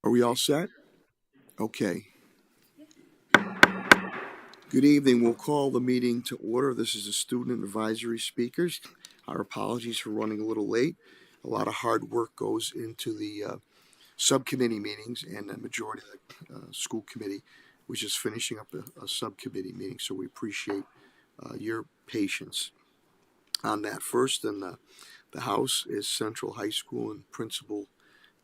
Are we all set? Okay. Good evening. We'll call the meeting to order. This is the Student Advisory Speakers. Our apologies for running a little late. A lot of hard work goes into the subcommittee meetings, and the majority of the school committee was just finishing up a subcommittee meeting, so we appreciate your patience on that. First in the House is Central High School, and Principal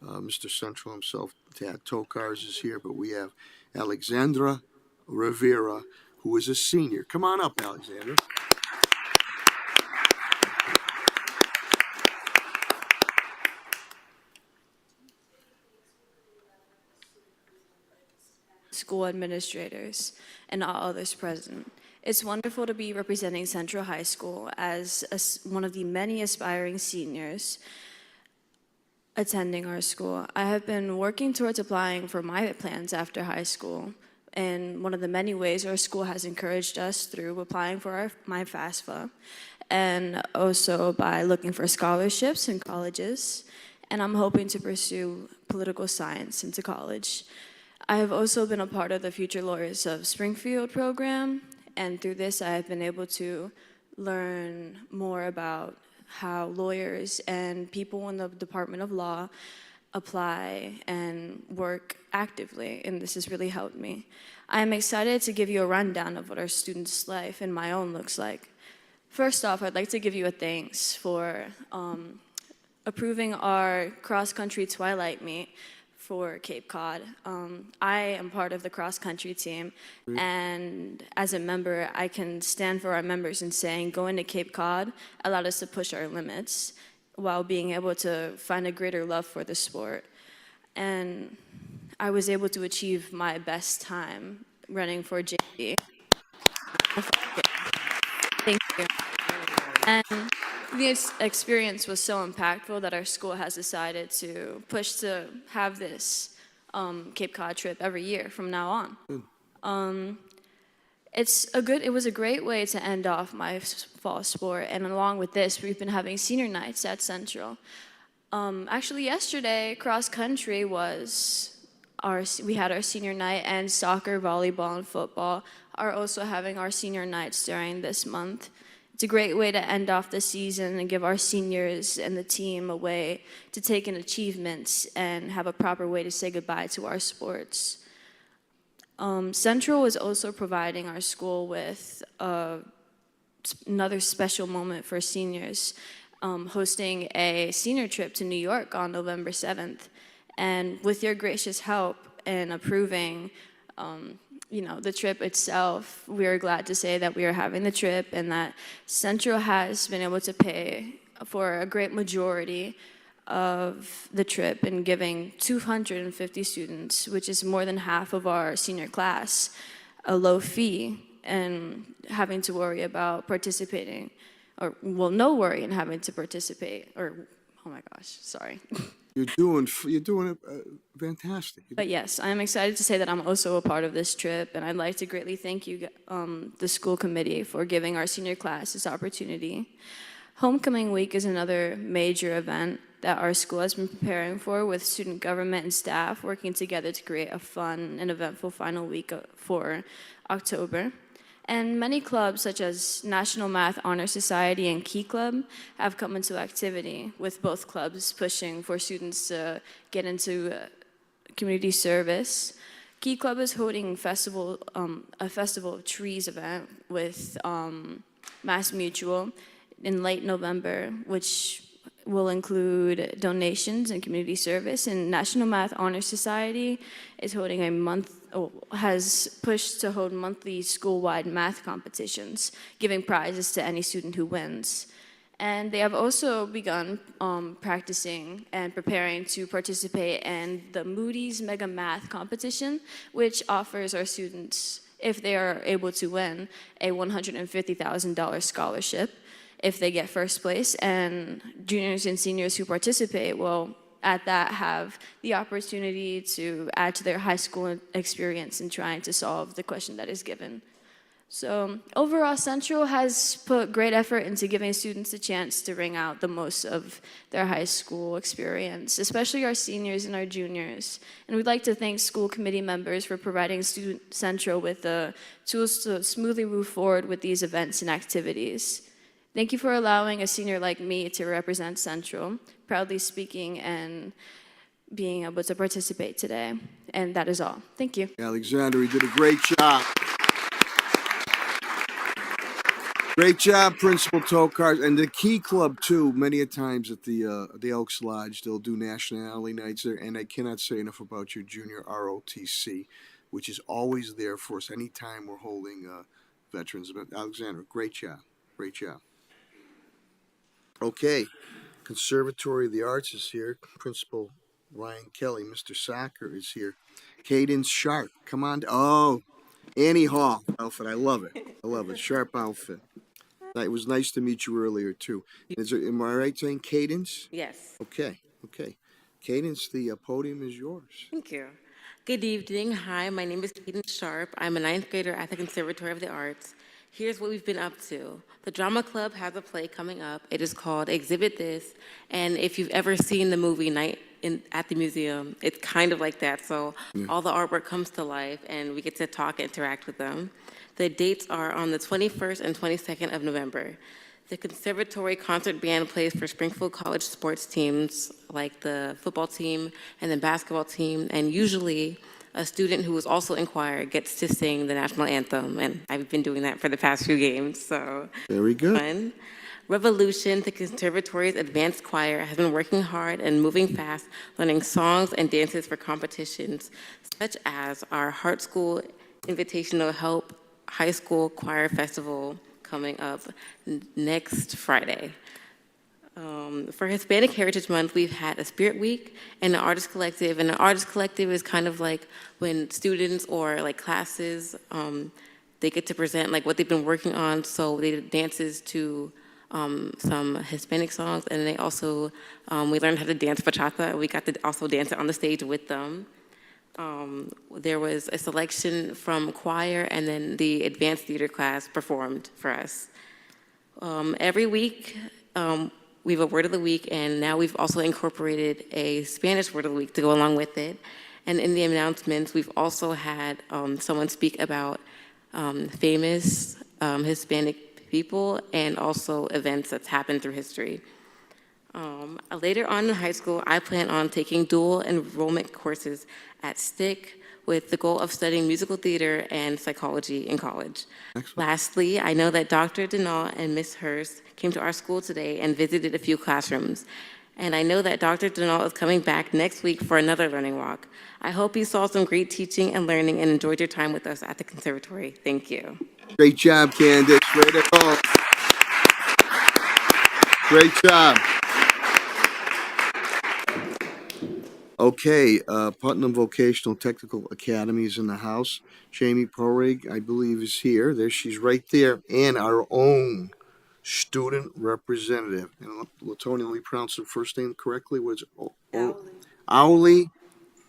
Mr. Central himself, Tad Tokars, is here, but we have Alexandra Rivera, who is a senior. Come on up, Alexandra. School administrators, and all others present. It's wonderful to be representing Central High School as one of the many aspiring seniors attending our school. I have been working towards applying for my plans after high school, and one of the many ways our school has encouraged us through applying for my FAFSA, and also by looking for scholarships in colleges, and I'm hoping to pursue political science into college. I have also been a part of the Future Lawyers of Springfield program, and through this I have been able to learn more about how lawyers and people in the Department of Law apply and work actively, and this has really helped me. I am excited to give you a rundown of what our students' life and my own looks like. First off, I'd like to give you a thanks for approving our cross-country twilight meet for Cape Cod. I am part of the cross-country team, and as a member, I can stand for our members in saying going to Cape Cod allowed us to push our limits while being able to find a greater love for the sport. And I was able to achieve my best time running for JV. Thank you. And the experience was so impactful that our school has decided to push to have this Cape Cod trip every year from now on. It was a great way to end off my fall sport, and along with this, we've been having senior nights at Central. Actually, yesterday, cross country we had our senior night, and soccer, volleyball, and football are also having our senior nights during this month. It's a great way to end off the season and give our seniors and the team a way to take in achievements and have a proper way to say goodbye to our sports. Central is also providing our school with another special moment for seniors, hosting a senior trip to New York on November 7th. And with your gracious help in approving the trip itself, we are glad to say that we are having the trip and that Central has been able to pay for a great majority of the trip and giving 250 students, which is more than half of our senior class, a low fee and having to worry about participating, no worry in having to participate, oh my gosh, sorry. You're doing it fantastic. But yes, I'm excited to say that I'm also a part of this trip, and I'd like to greatly thank you, the school committee, for giving our senior class this opportunity. Homecoming week is another major event that our school has been preparing for, with student government and staff working together to create a fun and eventful final week for October. And many clubs, such as National Math Honor Society and Key Club, have come into activity, with both clubs pushing for students to get into community service. Key Club is holding a Festival of Trees event with Mass Mutual in late November, which will include donations and community service. And National Math Honor Society is holding has pushed to hold monthly school-wide math competitions, giving prizes to any student who wins. And they have also begun practicing and preparing to participate in the Moody's Mega Math competition, which offers our students, if they are able to win, a $150,000 scholarship if they get first place, and juniors and seniors who participate will at that have the opportunity to add to their high school experience in trying to solve the question that is given. So overall, Central has put great effort into giving students a chance to wring out the most of their high school experience, especially our seniors and our juniors. And we'd like to thank school committee members for providing Student Central with the tools to smoothly move forward with these events and activities. Thank you for allowing a senior like me to represent Central, proudly speaking and being able to participate today. And that is all. Thank you. Alexander, you did a great job. Great job, Principal Tokars, and the Key Club too. Many a times at the Elks Lodge, they'll do nationality nights there, and I cannot say enough about your junior ROTC, which is always there for us anytime we're holding veterans event. Alexander, great job, great job. Okay, Conservatory of the Arts is here. Principal Ryan Kelly, Mr. Soccer is here. Cadence Sharp, come on. Oh, Annie Hall outfit, I love it. I love it. Sharp outfit. It was nice to meet you earlier too. Am I right saying Cadence? Yes. Okay, okay. Cadence, the podium is yours. Thank you. Good evening. Hi, my name is Cadence Sharp. I'm a ninth grader at the Conservatory of the Arts. Here's what we've been up to. The Drama Club has a play coming up. It is called Exhibit This. And if you've ever seen the movie at the Museum, it's kind of like that. So all the artwork comes to life and we get to talk and interact with them. The dates are on the 21st and 22nd of November. The Conservatory Concert Band plays for Springfield College sports teams like the football team and the basketball team, and usually a student who is also in choir gets to sing the national anthem, and I've been doing that for the past few games, so very good. Fun. Revolution, the Conservatory's advanced choir, has been working hard and moving fast, learning songs and dances for competitions, such as our Heart School Invitational Help High School Choir Festival coming up next Friday. For Hispanic Heritage Month, we've had a Spirit Week and an Artist Collective. And an Artist Collective is kind of like when students or like classes, they get to present like what they've been working on. So they did dances to some Hispanic songs, and they also, we learned how to dance bachata, and we got to also dance it on the stage with them. There was a selection from choir, and then the advanced theater class performed for us. Every week, we have a word of the week, and now we've also incorporated a Spanish word of the week to go along with it. And in the announcements, we've also had someone speak about famous Hispanic people and also events that's happened through history. Later on in high school, I plan on taking dual enrollment courses at STIC with the goal of studying musical theater and psychology in college. Excellent. Lastly, I know that Dr. Denault and Ms. Hurst came to our school today and visited a few classrooms. And I know that Dr. Denault is coming back next week for another learning walk. I hope you saw some great teaching and learning and enjoyed your time with us at the conservatory. Thank you. Great job, Candace. Right at home. Great job. Okay, Putnam Vocational Technical Academy is in the house. Jamie Porig, I believe, is here. There, she's right there. And our own student representative. And Latonia, let me pronounce her first name correctly. What's it? Owley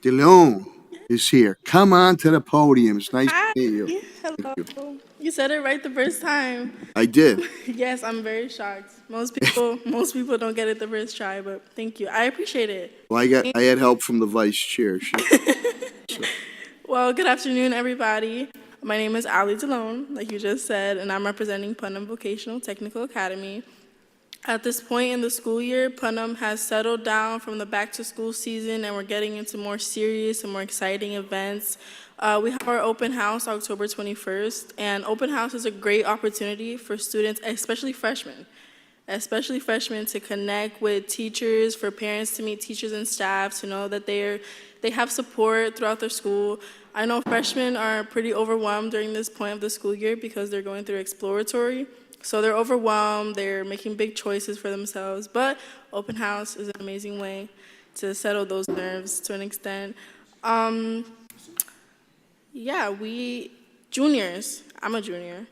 DeLeon is here. Come on to the podium. It's nice Hi. to meet you. Hello. You said it right the first time. I did. Yes, I'm very shocked. Most people don't get it the first try, but thank you. I appreciate it. Well, I had help from the vice chair. Well, good afternoon, everybody. My name is Ali DeLone, like you just said, and I'm representing Putnam Vocational Technical Academy. At this point in the school year, Putnam has settled down from the back-to-school season, and we're getting into more serious and more exciting events. We have our open house October 21st, and open house is a great opportunity for students, especially freshmen, to connect with teachers, for parents to meet teachers and staff, to know that they have support throughout their school. I know freshmen are pretty overwhelmed during this point of the school year because they're going through exploratory. So they're overwhelmed, they're making big choices for themselves, but open house is an amazing way to settle those nerves to an extent. Yeah, we juniors, I'm a junior,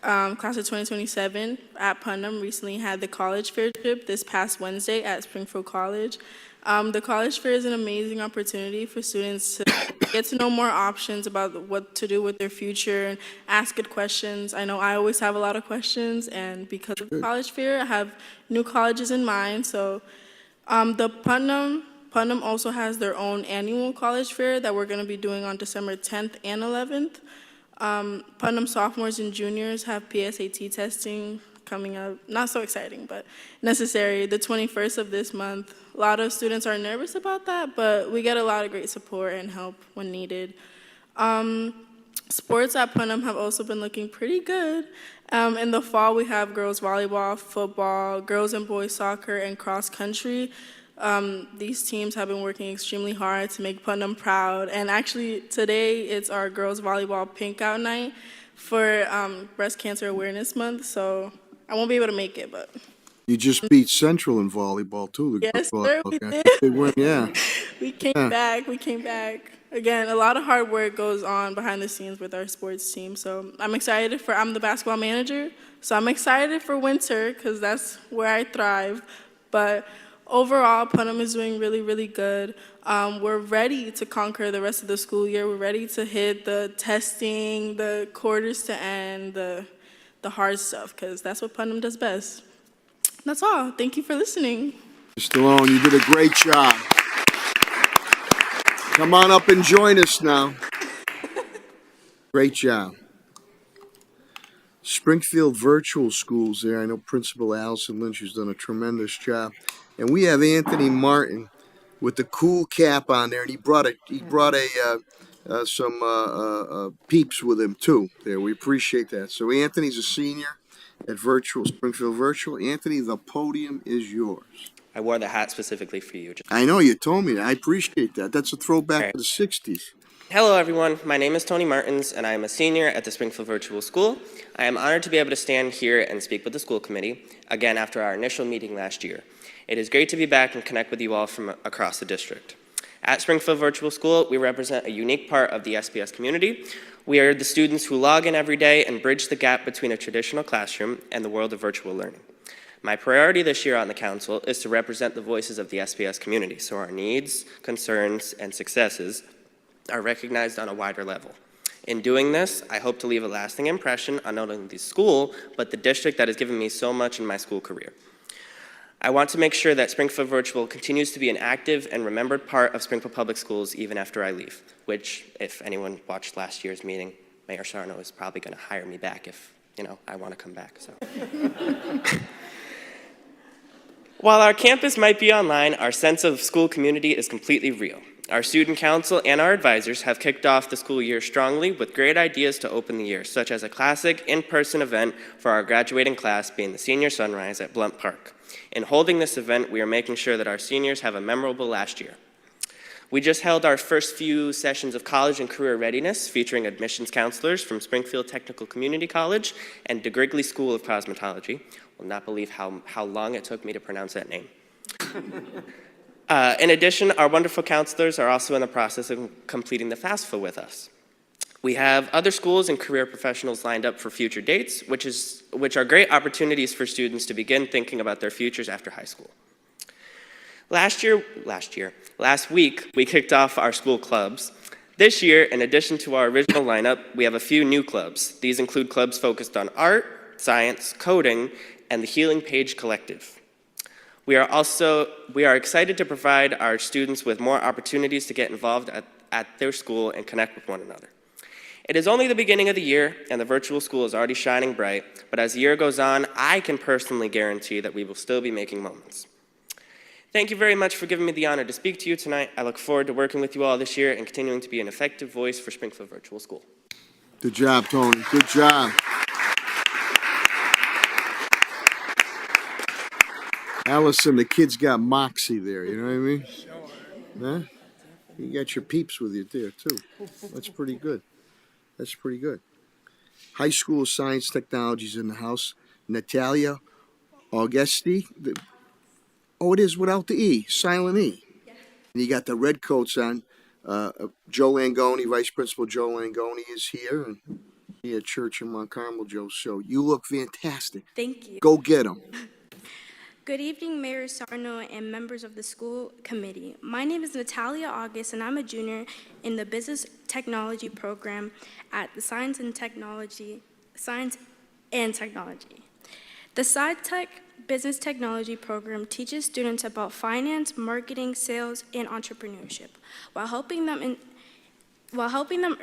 class of 2027 at Putnam recently had the college fair trip this past Wednesday at Springfield College. The college fair is an amazing opportunity for students to get to know more options about what to do with their future and ask good questions. I know I always have a lot of questions, and because of the college fair, I have new colleges in mind. So the Putnam also has their own annual college fair that we're going to be doing on December 10th and 11th. Putnam sophomores and juniors have PSAT testing coming up. Not so exciting, but necessary, the 21st of this month. A lot of students are nervous about that, but we get a lot of great support and help when needed. Sports at Putnam have also been looking pretty good. In the fall, we have girls volleyball, football, girls and boys soccer, and cross country. These teams have been working extremely hard to make Putnam proud. And actually, today it's our girls volleyball pink out night for Breast Cancer Awareness Month. So I won't be able to make it, but You just beat Central in volleyball too. The yes, girls sir, we volleyball. did. Big win, yeah. We came back. We came back. Again, a lot of hard work goes on behind the scenes with our sports team. So I'm excited I'm the basketball manager, so I'm excited for winter because that's where I thrive. But overall, Putnam is doing really, really good. We're ready to conquer the rest of the school year. We're ready to hit the testing, the quarters to end, the hard stuff, because that's what Putnam does best. That's all. Thank you for listening. Mr. Stallone, you did a great job. Come on up and join us now. Great job. Springfield Virtual Schools there. I know Principal Allison Lynch has done a tremendous job. And we have Anthony Martin with the cool cap on there, and he brought some peeps with him too. There, we appreciate that. So Anthony's a senior at Springfield Virtual. Anthony, the podium is yours. I wore the hat specifically for you. I know, you told me that. I appreciate that. That's a throwback Right. to the 60s. Hello, everyone. My name is Tony Martins, and I am a senior at the Springfield Virtual School. I am honored to be able to stand here and speak with the school committee, again after our initial meeting last year. It is great to be back and connect with you all from across the district. At Springfield Virtual School, we represent a unique part of the SPS community. We are the students who log in every day and bridge the gap between a traditional classroom and the world of virtual learning. My priority this year on the council is to represent the voices of the SPS community, so our needs, concerns, and successes are recognized on a wider level. In doing this, I hope to leave a lasting impression on not only the school, but the district that has given me so much in my school career. I want to make sure that Springfield Virtual continues to be an active and remembered part of Springfield Public Schools even after I leave, which, if anyone watched last year's meeting, Mayor Sarno is probably going to hire me back if, I want to come back. So. While our campus might be online, our sense of school community is completely real. Our student council and our advisors have kicked off the school year strongly with great ideas to open the year, such as a classic in-person event for our graduating class being the Senior Sunrise at Blunt Park. In holding this event, we are making sure that our seniors have a memorable last year. We just held our first few sessions of college and career readiness featuring admissions counselors from Springfield Technical Community College and de Grigley School of Cosmetology. Will not believe how long it took me to pronounce that name. In addition, our wonderful counselors are also in the process of completing the FAFSA with us. We have other schools and career professionals lined up for future dates, which are great opportunities for students to begin thinking about their futures after high school. Last week, we kicked off our school clubs. This year, in addition to our original lineup, we have a few new clubs. These include clubs focused on art, science, coding, and the Healing Page Collective. We are excited to provide our students with more opportunities to get involved at their school and connect with one another. It is only the beginning of the year, and the virtual school is already shining bright, but as the year goes on, I can personally guarantee that we will still be making moments. Thank you very much for giving me the honor to speak to you tonight. I look forward to working with you all this year and continuing to be an effective voice for Springfield Virtual School. Good job, Tony. Good job. Allison, the kid's got moxie there, you know what I mean? Huh? You got your peeps with you there, too. That's pretty good. That's pretty good. High School of Science Technologies in the house. Natalia Augusti. It is without the E, silent E. And you got the red coats on. Joe Langoni, Vice Principal Joe Langoni is here. And he had church in Mount Carmel, Joe. So you look fantastic. Thank you. Go get them. Good evening, Mayor Sarno and members of the school committee. My name is Natalia August, and I'm a junior in the Business Technology program at the Science and Technology. The SciTech Business Technology program teaches students about finance, marketing, sales, and entrepreneurship, while helping them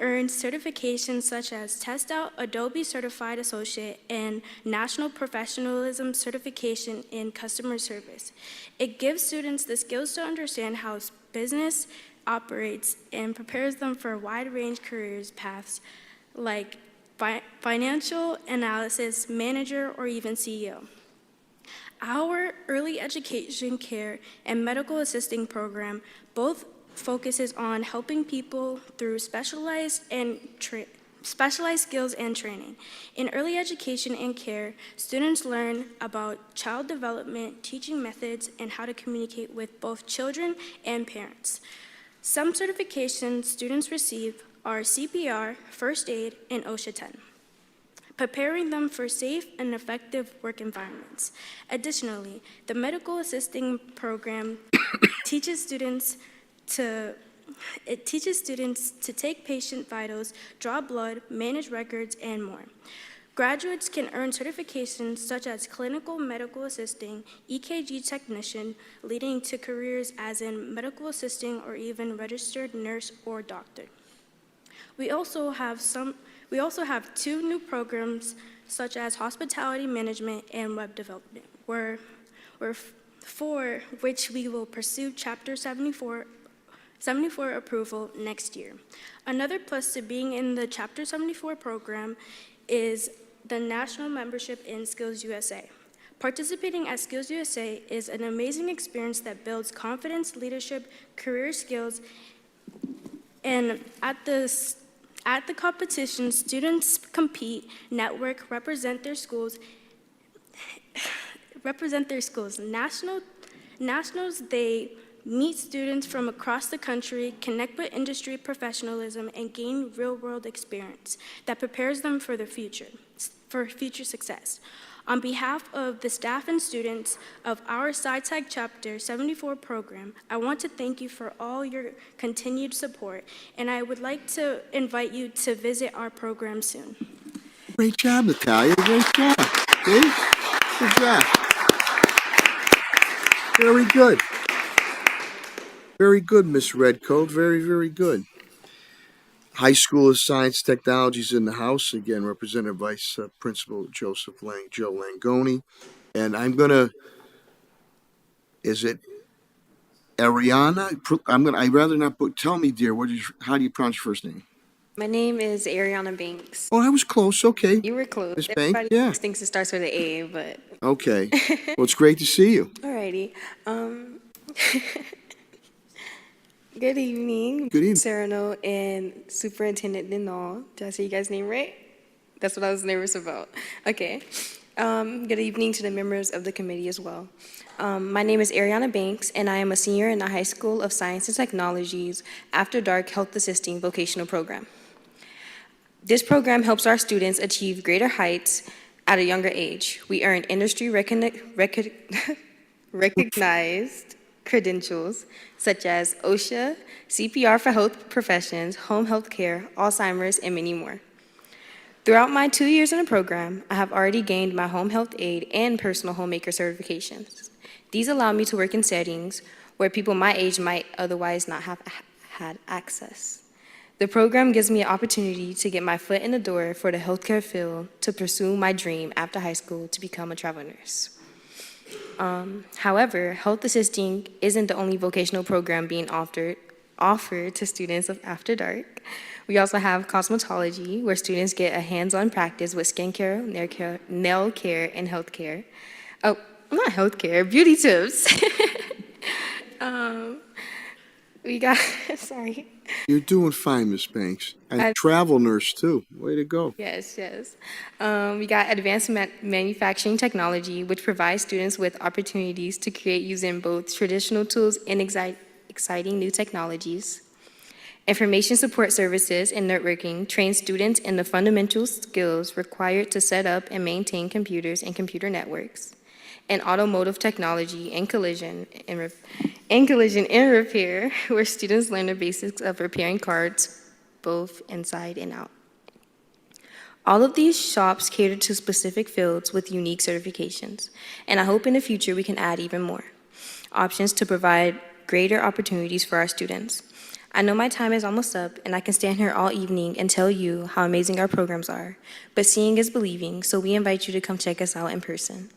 earn certifications such as Test Out, Adobe Certified Associate, and National Professionalism Certification in Customer Service. It gives students the skills to understand how business operates and prepares them for a wide range careers paths like financial analysis, manager, or even CEO. Our early education care and medical assisting program both focuses on helping people through specialized skills and training. In early education and care, students learn about child development, teaching methods, and how to communicate with both children and parents. Some certifications students receive are CPR, First Aid, and OSHA 10, preparing them for safe and effective work environments. Additionally, the medical assisting program teaches students to take patient vitals, draw blood, manage records, and more. Graduates can earn certifications such as clinical medical assisting, EKG technician, leading to careers as in medical assisting or even registered nurse or doctor. We also have two new programs such as hospitality management and web development, for which we will pursue Chapter 74 approval next year. Another plus to being in the Chapter 74 program is the national membership in Skills USA. Participating at Skills USA is an amazing experience that builds confidence, leadership, career skills, and at the competition, students compete, network, represent their schools. Nationals, they meet students from across the country, connect with industry professionalism, and gain real-world experience that prepares them for future success. On behalf of the staff and students of our SciTech Chapter 74 program, I want to thank you for all your continued support, and I would like to invite you to visit our program soon. Great job, Natalia. Great job. See? Good job. Very good. Very good, Miss Redcoat. Very, very good. High School of Science Technologies in the house. Again, Representative Vice Principal Joe Langoni. And I'm going to, is it Ariana? I'd rather not put, tell me, dear, how do you pronounce your first name? My name is Ariana Banks. Oh, I was close. Okay. You were close. Miss Banks? Everybody Yeah. thinks it starts with an A, but. Okay. Well, it's great to see you. Alrighty. Good evening. Good evening. Serrano and Superintendent Dinal. Did I say you guys' name right? That's what I was nervous about. Okay. Good evening to the members of the committee as well. My name is Ariana Banks, and I am a senior in the High School of Science and Technologies After Dark Health Assisting vocational program. This program helps our students achieve greater heights at a younger age. We earn industry recognized credentials such as OSHA, CPR for health professions, home health care, Alzheimer's, and many more. Throughout my 2 years in the program, I have already gained my home health aide and personal homemaker certifications. These allow me to work in settings where people my age might otherwise not have had access. The program gives me an opportunity to get my foot in the door for the healthcare field to pursue my dream after high school to become a travel nurse. However, health assisting isn't the only vocational program being offered to students of After Dark. We also have cosmetology, where students get a hands-on practice with skincare, nail care, and healthcare. Oh, not healthcare, beauty tips. We got, sorry. You're doing fine, Miss Banks. And travel nurse, too. Way to go. Yes. We got advanced manufacturing technology, which provides students with opportunities to create using both traditional tools and exciting new technologies. Information support services and networking train students in the fundamental skills required to set up and maintain computers and computer networks. and automotive technology and repair, where students learn the basics of repairing cars, both inside and out. All of these shops cater to specific fields with unique certifications, and I hope in the future we can add even more options to provide greater opportunities for our students. I know my time is almost up, and I can stand here all evening and tell you how amazing our programs are, but seeing is believing, so we invite you to come check us out in person.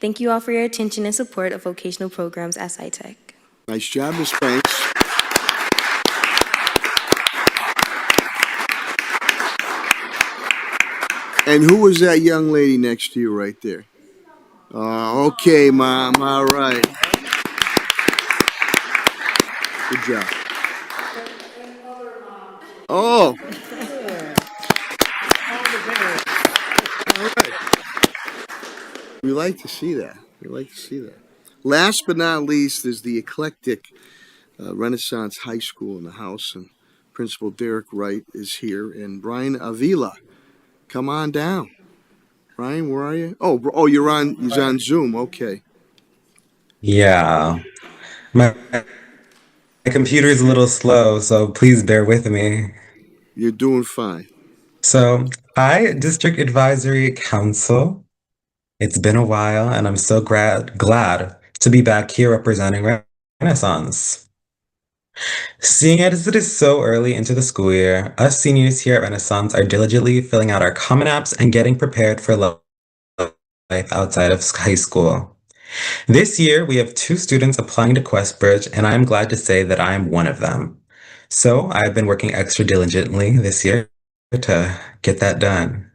Thank you all for your attention and support of vocational programs at SciTech. Nice job, Ms. Banks. And who was that young lady next to you right there? Okay, Mom. All right. Good job. Oh, all right. We like to see that. We like to see that. Last but not least is the eclectic Renaissance High School in the house, and Principal Derek Wright is here, and Brian Avila. Come on down. Brian, where are you? Oh, you're on Zoom. Okay. Yeah, my computer is a little slow, so please bear with me. You're doing fine. So, hi, District Advisory Council. It's been a while, and I'm so glad to be back here representing Renaissance. Seeing as it is so early into the school year, us seniors here at Renaissance are diligently filling out our Common Apps and getting prepared for life outside of high school. This year, we have 2 students applying to QuestBridge, and I am glad to say that I am one of them. So I've been working extra diligently this year to get that done.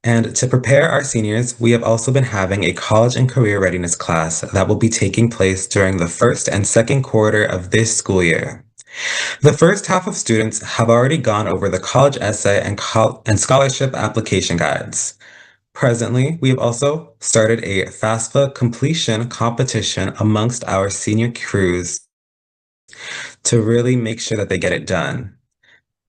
And to prepare our seniors, we have also been having a college and career readiness class that will be taking place during the first and second quarter of this school year. The first half of students have already gone over the college essay and scholarship application guides. Presently, we have also started a FAFSA completion competition amongst our senior crews to really make sure that they get it done.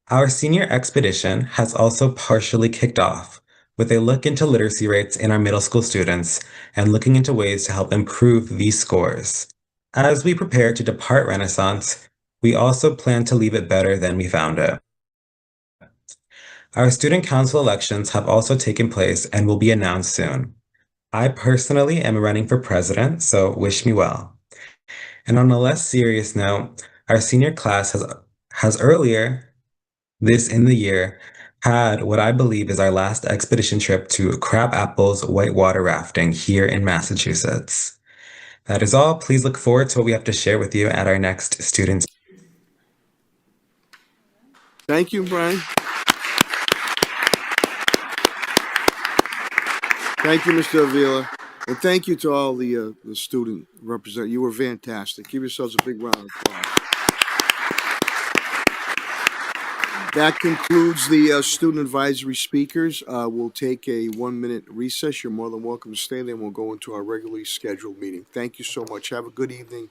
Our senior expedition has also partially kicked off with a look into literacy rates in our middle school students and looking into ways to help improve these scores. As we prepare to depart Renaissance, we also plan to leave it better than we found it. Our student council elections have also taken place and will be announced soon. I personally am running for president, so wish me well. And on a less serious note, our senior class has earlier this in the year had what I believe is our last expedition trip to Crab Apple's whitewater rafting here in Massachusetts. That is all. Please look forward to what we have to share with you at our next students. Thank you, Brian. Thank you, Mr. Avila. And thank you to all the student representatives. You were fantastic. Give yourselves a big round of applause. That concludes the student advisory speakers. We'll take a 1-minute recess. You're more than welcome to stay there, and we'll go into our regularly scheduled meeting. Thank you so much. Have a good evening.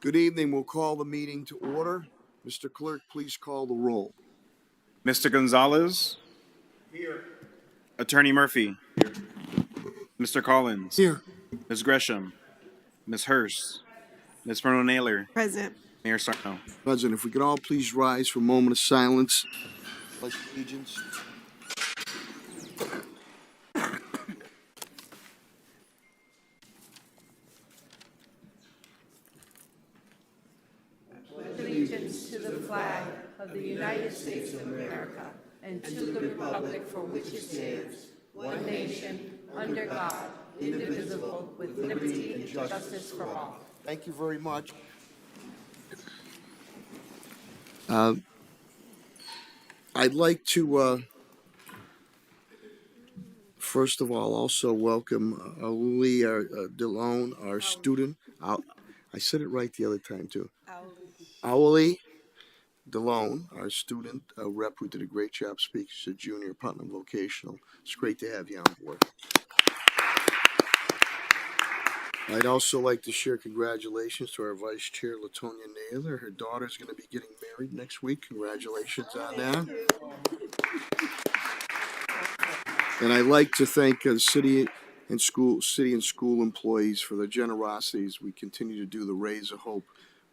Good evening. We'll call the meeting to order. Mr. Clerk, please call the roll. Mr. Gonzalez. Here. Attorney Murphy. Mr. Collins. Here. Ms. Gresham. Ms. Hurst. Ms. Bruno Naylor. Present. Mayor Sarno. President, if we could all please rise for a moment of silence. Pledge allegiance. Allegiance to the flag of the United States of America and to the republic for which it stands, one nation, under God, indivisible, with liberty and justice for all. Thank you very much. I'd like to, first of all, also welcome Lee DeLone, our student. I said it right the other time, too. Owlie DeLone, our student rep who did a great job speaking. She's a junior at Putnam Vocational. It's great to have you on board. I'd also like to share congratulations to our Vice Chair, Latonia Naylor. Her daughter's going to be getting married next week. Congratulations on that. And I'd like to thank the city and school employees for their generosities. We continue to do the Raise a Hope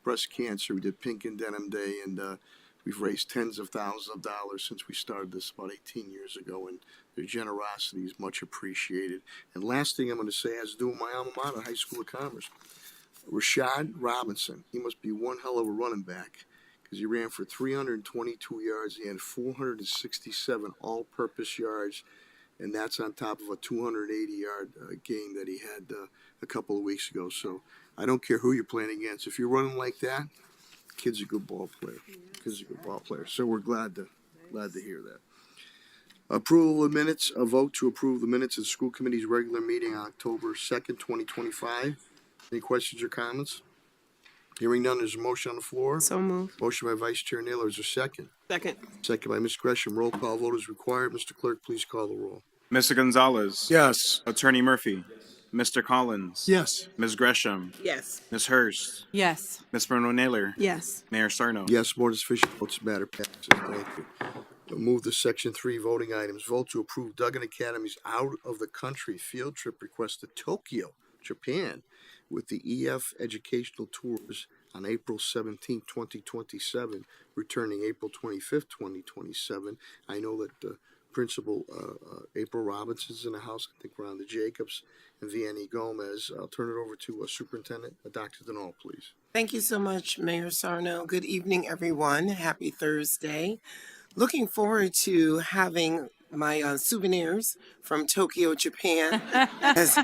breast cancer. We did Pink and Denim Day, and we've raised tens of thousands of dollars since we started this about 18 years ago, and their generosity is much appreciated. And last thing I'm going to say has to do with my alma mater, High School of Commerce. Rashad Robinson, he must be one hell of a running back because he ran for 322 yards. He had 467 all-purpose yards, and that's on top of a 280-yard game that he had a couple of weeks ago. So I don't care who you're playing against. If you're running like that, kid's a good ball player. Kid's a good ball player. So we're glad to hear that. Approval of minutes, a vote to approve the minutes of the school committee's regular meeting on October 2nd, 2025. Any questions or comments? Hearing none, there's a motion on the floor. So moved. Motion by Vice Chair Naylor. Is there a second? Second. Second by Ms. Gresham. Roll call vote is required. Mr. Clerk, please call the roll. Mr. Gonzalez. Yes. Attorney Murphy. Mr. Collins. Yes. Ms. Gresham. Yes. Ms. Hurst. Yes. Ms. Bruno Naylor. Yes. Mayor Sarno. Yes, more than sufficient votes, matter passes. Thank you. We'll move to Section 3 voting items. Vote to approve Duggan Academy's out of the country field trip request to Tokyo, Japan, with the EF Educational Tours on April 17, 2027, returning April 25th, 2027. I know that Principal April Robinson's in the house. I think Rhonda Jacobs and Vianney Gomez. I'll turn it over to Superintendent Dr. Denal, please. Thank you so much, Mayor Sarno. Good evening, everyone. Happy Thursday. Looking forward to having my souvenirs from Tokyo, Japan, as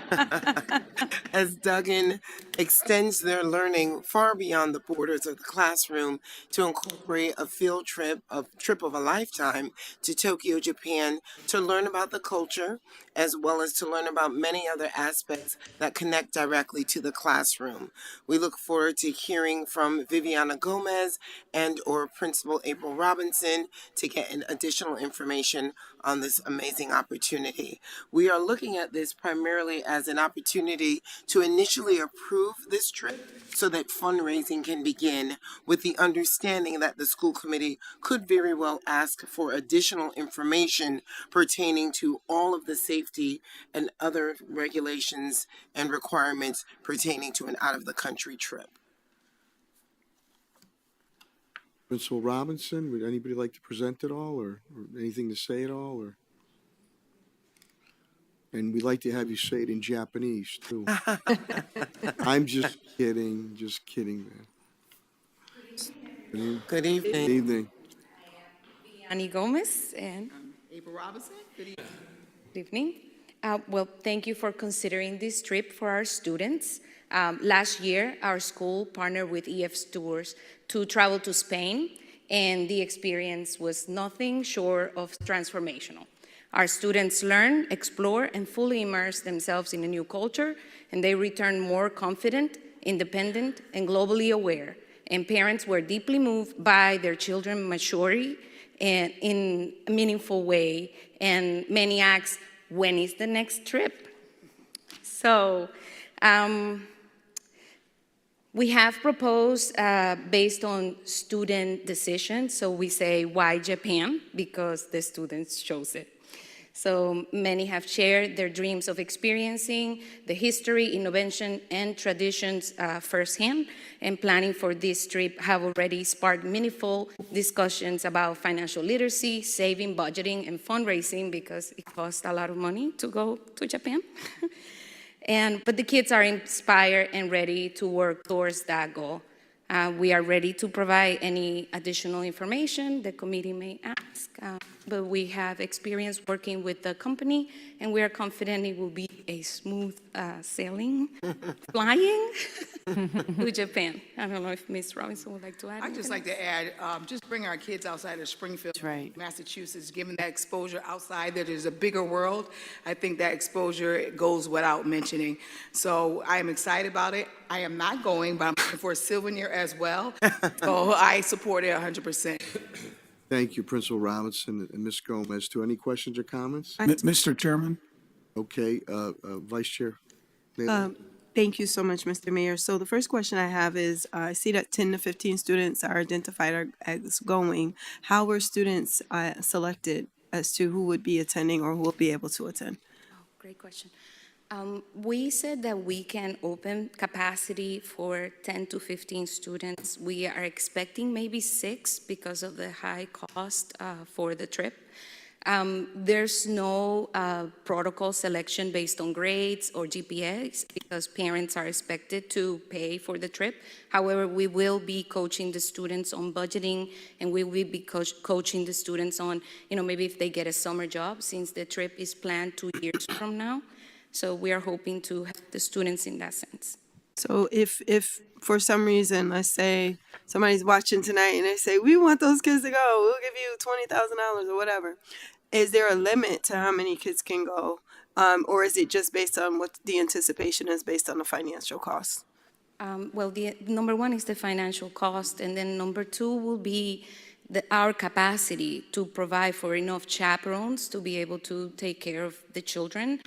Duggan extends their learning far beyond the borders of the classroom to incorporate a field trip, a trip of a lifetime to Tokyo, Japan, to learn about the culture, as well as to learn about many other aspects that connect directly to the classroom. We look forward to hearing from Viviana Gomez and or Principal April Robinson to get additional information on this amazing opportunity. We are looking at this primarily as an opportunity to initially approve this trip so that fundraising can begin, with the understanding that the school committee could very well ask for additional information pertaining to all of the safety and other regulations and requirements pertaining to an out of the country trip. Principal Robinson, would anybody like to present at all or anything to say at all? Or? And we'd like to have you say it in Japanese, too. I'm just kidding, man. Good evening. Good evening. Vianney Gomez and April Robinson. Good evening. Well, thank you for considering this trip for our students. Last year, our school partnered with EF Tours to travel to Spain, and the experience was nothing short of transformational. Our students learn, explore, and fully immerse themselves in a new culture, and they return more confident, independent, and globally aware. And parents were deeply moved by their children's maturity and in a meaningful way, and many asked, when is the next trip? So, We have proposed based on student decision. So we say, why Japan? Because the students chose it. So many have shared their dreams of experiencing the history, innovation, and traditions firsthand, and planning for this trip have already sparked meaningful discussions about financial literacy, saving, budgeting, and fundraising, because it costs a lot of money to go to Japan. But the kids are inspired and ready to work towards that goal. We are ready to provide any additional information the committee may ask, but we have experience working with the company, and we are confident it will be a smooth sailing, flying to Japan. I don't know if Ms. Robinson would like to add I'd just anything like to add, just bring our kids outside of Springfield, right. Massachusetts, given that exposure outside, that there's a bigger world. I think that exposure goes without mentioning. So I am excited about it. I am not going, but I'm looking for a souvenir as well. So I support it 100%. Thank you, Principal Robinson and Ms. Gomez. To any questions or comments? Mr. Chairman, Okay, Vice Chair Naylor. Thank you so much, Mr. Mayor. So the first question I have is, I see that 10 to 15 students are identified as going. How were students selected as to who would be attending or who will be able to attend? Great question. We said that we can open capacity for 10 to 15 students. We are expecting maybe 6 because of the high cost for the trip. There's no protocol selection based on grades or GPAs because parents are expected to pay for the trip. However, we will be coaching the students on budgeting, and we will be coaching the students on, maybe if they get a summer job, since the trip is planned 2 years from now. So we are hoping to help the students in that sense. So if for some reason, let's say somebody's watching tonight and they say, we want those kids to go, we'll give you $20,000 or whatever. Is there a limit to how many kids can go? Or is it just based on what the anticipation is based on the financial costs? Well, the number one is the financial cost, and then number two will be our capacity to provide for enough chaperones to be able to take care of the children.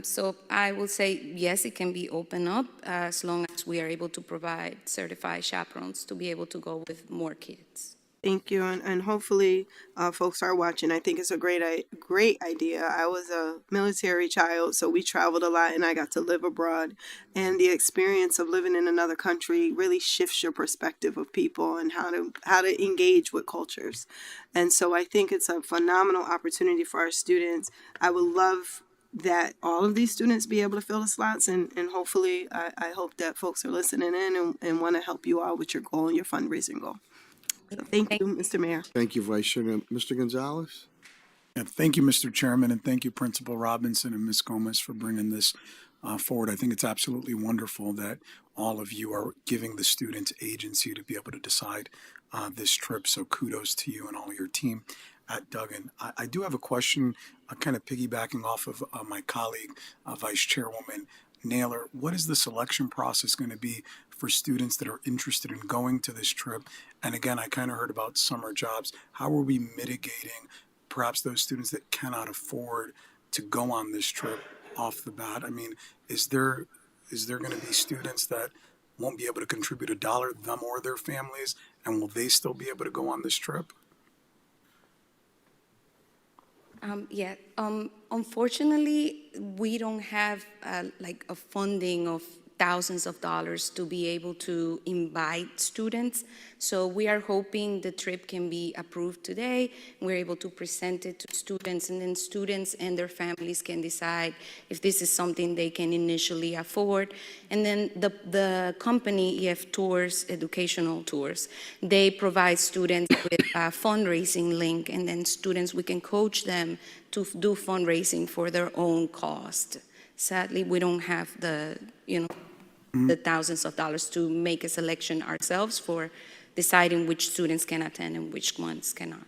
So I will say, yes, it can be opened up as long as we are able to provide certified chaperones to be able to go with more kids. Thank you, and hopefully folks are watching. I think it's a great idea. I was a military child, so we traveled a lot, and I got to live abroad. And the experience of living in another country really shifts your perspective of people and how to engage with cultures. And so I think it's a phenomenal opportunity for our students. I would love that all of these students be able to fill the slots, and hopefully I hope that folks are listening in and want to help you out with your goal and your fundraising goal. So thank you, Mr. Mayor. Thank you, Vice Chair. Mr. Gonzalez? and thank you, Mr. Chairman, and thank you, Principal Robinson and Ms. Gomez, for bringing this forward. I think it's absolutely wonderful that all of you are giving the students agency to be able to decide this trip. So kudos to you and all your team at Duggan. I do have a question, kind of piggybacking off of my colleague, Vice Chairwoman Naylor. What is the selection process going to be for students that are interested in going to this trip? And again, I kind of heard about summer jobs. How are we mitigating perhaps those students that cannot afford to go on this trip off the bat? I mean, is there going to be students that won't be able to contribute a dollar, them or their families, and will they still be able to go on this trip? Unfortunately, we don't have like a funding of thousands of dollars to be able to invite students. So we are hoping the trip can be approved today. We're able to present it to students, and then students and their families can decide if this is something they can initially afford. And then the company, EF Tours, Educational Tours, they provide students with a fundraising link, and then students, we can coach them to do fundraising for their own cost. Sadly, we don't have the thousands of dollars to make a selection ourselves for deciding which students can attend and which ones cannot.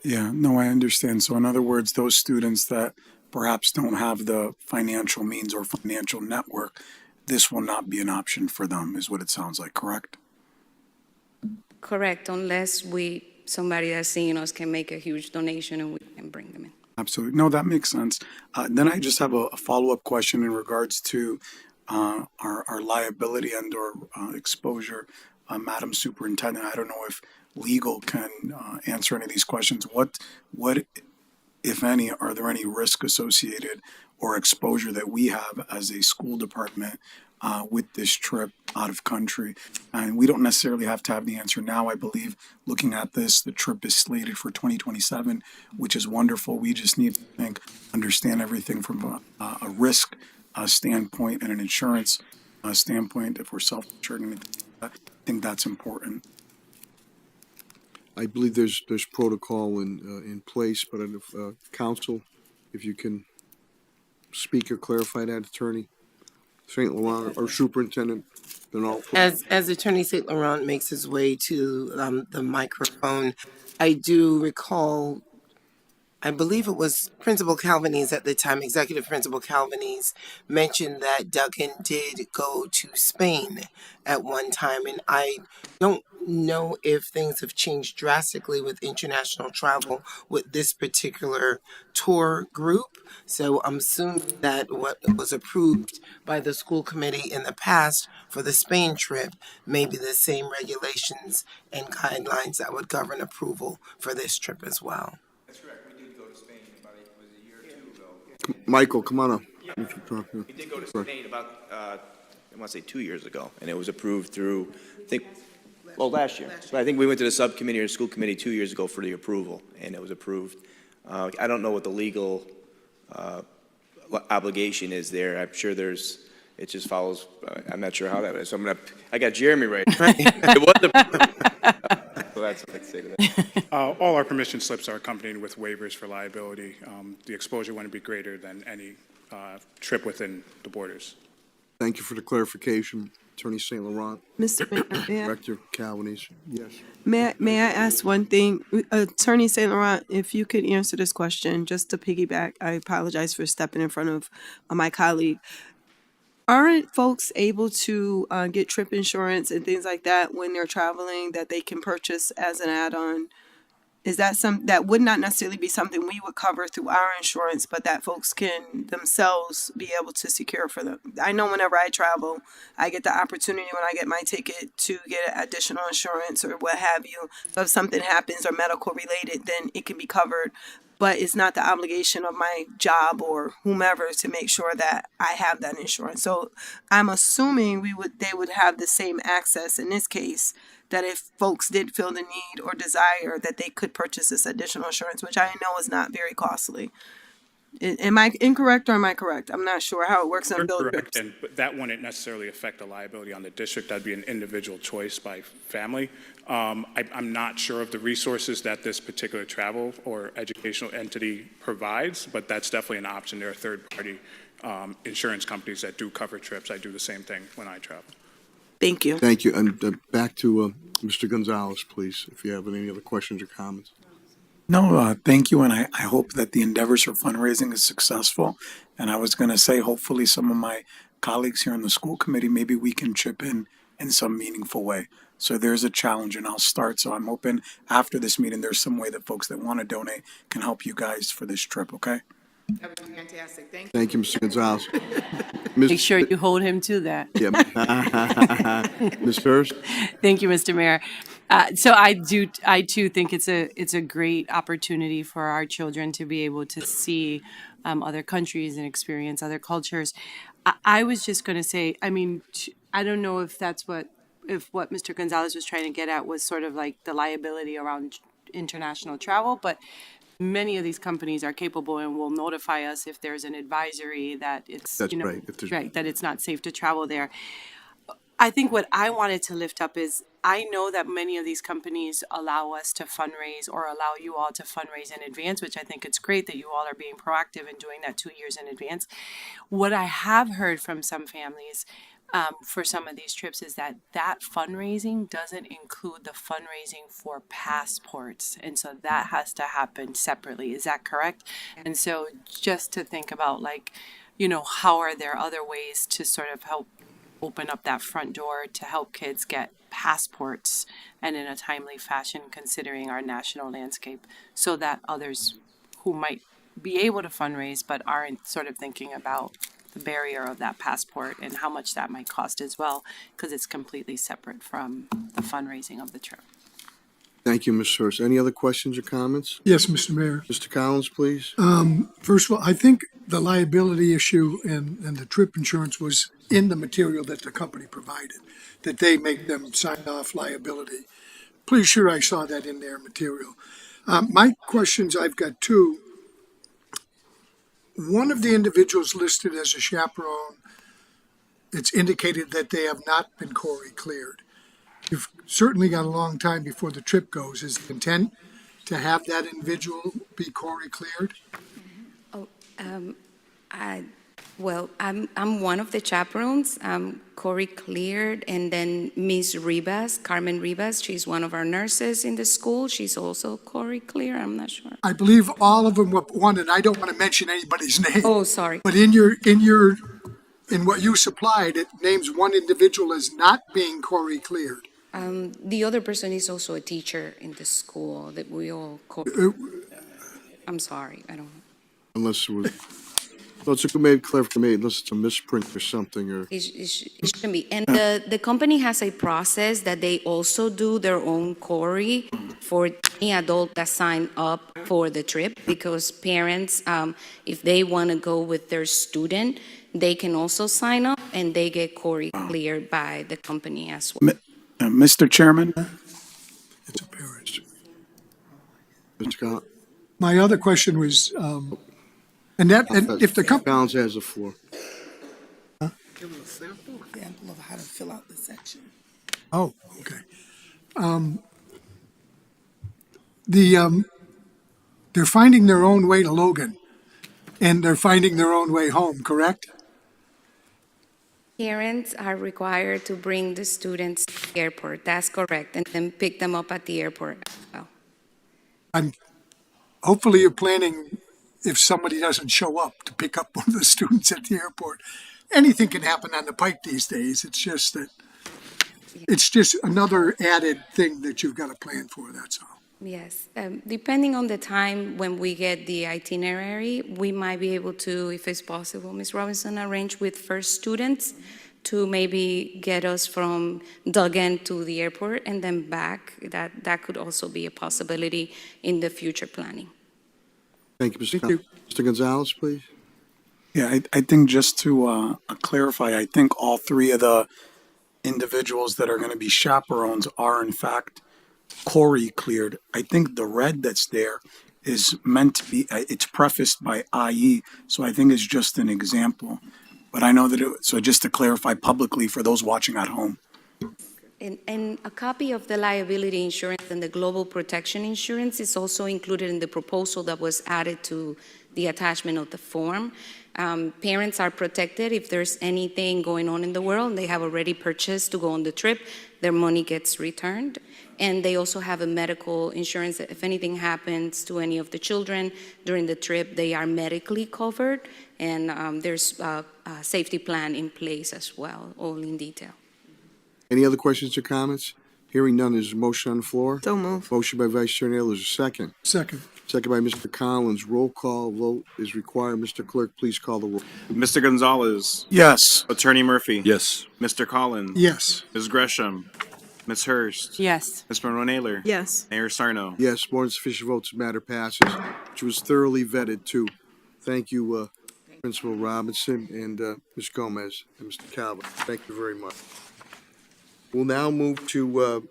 Yeah, no, I understand. So in other words, those students that perhaps don't have the financial means or financial network, this will not be an option for them, is what it sounds like, correct? Correct, unless somebody that's seeing us can make a huge donation and we can bring them in. Absolutely. No, that makes sense. Then I just have a follow-up question in regards to our liability and or exposure. Madam Superintendent, I don't know if legal can answer any of these questions. What, if any, are there any risk associated or exposure that we have as a school department with this trip out of country? And we don't necessarily have to have the answer now. I believe looking at this, the trip is slated for 2027, which is wonderful. We just need to understand everything from a risk standpoint and an insurance standpoint. If we're self-insured and anything like that, I think that's important. I believe there's protocol in place, but if counsel, if you can speak or clarify that, Attorney St. Laurent or Superintendent, then I'll. As Attorney St. Laurent makes his way to the microphone, I do recall, I believe it was Principal Calvanese at the time, Executive Principal Calvanese, mentioned that Duggan did go to Spain at one time, and I don't know if things have changed drastically with international travel with this particular tour group. So I'm assuming that what was approved by the school committee in the past for the Spain trip may be the same regulations and guidelines that would govern approval for this trip as well. Michael, come on up. We did go to Spain about, I want to say 2 years ago, and it was approved through, I think, well, last year. But I think we went to the subcommittee or school committee 2 years ago for the approval, and it was approved. I don't know what the legal obligation is there. I'm sure it just follows, I'm not sure how that is. So I got Jeremy right. It was approved. So that's what I'd say to that. All our permission slips are accompanied with waivers for liability. The exposure wouldn't be greater than any trip within the borders. Thank you for the clarification, Attorney St. Laurent. Mr. Mayor, Director Calvanese. Yes. may I ask one thing? Attorney St. Laurent, if you could answer this question, just to piggyback, I apologize for stepping in front of my colleague. Aren't folks able to get trip insurance and things like that when they're traveling that they can purchase as an add-on? Is that that would not necessarily be something we would cover through our insurance, but that folks can themselves be able to secure for them? I know whenever I travel, I get the opportunity when I get my ticket to get additional insurance or what have you. So if something happens or medical related, then it can be covered. But it's not the obligation of my job or whomever to make sure that I have that insurance. So I'm assuming they would have the same access in this case, that if folks did feel the need or desire that they could purchase this additional insurance, which I know is not very costly. Am I incorrect or am I correct? I'm not sure how it works on bill trips. But that wouldn't necessarily affect the liability on the district. That'd be an individual choice by family. I'm not sure of the resources that this particular travel or educational entity provides, but that's definitely an option. There are third-party insurance companies that do cover trips. I do the same thing when I travel. Thank you. Thank you. And back to Mr. Gonzalez, please, if you have any other questions or comments. No, thank you, and I hope that the endeavors for fundraising is successful. And I was going to say, hopefully some of my colleagues here in the school committee, maybe we can chip in some meaningful way. So there's a challenge, and I'll start. So I'm hoping after this meeting, there's some way that folks that want to donate can help you guys for this trip, okay? That would be fantastic. Thank you. Thank you, Mr. Gonzalez. Make sure you hold him to that. Yeah. Ms. Hurst? Thank you, Mr. Mayor. So I too think it's a great opportunity for our children to be able to see other countries and experience other cultures. I was just going to say, I mean, I don't know if what Mr. Gonzalez was trying to get at was sort of like the liability around international travel, but many of these companies are capable and will notify us if there's an advisory that it's, That's right. right, that it's not safe to travel there. I think what I wanted to lift up is I know that many of these companies allow us to fundraise or allow you all to fundraise in advance, which I think it's great that you all are being proactive in doing that 2 years in advance. What I have heard from some families for some of these trips is that fundraising doesn't include the fundraising for passports. And so that has to happen separately. Is that correct? And so just to think about how are there other ways to sort of help open up that front door to help kids get passports and in a timely fashion considering our national landscape so that others who might be able to fundraise but aren't sort of thinking about the barrier of that passport and how much that might cost as well, because it's completely separate from the fundraising of the trip. Thank you, Ms. Hurst. Any other questions or comments? Yes, Mr. Mayor. Mr. Collins, please. First of all, I think the liability issue and the trip insurance was in the material that the company provided, that they make them sign off liability. Pretty sure I saw that in their material. My questions, I've got two. One of the individuals listed as a chaperone, it's indicated that they have not been Corey cleared. You've certainly got a long time before the trip goes. Is the intent to have that individual be Corey cleared? Oh, I'm one of the chaperones. Corey cleared, and then Miss Ribas, Carmen Ribas, she's one of our nurses in the school. She's also Corey clear. I'm not sure. I believe all of them were one, and I don't want to mention anybody's name. Oh, sorry. But in what you supplied, it names one individual as not being Corey cleared. The other person is also a teacher in the school that we all. I'm sorry, I don't. Unless it was, well, it's a made clarification, unless it's a misprint or something, or It shouldn't be. And the company has a process that they also do their own Corey for any adult that sign up for the trip, because parents, if they want to go with their student, they can also sign up and they get Corey cleared by the company as well. Mr. Chairman? It's a parent. Mr. Collins. My other question was, and if the company. Collins has the floor. Give them a example of how to fill out the section. Oh, okay. They're finding their own way to Logan, and they're finding their own way home, correct? Parents are required to bring the students to the airport. That's correct, and then pick them up at the airport as well. Hopefully you're planning, if somebody doesn't show up, to pick up one of the students at the airport. Anything can happen on the pike these days. It's just another added thing that you've got to plan for, that's all. Yes, depending on the time when we get the itinerary, we might be able to, if it's possible, Ms. Robinson, arrange with first students to maybe get us from Duggan to the airport and then back. That could also be a possibility in the future planning. Thank you, Mr. Collins. Mr. Gonzalez, please. Yeah, I think just to clarify, I think all three of the individuals that are going to be chaperones are in fact Corey cleared. I think the red that's there is meant to be, it's prefaced by IE, so I think it's just an example. But I know that so just to clarify publicly for those watching at home. And a copy of the liability insurance and the global protection insurance is also included in the proposal that was added to the attachment of the form. Parents are protected if there's anything going on in the world. They have already purchased to go on the trip. Their money gets returned. And they also have a medical insurance that if anything happens to any of the children during the trip, they are medically covered. And there's a safety plan in place as well, all in detail. Any other questions or comments? Hearing none, is a motion on the floor? So moved. Motion by Vice Chair Naylor, is a second. Second. Second by Mr. Collins. Roll call vote is required. Mr. Clerk, please call the roll. Mr. Gonzalez. Yes. Attorney Murphy. Yes. Mr. Collins. Yes. Ms. Gresham. Ms. Hurst. Yes. Ms. Monroe-Naylor. Yes. Mayor Sarno. Yes, more than sufficient votes, the matter passes, which was thoroughly vetted too. Thank you, Principal Robinson and Ms. Gomez and Mr. Calvin. Thank you very much. We'll now move to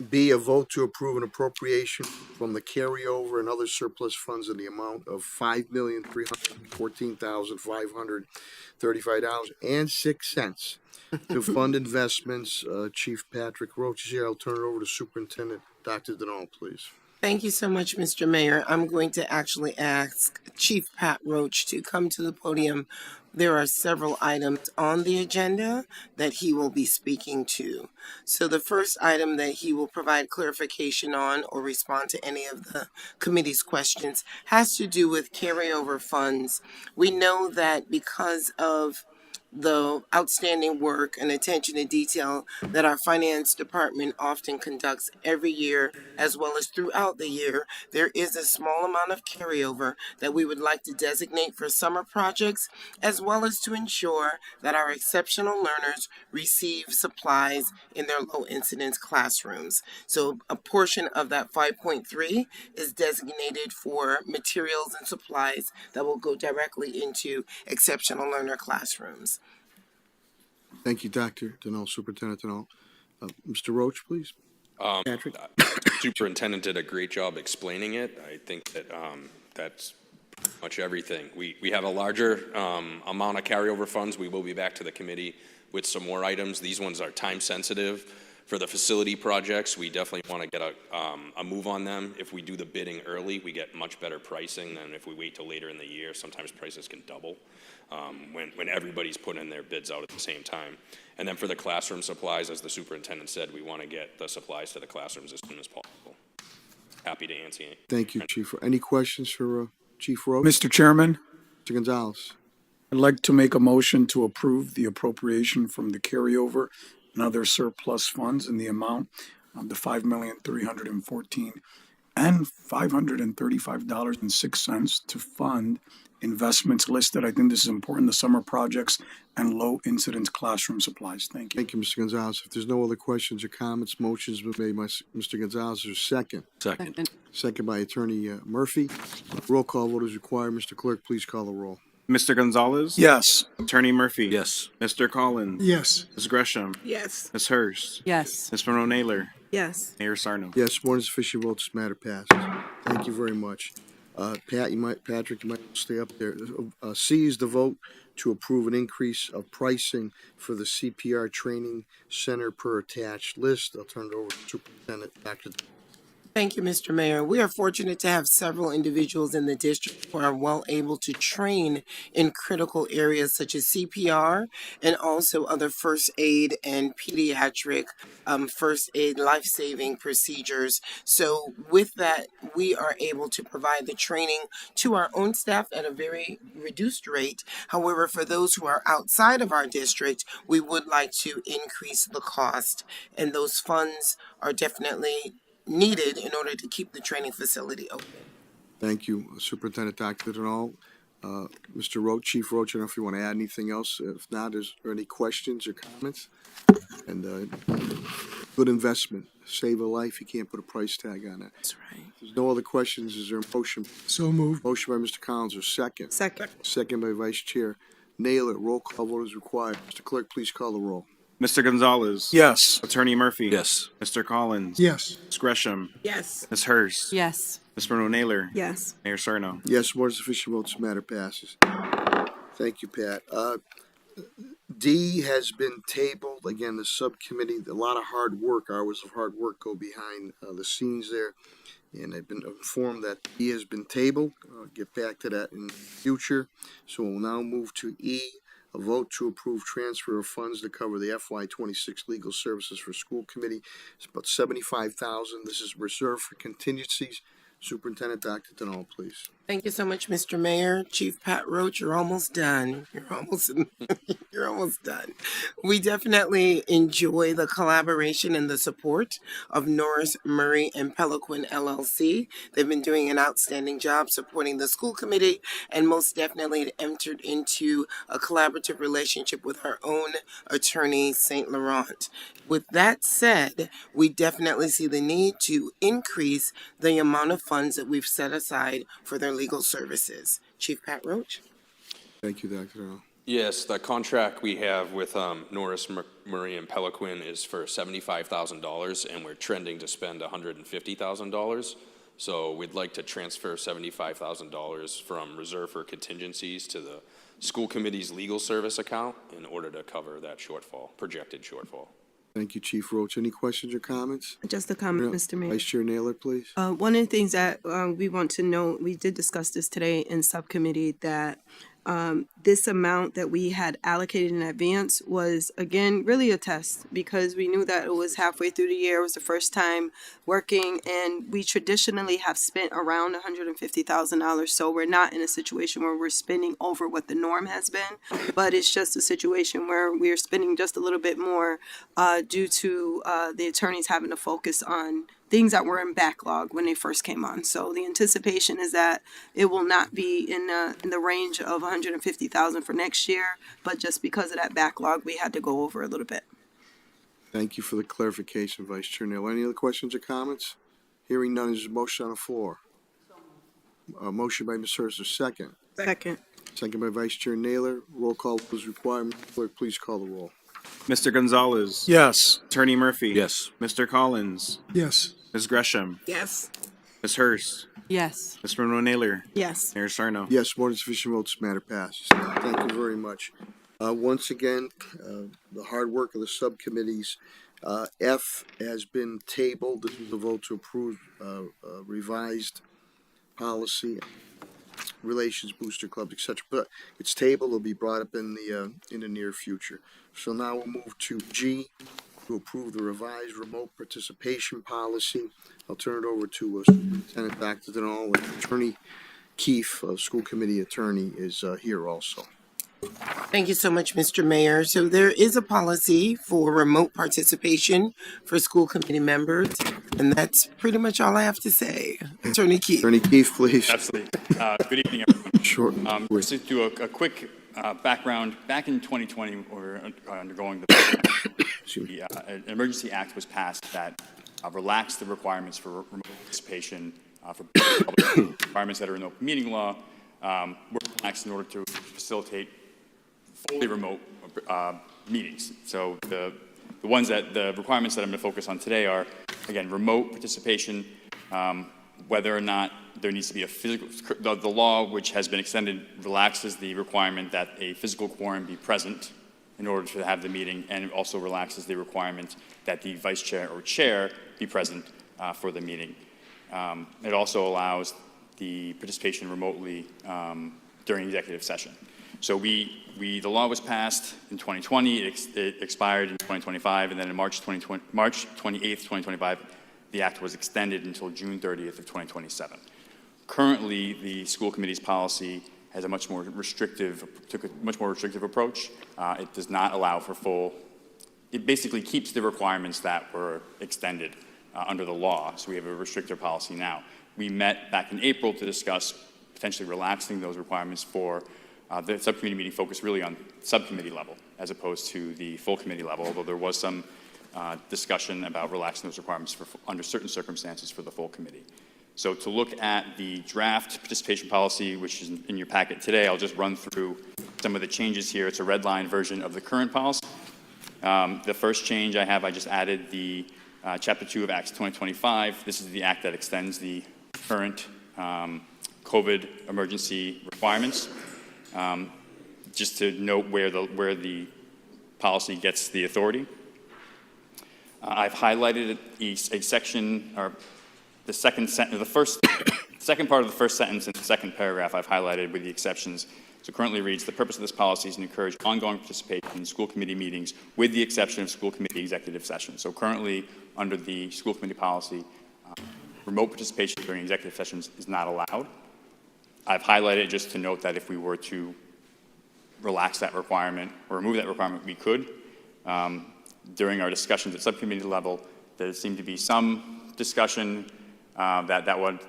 B, a vote to approve an appropriation from the carryover and other surplus funds in the amount of $5,314,535.06 to fund investments. Chief Patrick Roach is here. I'll turn it over to Superintendent Dr. Denault, please. Thank you so much, Mr. Mayor. I'm going to actually ask Chief Pat Roach to come to the podium. There are several items on the agenda that he will be speaking to. So the first item that he will provide clarification on or respond to any of the committee's questions has to do with carryover funds. We know that because of the outstanding work and attention to detail that our finance department often conducts every year, as well as throughout the year, there is a small amount of carryover that we would like to designate for summer projects, as well as to ensure that our exceptional learners receive supplies in their low incidence classrooms. So a portion of that 5.3 is designated for materials and supplies that will go directly into exceptional learner classrooms. Thank you, Dr. Denault, Superintendent Denault. Mr. Roach, please. Patrick? Superintendent did a great job explaining it. I think that that's pretty much everything. We have a larger amount of carryover funds. We will be back to the committee with some more items. These ones are time sensitive. For the facility projects, we definitely want to get a move on them. If we do the bidding early, we get much better pricing than if we wait till later in the year. Sometimes prices can double when everybody's putting their bids out at the same time. And then for the classroom supplies, as the superintendent said, we want to get the supplies to the classrooms as soon as possible. Happy to answer any. Thank you, Chief. Any questions for Chief Roach? Mr. Chairman, Mr. Gonzalez. I'd like to make a motion to approve the appropriation from the carryover and other surplus funds in the amount of the $5,314,000 and $535.06 to fund investments listed. I think this is important, the summer projects and low incidence classroom supplies. Thank you. Thank you, Mr. Gonzalez. If there's no other questions or comments, motions been made by Mr. Gonzalez. There's a second. Second by Attorney Murphy. Roll call vote is required. Mr. Clerk, please call the roll. Mr. Gonzalez? Yes. Attorney Murphy? Yes. Mr. Collins? Yes. Ms. Gresham? Yes. Ms. Hurst? Yes. Ms. Monroe-Naylor? Yes. Mayor Sarno? Yes, more than sufficient votes. This matter passes. Thank you very much. Patrick, you might stay up there. C is the vote to approve an increase of pricing for the CPR training center per attached list. I'll turn it over to Superintendent Dr. Thank you, Mr. Mayor. We are fortunate to have several individuals in the district who are well able to train in critical areas such as CPR and also other first aid and pediatric first aid life-saving procedures. So with that, we are able to provide the training to our own staff at a very reduced rate. However, for those who are outside of our district, we would like to increase the cost, and those funds are definitely needed in order to keep the training facility open. Thank you, Superintendent Dr. Denault. Mr. Roach, Chief Roach, I don't know if you want to add anything else. If not, is there any questions or comments? And good investment. Save a life. You can't put a price tag on it. That's right. If there's no other questions, is there a motion? So moved. Motion by Mr. Collins, or second? Second. Second by Vice Chair Naylor. Roll call vote is required. Mr. Clerk, please call the roll. Mr. Gonzalez? Yes. Attorney Murphy? Yes. Mr. Collins? Yes. Ms. Gresham? Yes. Ms. Hurst? Yes. Ms. Monroe-Naylor? Yes. Mayor Sarno? Yes, more than sufficient votes. This matter passes. Thank you, Pat. D has been tabled. Again, the subcommittee, a lot of hard work, hours of hard work go behind the scenes there. And I've been informed that D has been tabled. I'll get back to that in the future. So we'll now move to E, a vote to approve transfer of funds to cover the FY26 legal services for school committee. It's about $75,000. This is reserved for contingencies. Superintendent Dr. Denault, please. Thank you so much, Mr. Mayor. Chief Pat Roach, you're almost done. You're almost done. We definitely enjoy the collaboration and the support of Norris, Murray, and Peliquin LLC. They've been doing an outstanding job supporting the school committee and most definitely entered into a collaborative relationship with our own attorney, St. Laurent. With that said, we definitely see the need to increase the amount of funds that we've set aside for their legal services. Chief Pat Roach. Thank you, Dr. Denault. Yes, the contract we have with Norris, Murray, and Peliquin is for $75,000, and we're trending to spend $150,000. So we'd like to transfer $75,000 from reserve for contingencies to the school committee's legal service account in order to cover that shortfall, projected shortfall. Thank you, Chief Roach. Any questions or comments? Just a comment, Mr. Mayor. Vice Chair Naylor, please. One of the things that we want to know, we did discuss this today in subcommittee, that This amount that we had allocated in advance was, again, really a test because we knew that it was halfway through the year. It was the first time working, and we traditionally have spent around $150,000. So we're not in a situation where we're spending over what the norm has been, but it's just a situation where we're spending just a little bit more due to the attorneys having to focus on things that were in backlog when they first came on. So the anticipation is that it will not be in the range of 150,000 for next year, but just because of that backlog, we had to go over a little bit. Thank you for the clarification, Vice Chair Naylor. Any other questions or comments? Hearing none, is a motion on the floor. A motion by Ms. Hurst, a second. Second. Second by Vice Chair Naylor. Roll call was required. Clerk, please call the roll. Mr. Gonzalez. Yes. Attorney Murphy. Yes. Mr. Collins. Yes. Ms. Gresham. Yes. Ms. Hurst. Yes. Ms. Monroe Naylor. Yes. Mayor Sarno. Yes, more than sufficient votes, matter passes. Thank you very much. Once again, the hard work of the subcommittees. F has been tabled. This is the vote to approve revised policy, relations, booster clubs, etc. But it's tabled. It'll be brought up in the near future. So now we'll move to G, to approve the revised remote participation policy. I'll turn it over to Superintendent Dr. Denal. Attorney Keefe, school committee attorney, is here also. Thank you so much, Mr. Mayor. So there is a policy for remote participation for school committee members, and that's pretty much all I have to say. Attorney Keefe. Attorney Keefe, please. Absolutely. Good evening, everyone. Sure. Just to do a quick background. Back in 2020, we were undergoing the an emergency act was passed that relaxed the requirements for remote participation for public requirements that are in the open meeting law. Were relaxed in order to facilitate fully remote meetings. So the requirements that I'm going to focus on today are, again, remote participation, whether or not there needs to be a physical, the law, which has been extended, relaxes the requirement that a physical quorum be present in order to have the meeting, and it also relaxes the requirement that the vice chair or chair be present for the meeting. It also allows the participation remotely during executive session. So the law was passed in 2020, it expired in 2025, and then in March 28th, 2025, the act was extended until June 30th of 2027. Currently, the school committee's policy has a much more restrictive approach. It does not allow for it basically keeps the requirements that were extended under the law, so we have a restrictive policy now. We met back in April to discuss potentially relaxing those requirements for the subcommittee meeting focused really on subcommittee level as opposed to the full committee level, although there was some discussion about relaxing those requirements under certain circumstances for the full committee. So to look at the draft participation policy, which is in your packet today, I'll just run through some of the changes here. It's a red line version of the current policy. The first change I just added the Chapter 2 of Acts 2025. This is the act that extends the current COVID emergency requirements. Just to note where the policy gets the authority. I've highlighted a section, or the second sentence, second part of the first sentence in the second paragraph I've highlighted with the exceptions. So currently reads, the purpose of this policy is to encourage ongoing participation in school committee meetings with the exception of school committee executive sessions. So currently under the school committee policy, remote participation during executive sessions is not allowed. I've highlighted just to note that if we were to relax that requirement or remove that requirement, we could. During our discussions at subcommittee level, there seemed to be some discussion that would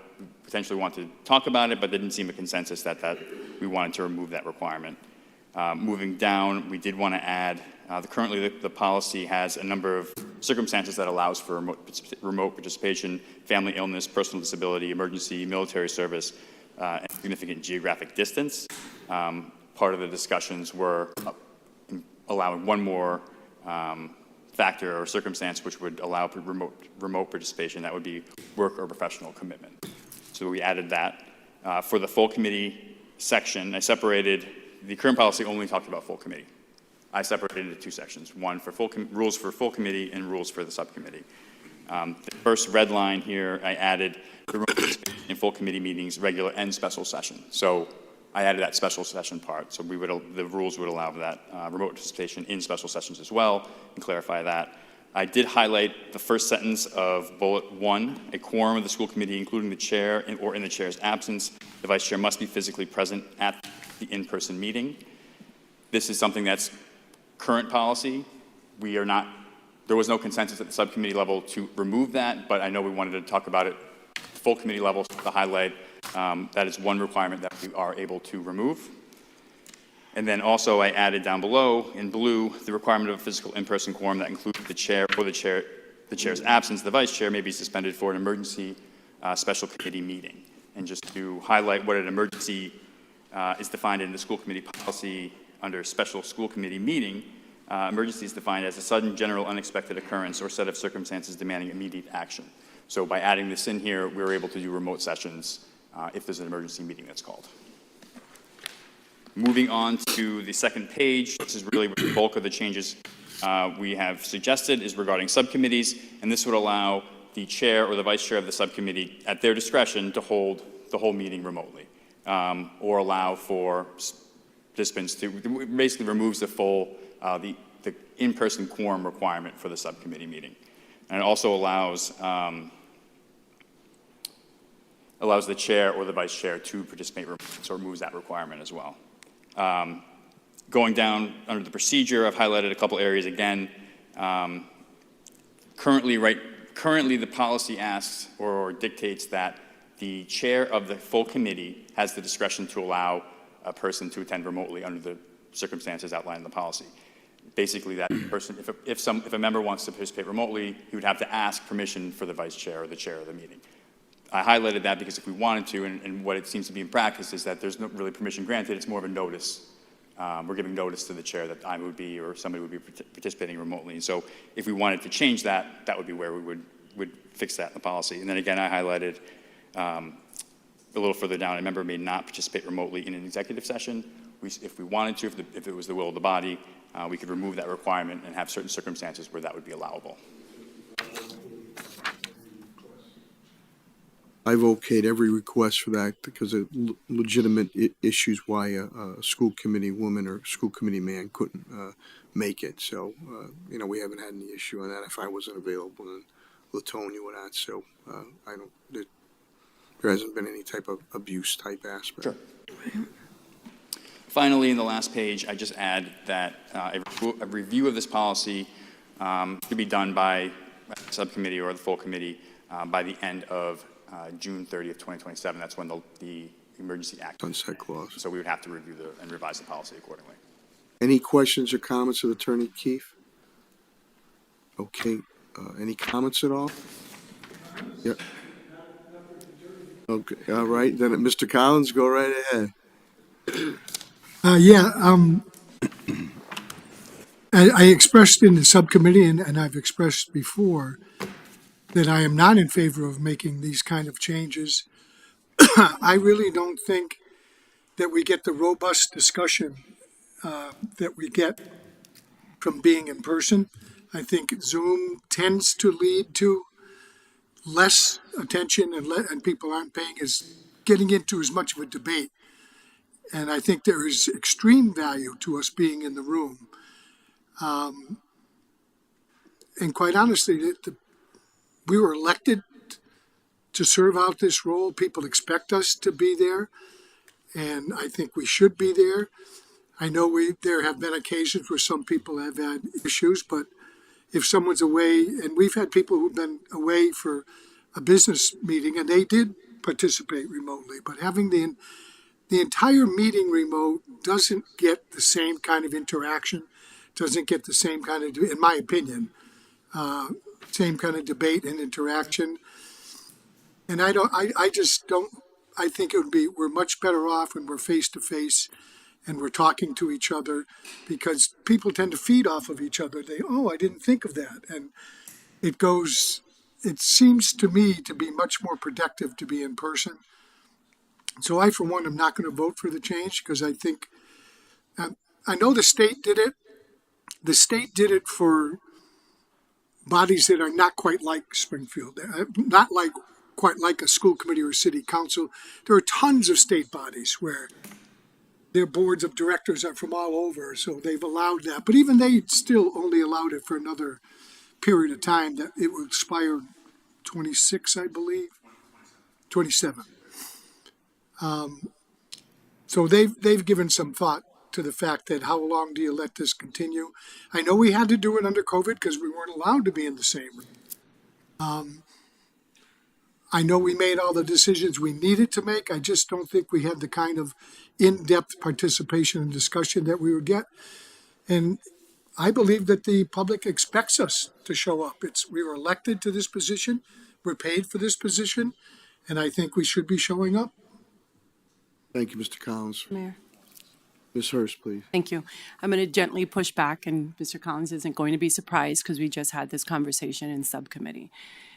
potentially want to talk about it, but didn't seem a consensus that we wanted to remove that requirement. Moving down, we did want to add, currently the policy has a number of circumstances that allows for remote participation: family illness, personal disability, emergency, military service, and significant geographic distance. Part of the discussions were allowing one more factor or circumstance which would allow remote participation. That would be work or professional commitment. So we added that. For the full committee section, I separated, the current policy only talked about full committee. I separated it into two sections, one for rules for full committee and rules for the subcommittee. The first red line here, I added the remote participation in full committee meetings, regular and special session. So I added that special session part. So the rules would allow that remote participation in special sessions as well, and clarify that. I did highlight the first sentence of bullet 1, a quorum of the school committee, including the chair or in the chair's absence. The vice chair must be physically present at the in-person meeting. This is something that's current policy. There was no consensus at the subcommittee level to remove that, but I know we wanted to talk about it full committee level to highlight that is one requirement that we are able to remove. And then also I added down below in blue the requirement of a physical in-person quorum that includes the chair or the chair's absence. The vice chair may be suspended for an emergency special committee meeting. And just to highlight what an emergency is defined in the school committee policy under special school committee meeting, emergency is defined as a sudden, general, unexpected occurrence or set of circumstances demanding immediate action. So by adding this in here, we were able to do remote sessions if there's an emergency meeting that's called. Moving on to the second page, this is really where the bulk of the changes we have suggested is regarding subcommittees, and this would allow the chair or the vice chair of the subcommittee at their discretion to hold the whole meeting remotely, or allow for participants to, basically removes the full, the in-person quorum requirement for the subcommittee meeting. And it also allows the chair or the vice chair to participate remotely, so it removes that requirement as well. Going down under the procedure, I've highlighted a couple areas again. Currently the policy asks or dictates that the chair of the full committee has the discretion to allow a person to attend remotely under the circumstances outlined in the policy. Basically, that person, if a member wants to participate remotely, he would have to ask permission for the vice chair or the chair of the meeting. I highlighted that because if we wanted to, and what it seems to be in practice is that there's not really permission granted, it's more of a notice. We're giving notice to the chair that I would be or somebody would be participating remotely. And so if we wanted to change that, that would be where we would fix that in the policy. And then again, I highlighted a little further down, a member may not participate remotely in an executive session. If we wanted to, if it was the will of the body, we could remove that requirement and have certain circumstances where that would be allowable. I've okayed every request for that because of legitimate issues why a school committee woman or school committee man couldn't make it. So, we haven't had any issue on that. If I wasn't available, then Latonia would not. So, there hasn't been any type of abuse type aspect. Sure. Finally, in the last page, I just add that a review of this policy should be done by the subcommittee or the full committee by the end of June 30th, 2027. That's when the Emergency Act sunset clause. So we would have to review and revise the policy accordingly. Any questions or comments of Attorney Keefe? Okay. Any comments at all? Yep. Okay. All right. Then, Mr. Collins, go right ahead. I expressed in the subcommittee, and I've expressed before, that I am not in favor of making these kind of changes. I really don't think that we get the robust discussion that we get from being in person. I think Zoom tends to lead to less attention and people aren't getting into as much of a debate. And I think there is extreme value to us being in the room. And quite honestly, we were elected to serve out this role. People expect us to be there, and I think we should be there. I know there have been occasions where some people have had issues, but if someone's away, and we've had people who've been away for a business meeting, and they did participate remotely, but having the entire meeting remote doesn't get the same kind of interaction, doesn't get the same kind of, in my opinion, same kind of debate and interaction. And I think we're much better off when we're face to face and we're talking to each other, because people tend to feed off of each other. I didn't think of that. And it seems to me to be much more productive to be in person. So I, for one, am not going to vote for the change because I think, I know the state did it. The state did it for bodies that are not quite like Springfield, not quite like a school committee or city council. There are tons of state bodies where their boards of directors are from all over, so they've allowed that. But even they still only allowed it for another period of time that it will expire 26, I believe, 27. So they've given some thought to the fact that how long do you let this continue? I know we had to do it under COVID because we weren't allowed to be in the same room. I know we made all the decisions we needed to make. I just don't think we had the kind of in-depth participation and discussion that we would get. And I believe that the public expects us to show up. We were elected to this position, we're paid for this position, and I think we should be showing up. Thank you, Mr. Collins. Mayor. Ms. Hurst, please. Thank you. I'm going to gently push back, and Mr. Collins isn't going to be surprised because we just had this conversation in subcommittee.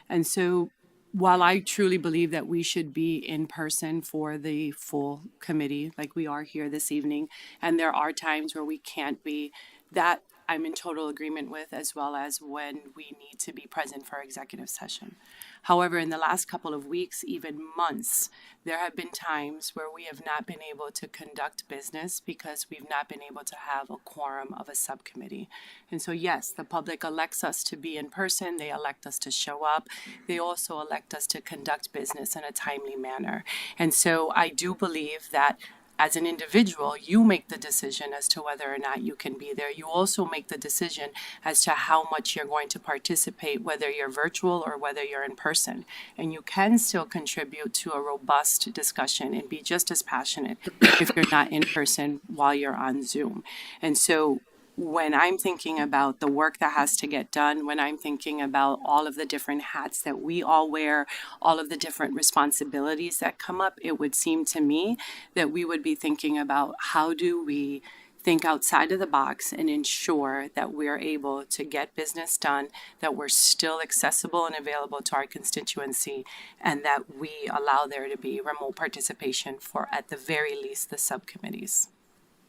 And so while I truly believe that we should be in person for the full committee, like we are here this evening, and there are times where we can't be, that I'm in total agreement with, as well as when we need to be present for executive session. However, in the last couple of weeks, even months, there have been times where we have not been able to conduct business because we've not been able to have a quorum of a subcommittee. And so, yes, the public elects us to be in person. They elect us to show up. They also elect us to conduct business in a timely manner. And so I do believe that as an individual, you make the decision as to whether or not you can be there. You also make the decision as to how much you're going to participate, whether you're virtual or whether you're in person. And you can still contribute to a robust discussion and be just as passionate if you're not in person while you're on Zoom. And so when I'm thinking about the work that has to get done, when I'm thinking about all of the different hats that we all wear, all of the different responsibilities that come up, it would seem to me that we would be thinking about how do we think outside of the box and ensure that we're able to get business done, that we're still accessible and available to our constituency, and that we allow there to be remote participation for, at the very least, the subcommittees.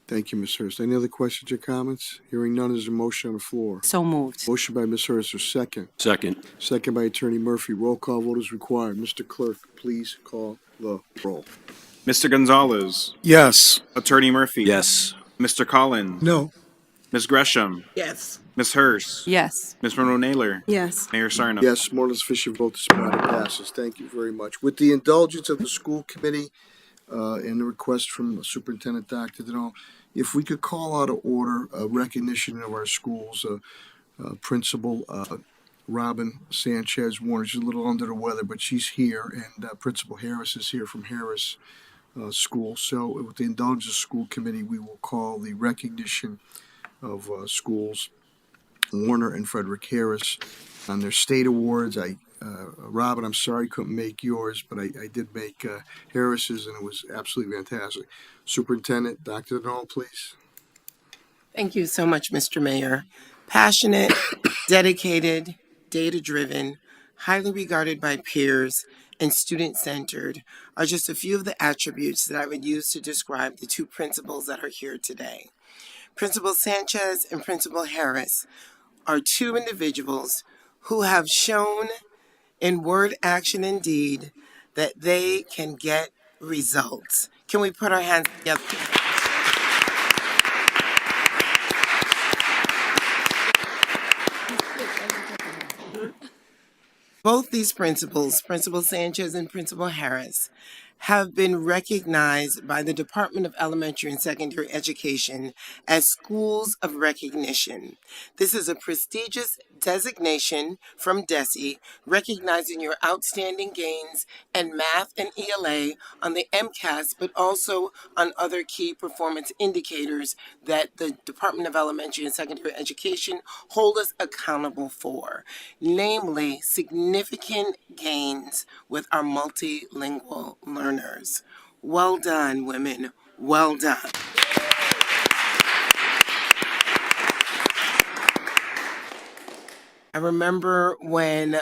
Thank you, Ms. Hurst. Any other questions or comments? Hearing none, is a motion on the floor. So moved. Motion by Ms. Hurst, or second? Second. Second by Attorney Murphy. Roll call vote is required. Mr. Clerk, please call the roll. Mr. Gonzalez, Yes. Attorney Murphy. Yes. Mr. Collins. No. Ms. Gresham. Yes. Ms. Hurst. Yes. Ms. Monroe-Naylor. Yes. Mayor Sarno. Yes, more than sufficient vote. This matter passes. Thank you very much. With the indulgence of the school committee and the request from Superintendent Dr. Deneau, if we could call out of order a recognition of our schools, Principal Robin Sanchez Warner. She's a little under the weather, but she's here, and Principal Harris is here from Harris School. So with the indulgence of the school committee, we will call the recognition of schools Warner and Frederick Harris on their state awards. Robin, I'm sorry I couldn't make yours, but I did make Harris's, and it was absolutely fantastic. Superintendent, Dr. Deneau, please. Thank you so much, Mr. Mayor. Passionate, dedicated, data-driven, highly regarded by peers, and student-centered are just a few of the attributes that I would use to describe the two principals that are here today. Principal Sanchez and Principal Harris are two individuals who have shown in word, action, and deed that they can get results. Can we put our hands together? Both these principals, Principal Sanchez and Principal Harris, have been recognized by the Department of Elementary and Secondary Education as schools of recognition. This is a prestigious designation from DESE recognizing your outstanding gains in math and ELA on the MCAS, but also on other key performance indicators that the Department of Elementary and Secondary Education hold us accountable for, namely significant gains with our multilingual learners. Well done, women. Well done. I remember when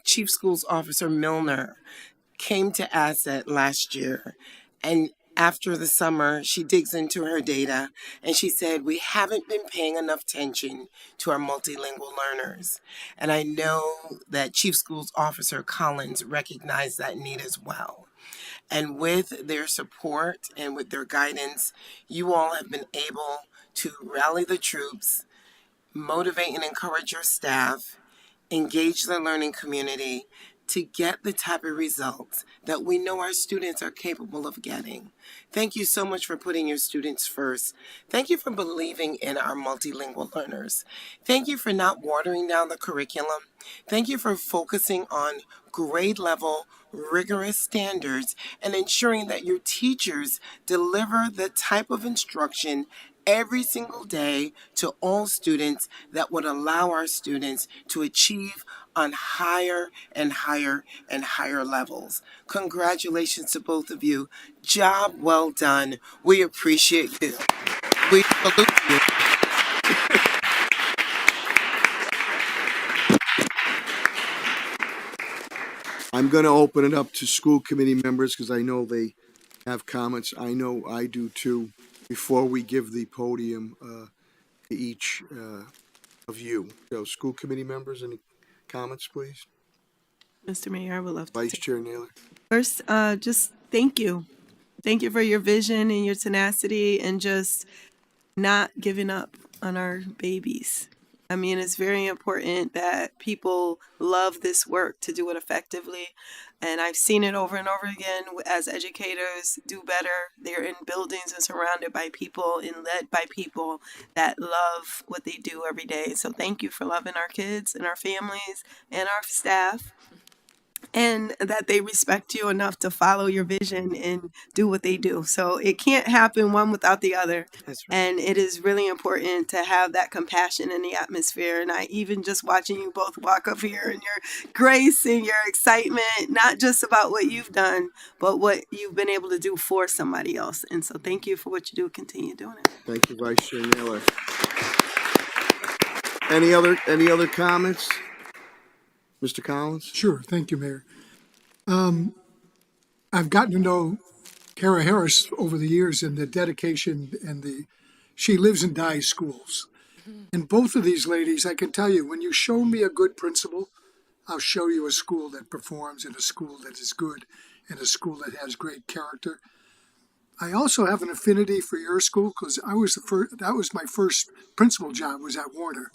Chief Schools Officer Milner came to Asset last year, and after the summer, she digs into her data, and she said, we haven't been paying enough attention to our multilingual learners. And I know that Chief Schools Officer Collins recognized that need as well. And with their support and with their guidance, you all have been able to rally the troops, motivate and encourage your staff, engage the learning community to get the type of results that we know our students are capable of getting. Thank you so much for putting your students first. Thank you for believing in our multilingual learners. Thank you for not watering down the curriculum. Thank you for focusing on grade level, rigorous standards and ensuring that your teachers deliver the type of instruction every single day to all students that would allow our students to achieve on higher and higher and higher levels. Congratulations to both of you. Job well done. We appreciate you. We salute you. I'm going to open it up to school committee members because I know they have comments. I know I do too. Before we give the podium to each of you. So, school committee members, any comments, please? Mr. Mayor, I would love to. Vice Chair Naylor. First, just thank you. Thank you for your vision and your tenacity and just not giving up on our babies. I mean, it's very important that people love this work to do it effectively. And I've seen it over and over again as educators do better. They're in buildings and surrounded by people and led by people that love what they do every day. So thank you for loving our kids and our families and our staff, and that they respect you enough to follow your vision and do what they do. So it can't happen one without the other. That's right. And it is really important to have that compassion in the atmosphere. And I even just watching you both walk up here and your grace and your excitement, not just about what you've done, but what you've been able to do for somebody else. And so thank you for what you do. Continue doing it. Thank you, Vice Chair Naylor. Any other comments? Mr. Collins? Sure, thank you, Mayor. I've gotten to know Kara Harris over the years and the dedication and she lives and dies schools. And both of these ladies, I can tell you, when you show me a good principal, I'll show you a school that performs and a school that is good and a school that has great character. I also have an affinity for your school because that was my first principal job was at Warner.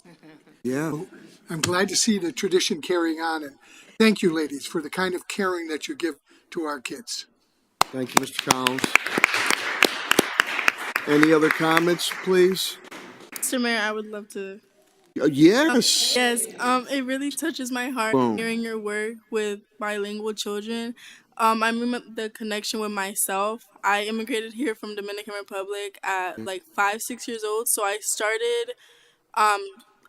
Yeah. So I'm glad to see the tradition carrying on, and thank you, ladies, for the kind of caring that you give to our kids. Thank you, Mr. Collins. Any other comments, please? Mr. Mayor, I would love to. Yes. Yes, it really touches my heart Boom. hearing your work with bilingual children. I remember the connection with myself. I immigrated here from Dominican Republic at like 5, 6 years old. So I started um,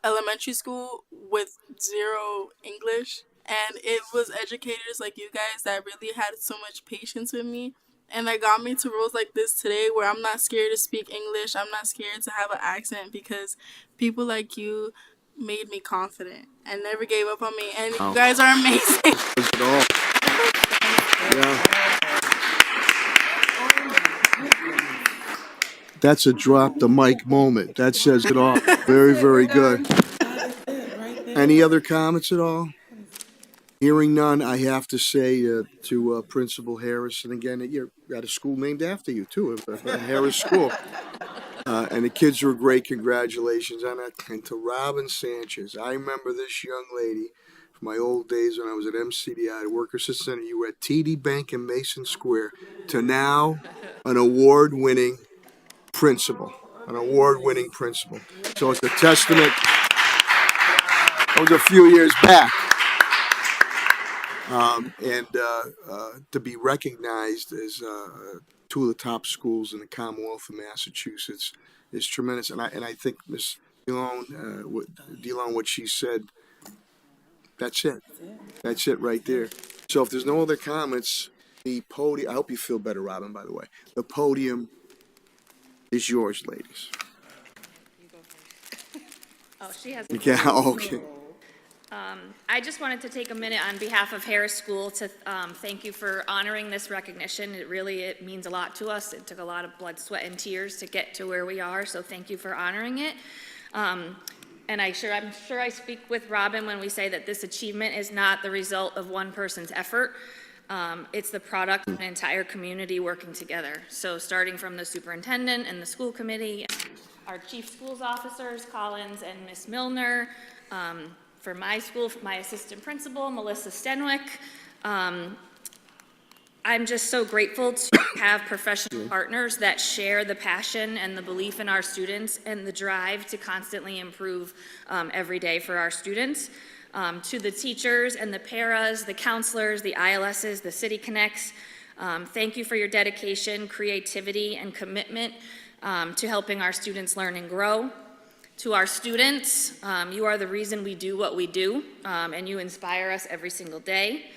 elementary school with zero English. And it was educators like you guys that really had so much patience with me. And that got me to roles like this today where I'm not scared to speak English. I'm not scared to have an accent because people like you made me confident and never gave up on me. And you guys are amazing. Yeah. That's a drop the mic moment. That says it all. Very, very good. Any other comments at all? Hearing none, I have to say to Principal Harris, and again, you're at a school named after you too, Harris School. And the kids were great. Congratulations on that. And to Robin Sanchez, I remember this young lady from my old days when I was at MCDI, the Worker Assistant Center. You were at TD Bank in Mason Square to now an award-winning principal. An award-winning principal. So it's a testament. That was a few years back. And to be recognized as two of the top schools in the Commonwealth of Massachusetts is tremendous. And I think Ms. DeLone, what she said, that's it. That's it right there. So if there's no other comments, the podium, I hope you feel better, Robin, by the way. The podium is yours, ladies. Oh, she has. Yeah, okay. I just wanted to take a minute on behalf of Harris School to thank you for honoring this recognition. It means a lot to us. It took a lot of blood, sweat, and tears to get to where we are, so thank you for honoring it. And I'm sure I speak with Robin when we say that this achievement is not the result of one person's effort. It's the product of an entire community working together. So starting from the superintendent and the school committee, our chief schools officers, Collins and Miss Milner, for my school, my assistant principal, Melissa Stenwick. I'm just so grateful to have professional partners that share the passion and the belief in our students and the drive to constantly improve every day for our students. To the teachers and the paras, the counselors, the ILSs, the City Connects, thank you for your dedication, creativity, and commitment to helping our students learn and grow. To our students, you are the reason we do what we do, and you inspire us every single day.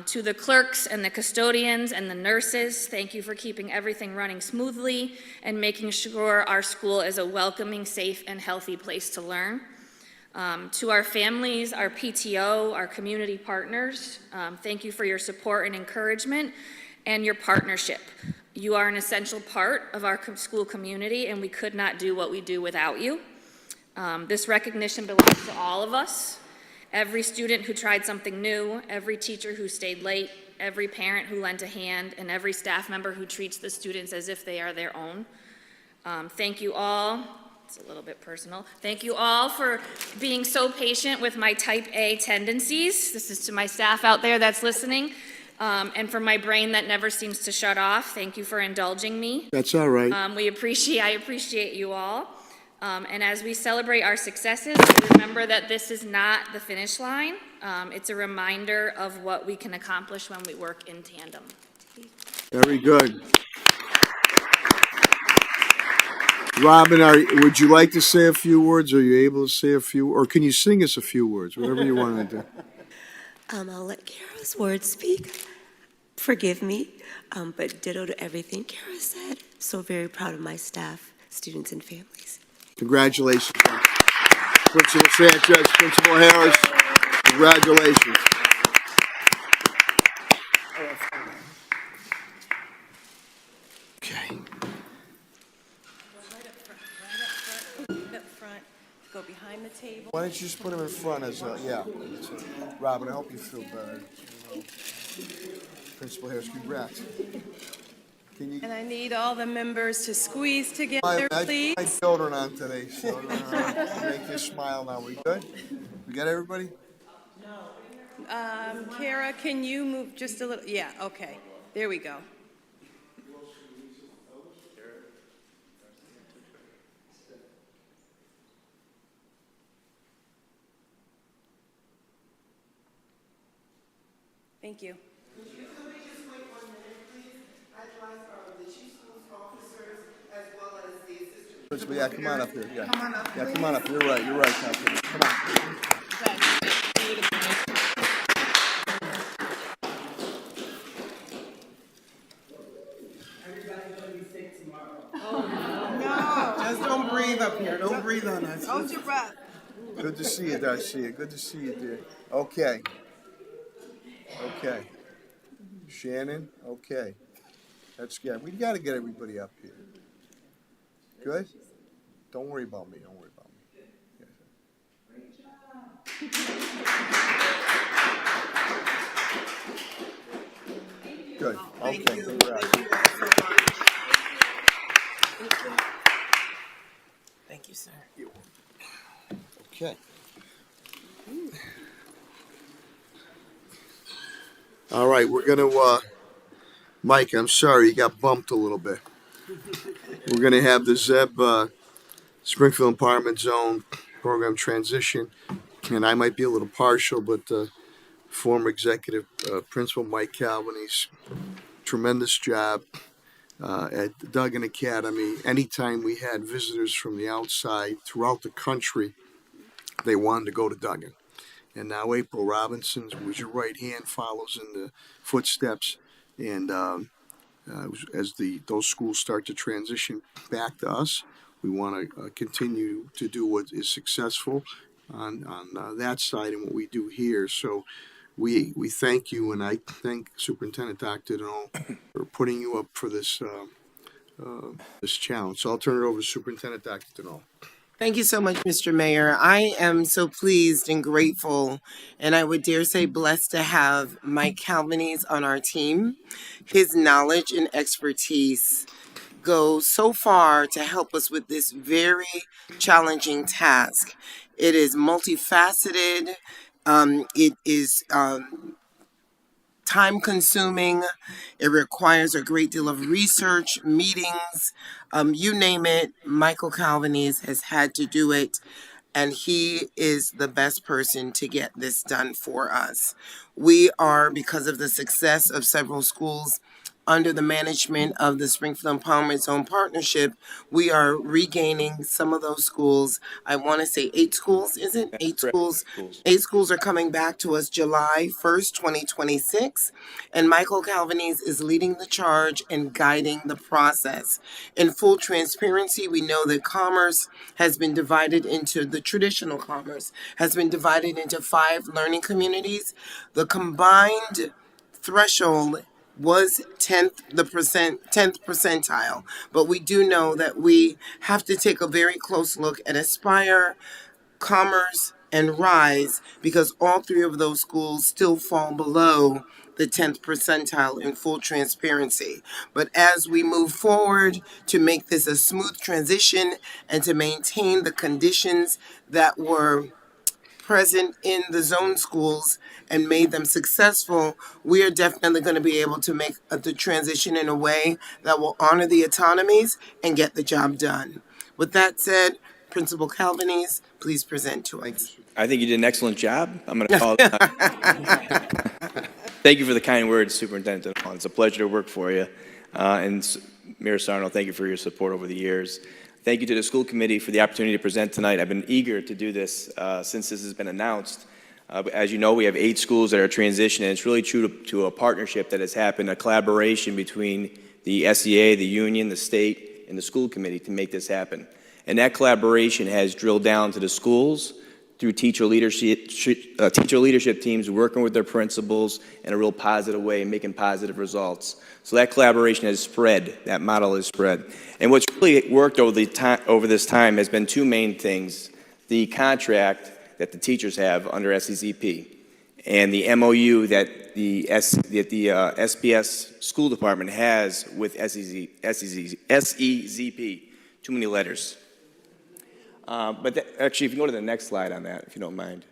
To the clerks and the custodians and the nurses, thank you for keeping everything running smoothly and making sure our school is a welcoming, safe, and healthy place to learn. To our families, our PTO, our community partners, thank you for your support and encouragement and your partnership. You are an essential part of our school community, and we could not do what we do without you. This recognition belongs to all of us. Every student who tried something new, every teacher who stayed late, every parent who lent a hand, and every staff member who treats the students as if they are their own. Thank you all. It's a little bit personal. Thank you all for being so patient with my type A tendencies. This is to my staff out there that's listening. And for my brain that never seems to shut off. Thank you for indulging me. That's all right. I appreciate you all. And as we celebrate our successes, remember that this is not the finish line. It's a reminder of what we can accomplish when we work in tandem. Very good. Robin, would you like to say a few words? Are you able to say a few, or can you sing us a few words? Whatever you want to do. I'll let Kara's words speak. Forgive me, but ditto to everything Kara said. So very proud of my staff, students, and families. Congratulations, Principal Sanchez, Principal Harris. Congratulations. Okay. Right up front, go behind the table. Why don't you just put him in front as yeah. Robin, I hope you feel better. You know. Principal Harris, congrats. And I need all the members to squeeze together, please. My children on today, so make you smile now. We good? We got everybody? Kara, can you move just a little? Yeah, okay. There we go. Thank you. Principal, yeah, come on up here. Yeah, come on up. You're right, Captain. Come on. Just don't breathe up here. Don't breathe on us. Hold your breath. Good to see you, Darcia. Good to see you, dear. Okay. Shannon, okay. That's good. We got to get everybody up here. Good? Don't worry about me. Good. Okay. Thank you, sir. Okay. All right, we're going to, Mike, I'm sorry, you got bumped a little bit. We're going to have the ZEB Springfield Empowerment Zone program transition, and I might be a little partial, but former executive principal Mike Calvin, he's tremendous job at the Duggan Academy. Anytime we had visitors from the outside throughout the country, they wanted to go to Duggan. And now April Robinson, who's your right hand, follows in the footsteps. And as those schools start to transition back to us, we want to continue to do what is successful on that side and what we do here. So we thank you, and I thank Superintendent Dr. Donnell for putting you up for this this challenge. So I'll turn it over to Superintendent Dr. Donnell. Thank you so much, Mr. Mayor. I am so pleased and grateful, and I would dare say blessed to have Mike Calvanese on our team. His knowledge and expertise go so far to help us with this very challenging task. It is multifaceted. It is time consuming. It requires a great deal of research, meetings, you name it. Michael Calvanese has had to do it, and he is the best person to get this done for us. We are, because of the success of several schools under the management of the Springfield Empowerment Zone Partnership, we are regaining some of those schools. I want to say 8 schools, is it? That's Eight correct. schools. Schools. 8 schools are coming back to us July 1st, 2026. And Michael Calvanese is leading the charge and guiding the process. In full transparency, we know that commerce has been divided into the traditional commerce, has been divided into 5 learning communities. The combined threshold was 10th percentile, but we do know that we have to take a very close look at Aspire, Commerce, and Rise, because all 3 of those schools still fall below the 10th percentile in full transparency. But as we move forward to make this a smooth transition and to maintain the conditions that were present in the zone schools and made them successful, we are definitely going to be able to make the transition in a way that will honor the autonomies and get the job done. With that said, Principal Calvanese, please present to us. I think you did an excellent job. I'm going to call Thank you for the kind words, Superintendent. It's a pleasure to work for you. Mayor Sarno, thank you for your support over the years. Thank you to the school committee for the opportunity to present tonight. I've been eager to do this since this has been announced. As you know, we have 8 schools that are transitioning. It's really true to a partnership that has happened, a collaboration between the SEA, the union, the state, and the school committee to make this happen. And that collaboration has drilled down to the schools through teacher leadership teams working with their principals in a real positive way and making positive results. So that collaboration has spread, that model has spread. And what's really worked over this time has been 2 main things: the contract that the teachers have under SEZP and the MOU that the SPS school department has with SEZP. Too many letters. Actually, if you go to the next slide on that, if you don't mind.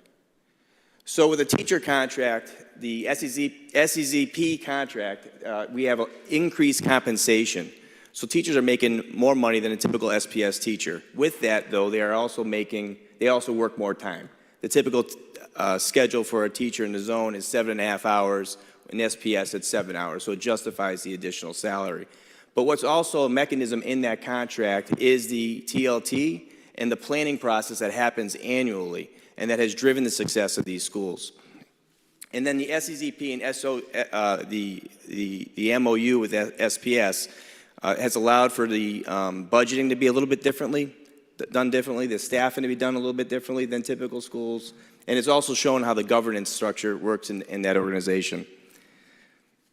So with the teacher contract, the SEZP contract, we have increased compensation. So teachers are making more money than a typical SPS teacher. With that, though, they also work more time. The typical schedule for a teacher in the zone is 7.5 hours. In SPS, it's 7 hours, so it justifies the additional salary. But what's also a mechanism in that contract is the TLT and the planning process that happens annually, and that has driven the success of these schools. And then the SEZP and the MOU with SPS has allowed for the budgeting to be a little bit done differently, the staffing to be done a little bit differently than typical schools, and it's also shown how the governance structure works in that organization.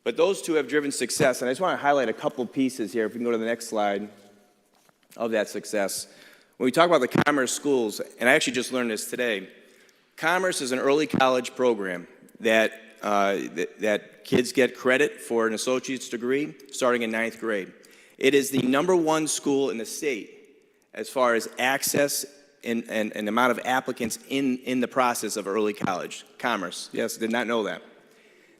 But those 2 have driven success, and I just want to highlight a couple pieces here, if we can go to the next slide, of that success. When we talk about the commerce schools, and I actually just learned this today, commerce is an early college program that kids get credit for an associate's degree starting in 9th grade. It is the #1 school in the state as far as access and amount of applicants in the process of early college. Commerce, yes, did not know that.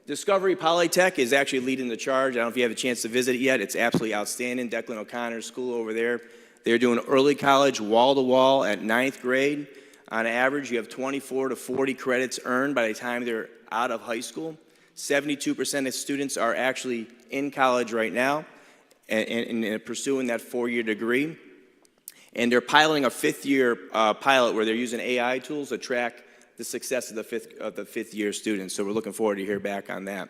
Discovery Polytech is actually leading the charge. I don't know if you have a chance to visit it yet. It's absolutely outstanding. Declan O'Connor's school over there. They're doing early college wall-to-wall at 9th grade. On average, you have 24 to 40 credits earned by the time they're out of high school. 72% of students are actually in college right now and pursuing that 4-year degree. And they're piloting a 5th-year pilot where they're using AI tools to track the success of the fifth-year students. So we're looking forward to hear back on that.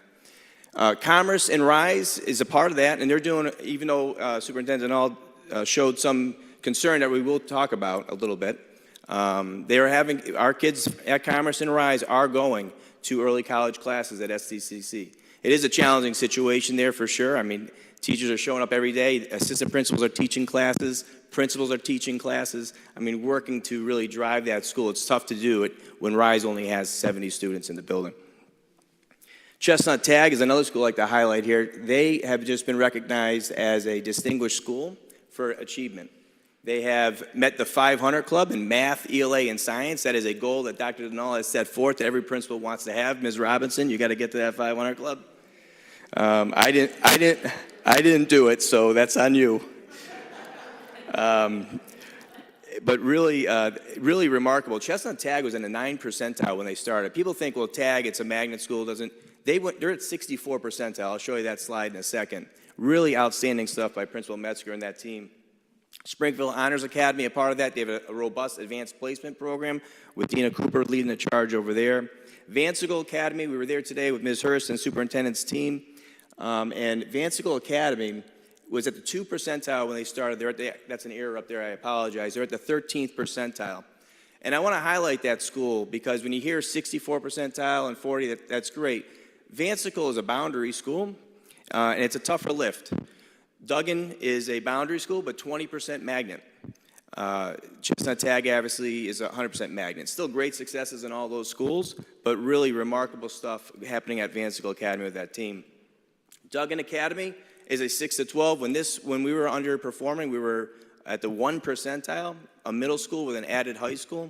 Commerce and Rise is a part of that, and they're doing, even though Superintendent All showed some concern that we will talk about a little bit. They're having, our kids at Commerce and Rise are going to early college classes at SDCC. it is a challenging situation there for sure. I mean, teachers are showing up every day. Assistant principals are teaching classes. Principals are teaching classes. I mean, working to really drive that school. It's tough to do it when RISE only has 70 students in the building. Chestnut Tag is another school I'd like to highlight here. They have just been recognized as a distinguished school for achievement. They have met the 500 club in math, ELA, and science. That is a goal that Dr. Denal has set forth that every principal wants to have. Ms. Robinson, you got to get to that 500 club. I didn't do it, so that's on you. But really, really remarkable. Chestnut Tag was in the 9th percentile when they started. People think, well, Tag, it's a magnet school, doesn't. They're at 64th percentile. I'll show you that slide in a second. Really outstanding stuff by Principal Metzger and that team. Springfield Honors Academy, a part of that. They have a robust advanced placement program with Dina Cooper leading the charge over there. Vancicle Academy, we were there today with Ms. Hurst and superintendent's team. And Vancicle Academy was at the 2th percentile when they started. That's an error up there, I apologize. They're at the 13th percentile. And I want to highlight that school because when you hear 64 percentile and 40, that's great. Vancicle is a boundary school, and it's a tougher lift. Duggan is a boundary school, but 20% magnet. Chestnut Tag, obviously, is 100% magnet. Still great successes in all those schools, but really remarkable stuff happening at Vancicle Academy with that team. Duggan Academy is a 6 to 12. When we were underperforming, we were at the 1 percentile, a middle school with an added high school,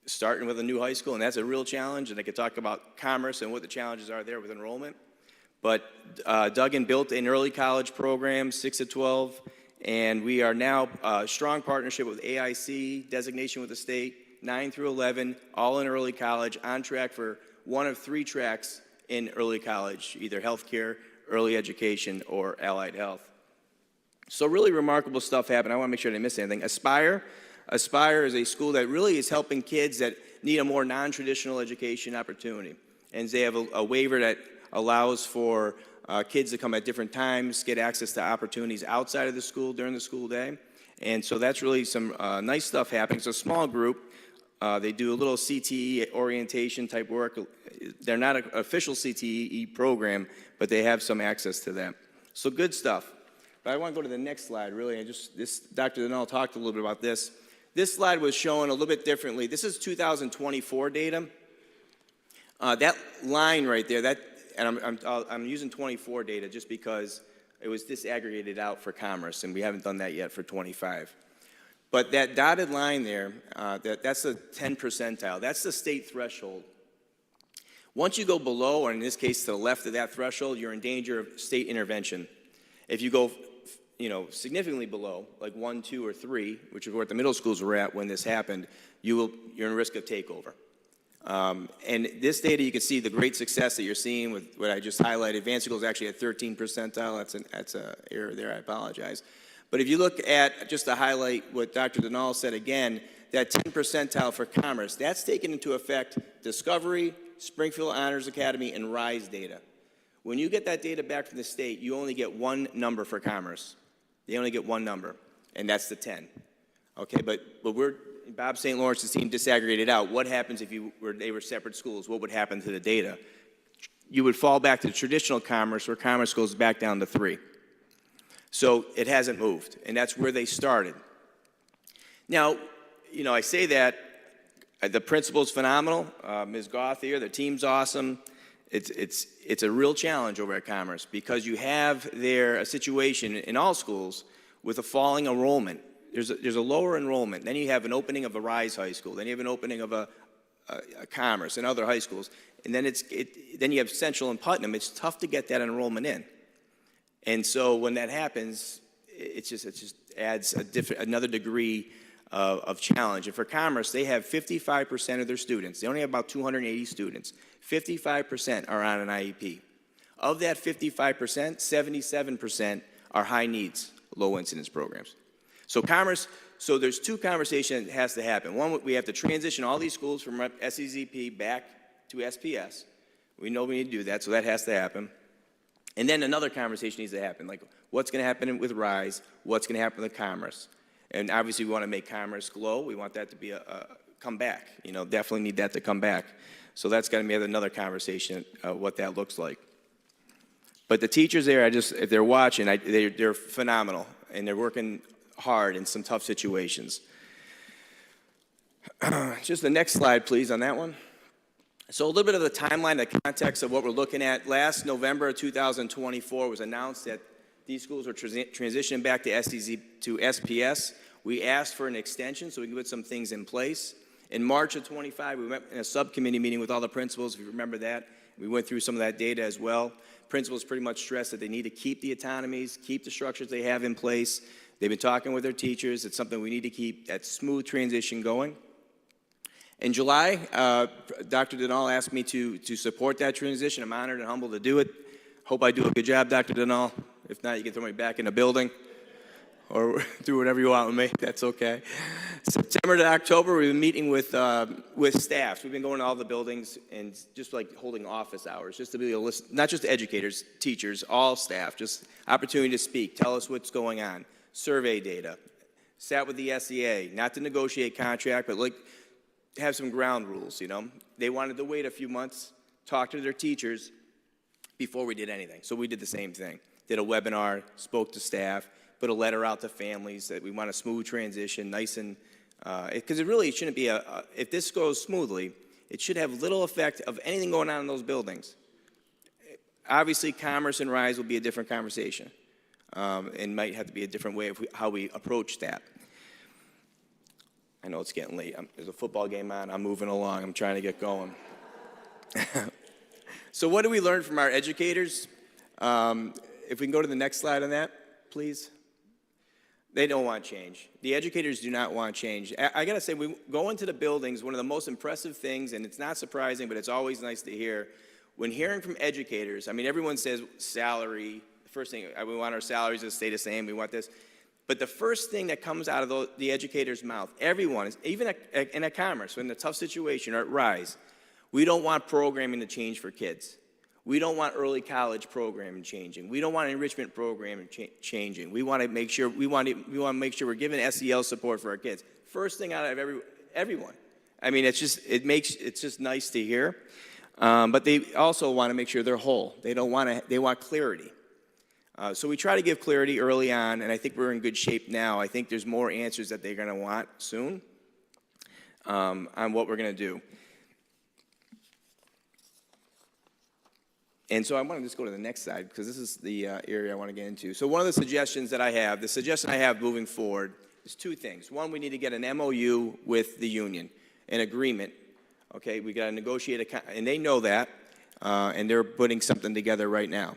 starting with a new high school, and that's a real challenge, and I could talk about commerce and what the challenges are there with enrollment. But Duggan built an early college program, 6 to 12, and we are now a strong partnership with AIC, designation with the state, 9 through 11, all in early college, on track for one of 3 tracks in early college, either healthcare, early education, or allied health. So really remarkable stuff happened. I want to make sure I didn't miss anything. Aspire is a school that really is helping kids that need a more non-traditional education opportunity. And they have a waiver that allows for kids to come at different times, get access to opportunities outside of the school during the school day. And so that's really some nice stuff happening. It's a small group. They do a little CTE orientation type work. They're not an official CTE program, but they have some access to that. So good stuff. But I want to go to the next slide, really. Dr. Denal talked a little bit about this. This slide was shown a little bit differently. This is 2024 data. That line right there, and I'm using 24 data just because it was disaggregated out for commerce, and we haven't done that yet for 25. But that dotted line there, that's the 10 percentile. That's the state threshold. Once you go below, or in this case to the left of that threshold, you're in danger of state intervention. If you go significantly below, like 1, 2, or 3, which is what the middle schools were at when this happened, you're in risk of takeover. And this data, you can see the great success that you're seeing with what I just highlighted. Vancicle is actually at 13 percentile. That's an error there. I apologize. But if you look at, just to highlight what Dr. Denal said again, that 10 percentile for commerce, that's taken into effect Discovery, Springfield Honors Academy, and RISE data. When you get that data back from the state, you only get one number for commerce. They only get one number, and that's the 10. Okay, but Bob St. Lawrence's team disaggregated out. What happens if they were separate schools? What would happen to the data? You would fall back to traditional commerce, where commerce goes back down to 3. So it hasn't moved, and that's where they started. Now, I say that the principal's phenomenal. Ms. Goth here, the team's awesome. It's a real challenge over at Commerce because you have there a situation in all schools with a falling enrollment. There's a lower enrollment. Then you have an opening of a RISE high school. Then you have an opening of a Commerce and other high schools. And then then you have Central and Putnam. It's tough to get that enrollment in. And so when that happens, it just adds another degree of challenge. And for Commerce, they have 55% of their students. They only have about 280 students. 55% are on an IEP. Of that 55%, 77% are high needs, low incidence programs. So so there's 2 conversations that has to happen. One, we have to transition all these schools from SEZP back to SPS. We know we need to do that, so that has to happen. And then another conversation needs to happen, like what's going to happen with RISE, what's going to happen with Commerce. And obviously we want to make Commerce glow. We want that to be come back. Definitely need that to come back. So that's going to be another conversation, what that looks like. But the teachers there, if they're watching, they're phenomenal, and they're working hard in some tough situations. Just the next slide, please, on that one. So a little bit of the timeline, the context of what we're looking at. Last November of 2024 was announced that these schools were transitioning back to SPS. We asked for an extension so we can put some things in place. In March of 25, we went in a subcommittee meeting with all the principals, if you remember that. We went through some of that data as well. Principals pretty much stressed that they need to keep the autonomies, keep the structures they have in place. They've been talking with their teachers. It's something we need to keep that smooth transition going. In July, Dr. Denal asked me to support that transition. I'm honored and humbled to do it. Hope I do a good job, Dr. Denal. If not, you can throw me back in the building or do whatever you want with me. That's okay. September to October, we've been meeting with staffs. We've been going to all the buildings and just like holding office hours, just to be able to listen, not just educators, teachers, all staff, just opportunity to speak, tell us what's going on, survey data. Sat with the SEA, not to negotiate contract, but like have some ground rules, you know. They wanted to wait a few months, talk to their teachers before we did anything. So we did the same thing. Did a webinar, spoke to staff, put a letter out to families that we want a smooth transition, nice and, because it really shouldn't be if this goes smoothly, it should have little effect of anything going on in those buildings. Obviously, Commerce and Rise will be a different conversation and might have to be a different way of how we approach that. I know it's getting late. There's a football game on. I'm moving along. I'm trying to get going. So what do we learn from our educators? If we can go to the next slide on that, please. They don't want change. The educators do not want change. I got to say, we go into the buildings, one of the most impressive things, and it's not surprising, but it's always nice to hear, when hearing from educators, I mean, everyone says salary. The first thing, we want our salaries to stay the same. We want this. But the first thing that comes out of the educator's mouth, everyone, even in a Commerce, in a tough situation, or at Rise, we don't want programming to change for kids. We don't want early college programming changing. We don't want enrichment programming changing. We want to make sure we're giving SEL support for our kids. First thing out of everyone. I mean, it's just nice to hear. But they also want to make sure they're whole. They want clarity. So we try to give clarity early on, and I think we're in good shape now. I think there's more answers that they're going to want soon on what we're going to do. And so I want to just go to the next slide, because this is the area I want to get into. So one of the suggestion I have moving forward is two things. One, we need to get an MOU with the union, an agreement. Okay, we got to negotiate, and they know that, and they're putting something together right now.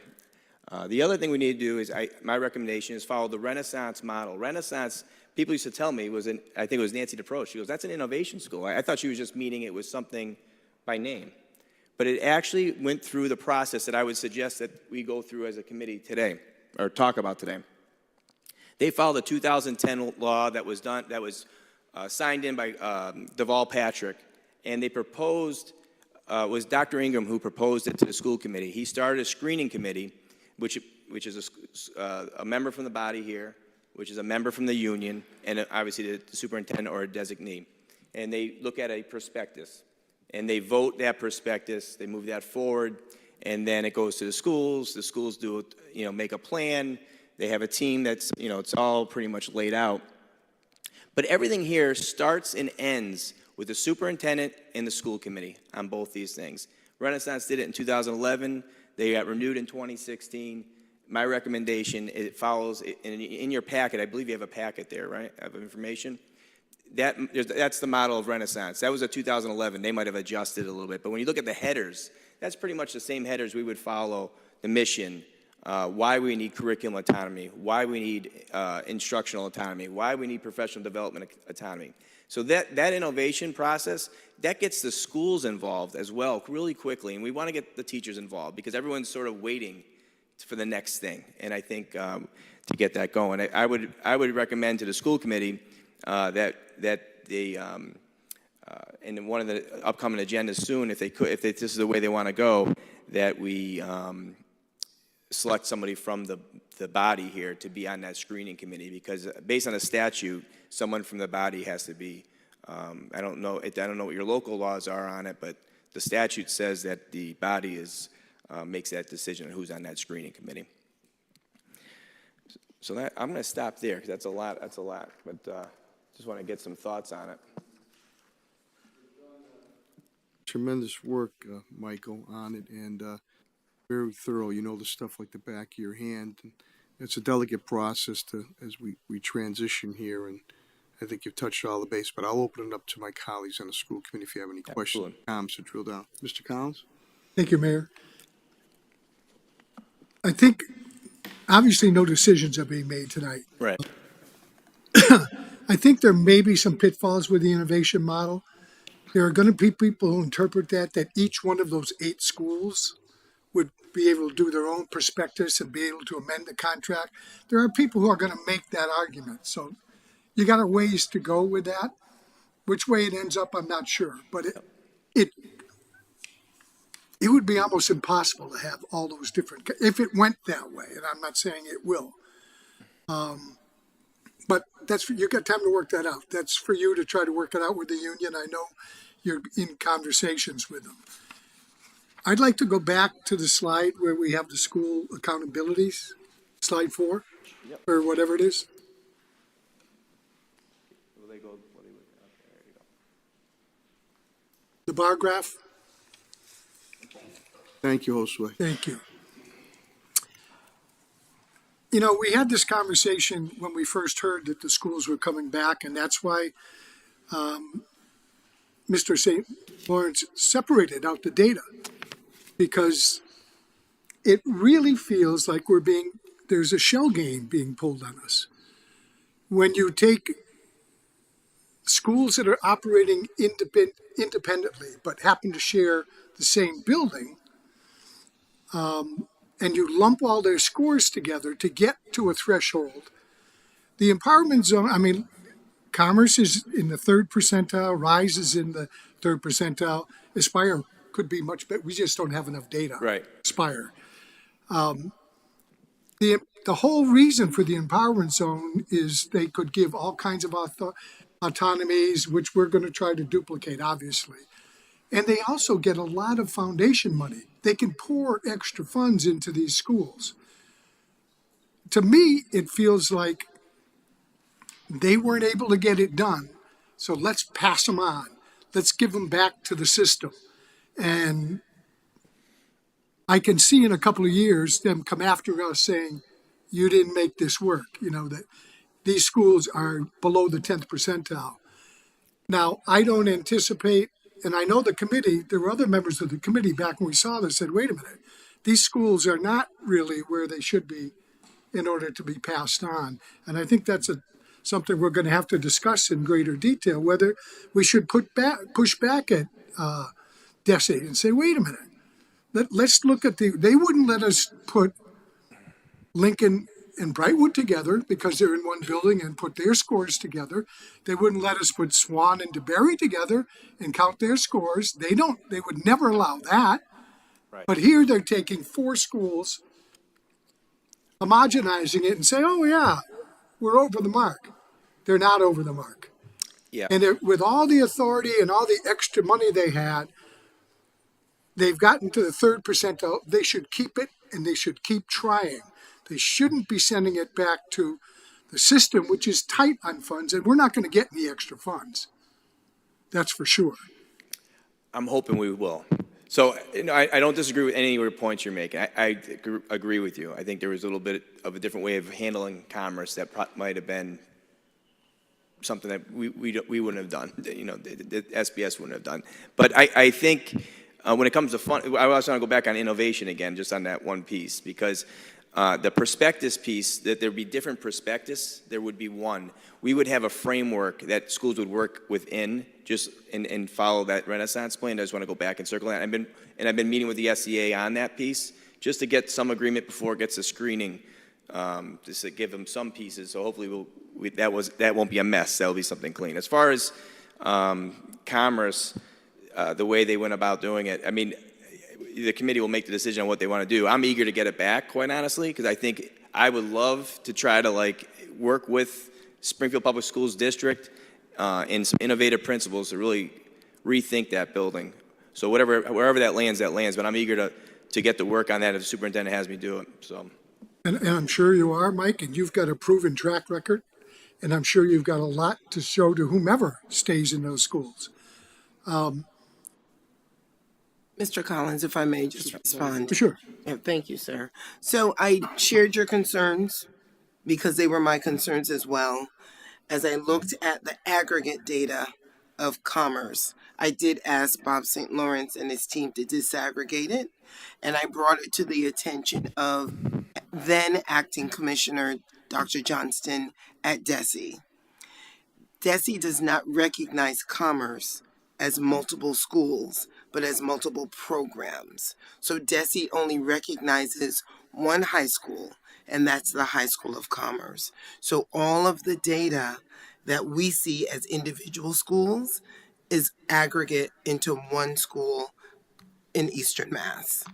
The other thing we need to do is, my recommendation is follow the Renaissance model. Renaissance, people used to tell me, I think it was Nancy DePro, she goes, that's an innovation school. I thought she was just meaning it was something by name. But it actually went through the process that I would suggest that we go through as a committee today, or talk about today. They followed the 2010 law that was signed in by Deval Patrick, and they proposed, was Dr. Ingram who proposed it to the school committee. He started a screening committee, which is a member from the body here, which is a member from the union, and obviously the superintendent or a designee. And they look at a prospectus, and they vote that prospectus, they move that forward, and then it goes to the schools. The schools do, make a plan. They have a team that's, it's all pretty much laid out. But everything here starts and ends with the superintendent and the school committee on both these things. Renaissance did it in 2011. They got renewed in 2016. My recommendation, it follows, in your packet, I believe you have a packet there, right, of information? That's the model of Renaissance. That was a 2011. They might have adjusted a little bit. But when you look at the headers, that's pretty much the same headers we would follow: the mission, why we need curriculum autonomy, why we need instructional autonomy, why we need professional development autonomy. So that innovation process, that gets the schools involved as well really quickly. And we want to get the teachers involved because everyone's sort of waiting for the next thing. And I think to get that going, I would recommend to the school committee that they, in one of the upcoming agendas soon, if this is the way they want to go, that we select somebody from the body here to be on that screening committee, because based on the statute, someone from the body has to be. I don't know what your local laws are on it, but the statute says that the body is makes that decision on who's on that screening committee. So that, I'm going to stop there because that's a lot. But just want to get some thoughts on it. Tremendous work, Michael, on it, and very thorough. You know the stuff like the back of your hand. And it's a delicate process as we transition here, and I think you've touched all the base. But I'll open it up to my colleagues on the school committee if you have any questions, comments to drill down. Mr. Collins? Thank you, Mayor. I think obviously no decisions are being made tonight. Right. I think there may be some pitfalls with the innovation model. There are going to be people who interpret that each one of those 8 schools would be able to do their own prospectus and be able to amend the contract. There are people who are going to make that argument. So you got a ways to go with that. Which way it ends up, I'm not sure. But it would be almost impossible to have all those different, if it went that way. And I'm not saying it will. But you got time to work that out. That's for you to try to work it out with the union. I know you're in conversations with them. I'd like to go back to the slide where we have the school accountabilities, slide 4, or whatever it is. The bar graph. Thank you, Josue. Thank you. You know, we had this conversation when we first heard that the schools were coming back, and that's why Mr. St. Lawrence separated out the data, because it really feels like there's a shell game being pulled on us. When you take schools that are operating independently but happen to share the same building, and you lump all their scores together to get to a threshold, the empowerment zone, I mean, Commerce is in the 3rd percentile, Rise is in the 3rd percentile, Aspire could be much better. We just don't have enough data. Right. Aspire. The whole reason for the empowerment zone is they could give all kinds of autonomies, which we're going to try to duplicate, obviously. And they also get a lot of foundation money. They can pour extra funds into these schools. To me, it feels like they weren't able to get it done. So let's pass them on. Let's give them back to the system. And I can see in a couple of years them come after us saying, you didn't make this work. You know, that these schools are below the 10th percentile. Now, I don't anticipate, and I know the committee, there were other members of the committee back when we saw this said, wait a minute, these schools are not really where they should be in order to be passed on. And I think that's something we're going to have to discuss in greater detail, whether we should push back at DESE and say, wait a minute, let's look at they wouldn't let us put Lincoln and Brightwood together because they're in one building and put their scores together. They wouldn't let us put Swan and DeBerry together and count their scores. They would never allow that. Right. But here they're taking 4 schools, homogenizing it and say, oh yeah, we're over the mark. They're not over the mark. Yeah. And with all the authority and all the extra money they had, they've gotten to the 3rd percentile. They should keep it and they should keep trying. They shouldn't be sending it back to the system, which is tight on funds, and we're not going to get any extra funds. That's for sure. I'm hoping we will. So I don't disagree with any of your points you're making. I agree with you. I think there was a little bit of a different way of handling commerce that might have been something that we wouldn't have done. You know, the SBS wouldn't have done. But I think when it comes to fun, I also want to go back on innovation again, just on that one piece, because the prospectus piece, that there'd be different prospectus, there would be one. We would have a framework that schools would work within, just and follow that Renaissance plan. I just want to go back and circle that. I've been meeting with the SEA on that piece, just to get some agreement before it gets to screening, just to give them some pieces. So hopefully that won't be a mess. That'll be something clean. As far as commerce, the way they went about doing it, I mean, the committee will make the decision on what they want to do. I'm eager to get it back, quite honestly, because I think I would love to try to work with Springfield Public Schools District in some innovative principles to really rethink that building. So wherever that lands, but I'm eager to get the work on that if the superintendent has me do it, so. And I'm sure you are, Mike, and you've got a proven track record. And I'm sure you've got a lot to show to whomever stays in those schools. Mr. Collins, if I may just respond. Sure. Yeah, thank you, sir. So I shared your concerns because they were my concerns as well. As I looked at the aggregate data of commerce, I did ask Bob St. Lawrence and his team to disaggregate it, and I brought it to the attention of then acting commissioner Dr. Johnston at DESE. DESE does not recognize commerce as multiple schools, but as multiple programs. So DESE only recognizes one high school, and that's the High School of Commerce. So all of the data that we see as individual schools is aggregate into one school in Eastern Mass.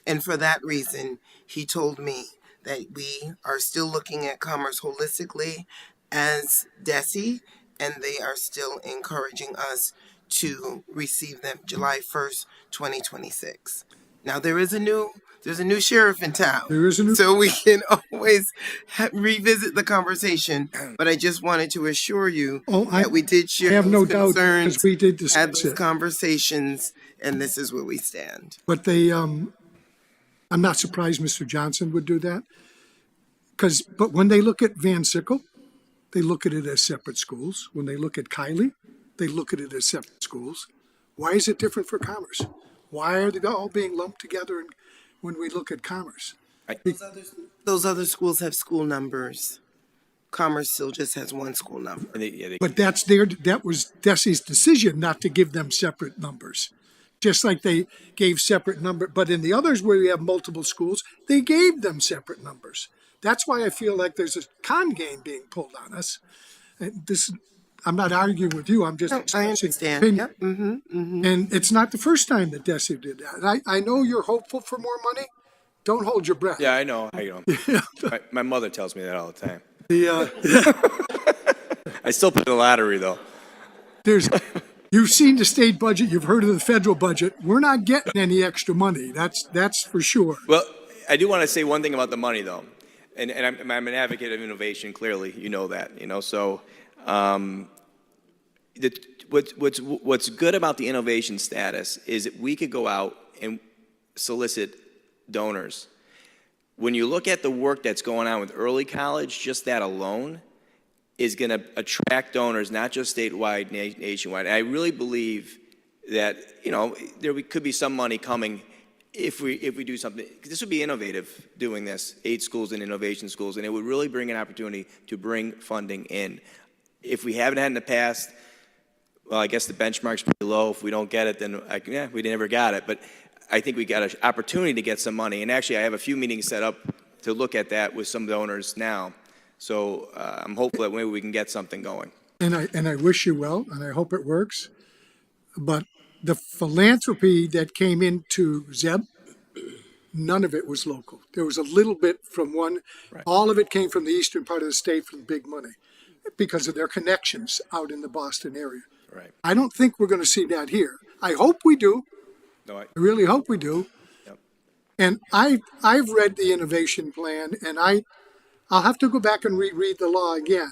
And for that reason, he told me that we are still looking at commerce holistically as DESE, and they are still encouraging us to receive them July 1st, 2026. Now there's a new sheriff in town. There is a new. So we can always revisit the conversation, but I just wanted to assure you that we did share I have those no doubt concerns, because we did had discuss those it. conversations, and this is where we stand. But they, I'm not surprised Mr. Johnson would do that. But when they look at Van Sickle, they look at it as separate schools. When they look at Kylie, they look at it as separate schools. Why is it different for Commerce? Why are they all being lumped together when we look at Commerce? Those other schools have school numbers. Commerce still just has one school number. But that was DESE's decision not to give them separate numbers. Just like they gave separate number, but in the others where we have multiple schools, they gave them separate numbers. That's why I feel like there's a con game being pulled on us. And I'm not arguing with you. I'm just I understand. opinion. Yep. And it's not the first time that DESE did that. And I know you're hopeful for more money. Don't hold your breath. Yeah, I know. My mother tells me that all the time. I still put the lottery, though. You've seen the state budget. You've heard of the federal budget. We're not getting any extra money. That's for sure. Well, I do want to say one thing about the money, though. And I'm an advocate of innovation, clearly. You know that, So what's good about the innovation status is that we could go out and solicit donors. When you look at the work that's going on with early college, just that alone is going to attract donors, not just statewide, nationwide. And I really believe that, there could be some money coming if we do something. This would be innovative, doing this, 8 schools and innovation schools, and it would really bring an opportunity to bring funding in. If we haven't had in the past, well, I guess the benchmark's pretty low. If we don't get it, then we never got it. But I think we got an opportunity to get some money. And actually, I have a few meetings set up to look at that with some donors now. So I'm hopeful that maybe we can get something going. And I wish you well, and I hope it works. But the philanthropy that came into Zeb, none of it was local. There was a little bit from one. Right. All of it came from the eastern part of the state from big money because of their connections out in the Boston area. Right. I don't think we're going to see that here. I hope we do. No, I really hope we do. Yep. And I've read the innovation plan, and I'll have to go back and reread the law again.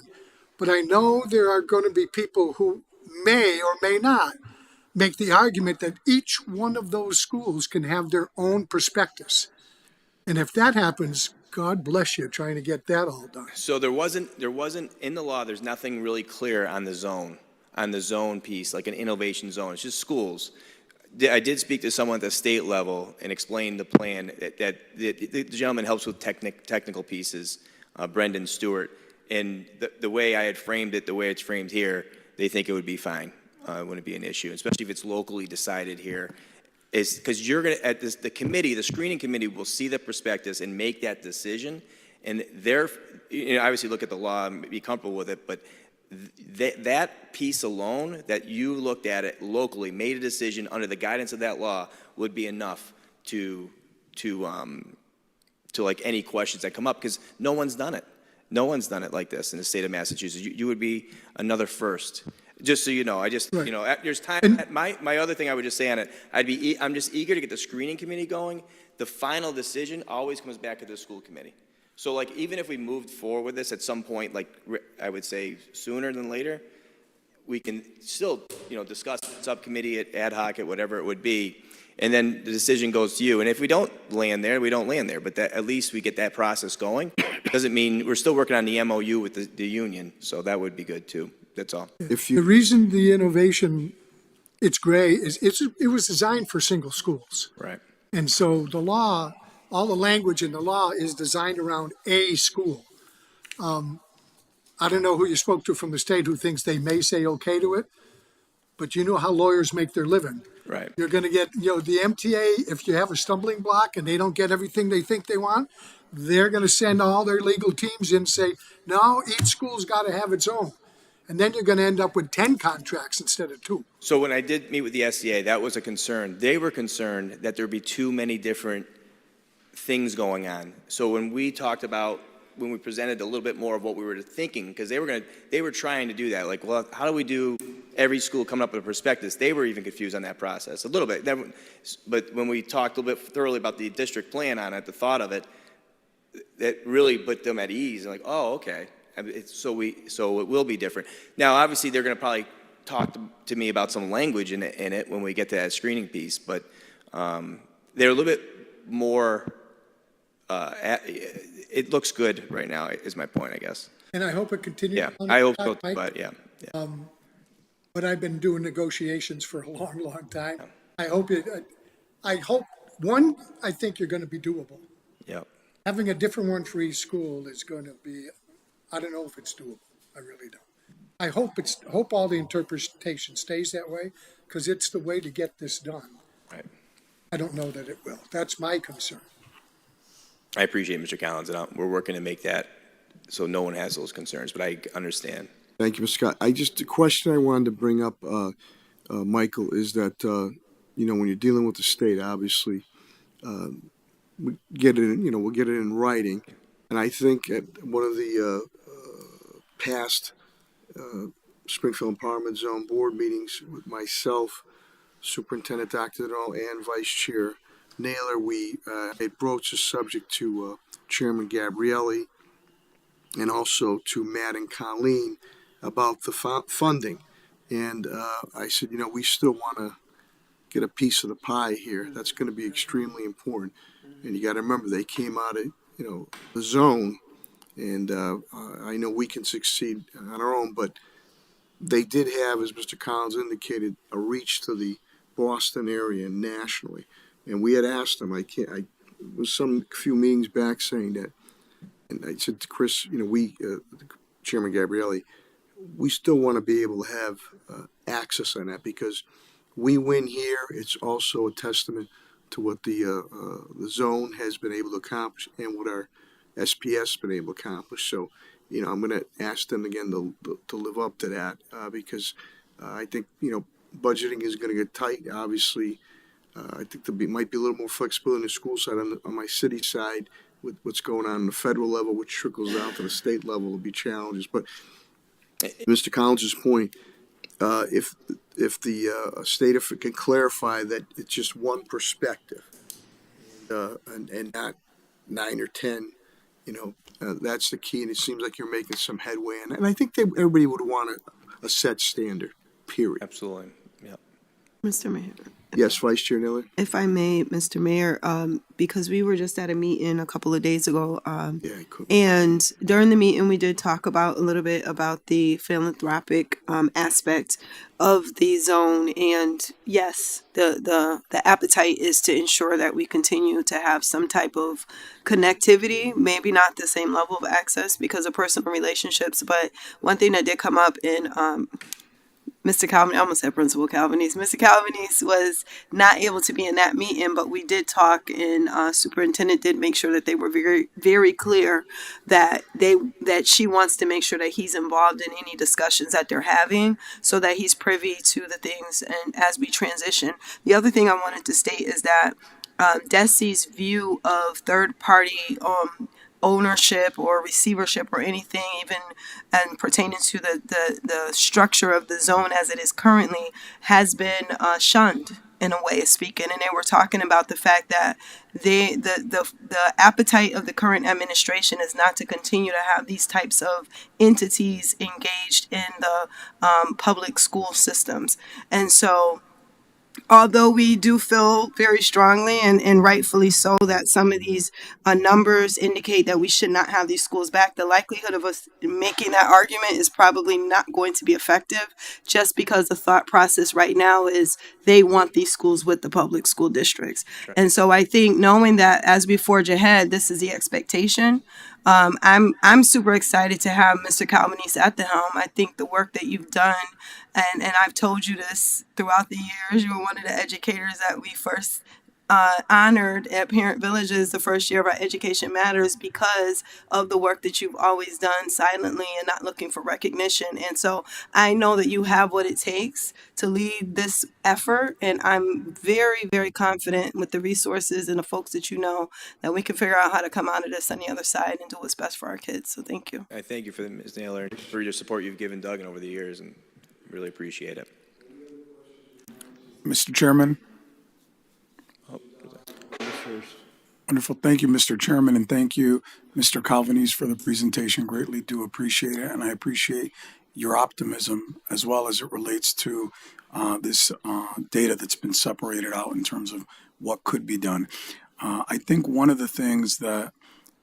But I know there are going to be people who may or may not make the argument that each one of those schools can have their own prospectus. And if that happens, God bless you trying to get that all done. So there wasn't in the law, there's nothing really clear on the zone piece, like an innovation zone. It's just schools. I did speak to someone at the state level and explain the plan that the gentleman helps with technical pieces, Brendan Stewart. And the way I had framed it, the way it's framed here, they think it would be fine. It wouldn't be an issue, especially if it's locally decided here. Is because you're going to, the screening committee will see the prospectus and make that decision. And they're, obviously look at the law and be comfortable with it, but that piece alone, that you looked at it locally, made a decision under the guidance of that law, would be enough to like any questions that come up, because no one's done it. No one's done it like this in the state of Massachusetts. You would be another first. Just so you know, Right. there's time. And- My other thing I would just say on it, I'm just eager to get the screening committee going. The final decision always comes back to the school committee. So like, even if we moved forward with this at some point, like I would say sooner than later, we can still, discuss subcommittee at ad hoc at whatever it would be. And then the decision goes to you. And if we don't land there, we don't land there. But at least we get that process going. Doesn't mean we're still working on the MOU with the union. So that would be good too. That's all. The reason the innovation, it's gray, is it was designed for single schools. Right. And so the law, all the language in the law is designed around a school. I don't know who you spoke to from the state who thinks they may say okay to it, but you know how lawyers make their living. Right. You're going to get, the MTA, if you have a stumbling block and they don't get everything they think they want, they're going to send all their legal teams in and say, no, each school's got to have its own. And then you're going to end up with 10 contracts instead of 2. So when I did meet with the SCA, that was a concern. They were concerned that there'd be too many different things going on. So when we presented a little bit more of what we were thinking, because they were trying to do that. Like, well, how do we do every school coming up with a prospectus? They were even confused on that process a little bit. But when we talked a little bit thoroughly about the district plan on it, the thought of it, that really put them at ease. Like, oh, okay. So it will be different. Now, obviously, they're going to probably talk to me about some language in it when we get to that screening piece. But they're a little bit more. It looks good right now. Is my point, I guess. And I hope it continues. Yeah, I hope so. But yeah. But I've been doing negotiations for a long, long time. I hope I think you're going to be doable. Yep. Having a different one for each school is going to be, I don't know if it's doable. I really don't. I hope all the interpretation stays that way, because it's the way to get this done. Right. I don't know that it will. That's my concern. I appreciate Mr. Collins, and we're working to make that so no one has those concerns, but I understand. Thank you, Mr. Scott. The question I wanted to bring up, Michael, is that, when you're dealing with the state, obviously, we get it, we'll get it in writing. And I think at one of the past Springfield Empowerment Zone board meetings with myself, Superintendent Dr. Donnell, and Vice Chair Naylor, we had broached the subject to Chairman Gabrielli and also to Matt and Colleen about the funding. And I said, we still want to get a piece of the pie here. That's going to be extremely important. And you got to remember, they came out of, the zone, and I know we can succeed on our own, but they did have, as Mr. Collins indicated, a reach to the Boston area nationally. And we had asked them, I was some few meetings back saying that, and I said to Chris, Chairman Gabrielli, we still want to be able to have access on that, because we win here. It's also a testament to what the zone has been able to accomplish and what our SPS has been able to accomplish. So, I'm going to ask them again to live up to that, because I think, budgeting is going to get tight. Obviously, I think there might be a little more flexibility in the school side. On my city side, with what's going on the federal level, which trickles down to the state level, will be challenges. But Mr. Collins' point, if the state can clarify that it's just one perspective, and not 9 or 10, that's the key. And it seems like you're making some headway, and I think everybody would want a set standard. Period. Absolutely. Yeah. Mr. Mayor. Yes, Vice Chair Naylor. If I may, Mr. Mayor, because we were just at a meeting a couple of days ago, and during the meeting we did talk about a little bit about the philanthropic aspect of the zone, and yes, the appetite is to ensure that we continue to have some type of connectivity, maybe not the same level of access because of personal relationships, but one thing that did come up in Mr. Calvin, I almost said Principal Calvinese. Mr. Calvinese was not able to be in that meeting, but we did talk, and Superintendent did make sure that they were very, very clear that she wants to make sure that he's involved in any discussions that they're having, so that he's privy to the things. And as we transition, the other thing I wanted to state is that DESI's view of third-party ownership or receivership or anything, even and pertaining to the structure of the zone as it is currently, has been shunned in a way of speaking. And they were talking about the fact that the appetite of the current administration is not to continue to have these types of entities engaged in the public school systems. And so, although we do feel very strongly and rightfully so that some of these numbers indicate that we should not have these schools back, the likelihood of us making that argument is probably not going to be effective, just because the thought process right now is they want these schools with the public school districts. And so I think knowing that as we forge ahead, this is the expectation. I'm super excited to have Mr. Calvinese at the helm. I think the work that you've done, and I've told you this throughout the years, you were one of the educators that we first honored at Parent Villages the first year of our Education Matters, because of the work that you've always done silently and not looking for recognition. And so I know that you have what it takes to lead this effort, and I'm very, very confident with the resources and the folks that you know that we can figure out how to come out of this on the other side and do what's best for our kids. So thank you. I thank you for Ms. Naylor, for your support you've given Duggan over the years, and really appreciate it. Mr. Chairman. Wonderful. Thank you, Mr. Chairman, and thank you, Mr. Calvinese, for the presentation. Greatly do appreciate it, and I appreciate your optimism as well as it relates to this data that's been separated out in terms of what could be done. I think one of the things that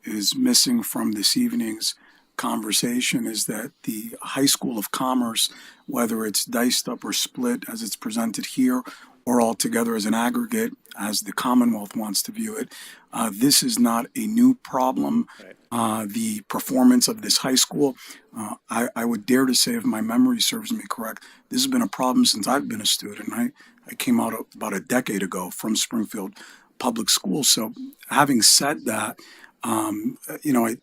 is missing from this evening's conversation is that the High School of Commerce, whether it's diced up or split as it's presented here, or altogether as an aggregate, as the Commonwealth wants to view it, this is not a new problem. The performance of this high school, I would dare to say, if my memory serves me correct, this has been a problem since I've been a student. I came out about a decade ago from Springfield Public Schools. So having said that, I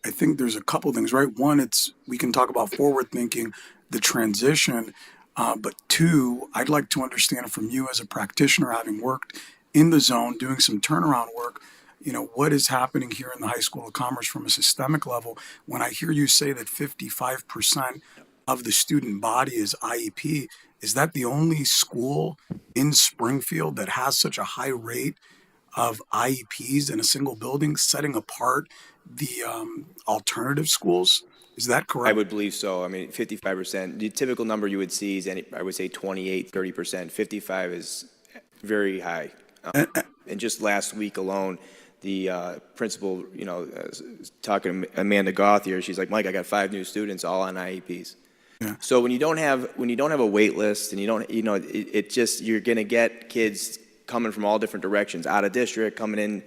think there's a couple things, right? One, we can talk about forward thinking, the transition, but two, I'd like to understand from you as a practitioner, having worked in the zone, doing some turnaround work, what is happening here in the High School of Commerce from a systemic level. When I hear you say that 55% of the student body is IEP, is that the only school in Springfield that has such a high rate of IEPs in a single building, setting apart the alternative schools? Is that correct? I would believe so. I mean, 55%. The typical number you would see is, I would say 28, 30%. 55 is very high. And just last week alone, the principal, talking to Amanda Gothier, she's like, Mike, I got 5 new students all on IEPs. Yeah. So when you don't have a wait list, and you're going to get kids coming from all different directions, out of district, coming in,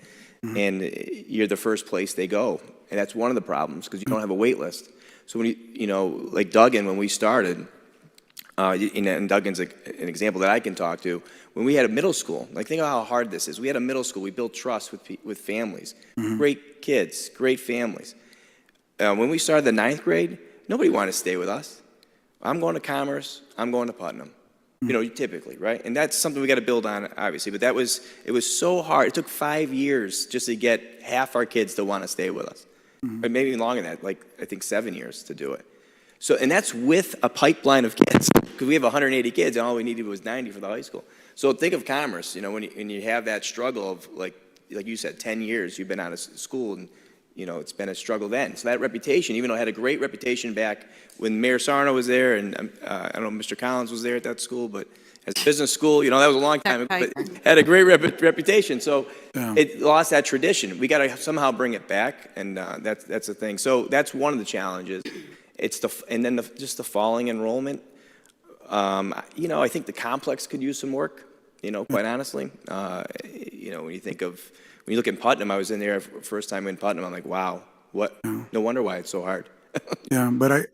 and you're the first place they go. And that's one of the problems, because you don't have a wait list. So when like Duggan, when we started, and Duggan's an example that I can talk to, when we had a middle school, like, think of how hard this is. We had a middle school, we built trust with families, great kids, great families. When we started the 9th grade, nobody wanted to stay with us. I'm going to Commerce, I'm going to Putnam. Typically, right? And that's something we got to build on, obviously. But it was so hard. It took 5 years just to get half our kids to want to stay with us. But maybe even longer than that, like, I think 7 years to do it. So, and that's with a pipeline of kids, because we have 180 kids, and all we needed was 90 for the high school. So think of Commerce, when you have that struggle of, like you said, 10 years you've been out of school, and it's been a struggle then. So that reputation, even though it had a great reputation back when Mayor Sarno was there, and I don't know, Mr. Collins was there at that school, but as a business school, that was a long time ago, but had a great reputation. So it lost that tradition. We got to somehow bring it back, and that's the thing. So that's one of the challenges. And then just the falling enrollment. I think the complex could use some work. Quite honestly, when you look at Putnam, I was in there first time in Putnam. I'm like, wow, what? No wonder why it's so hard. Yeah, but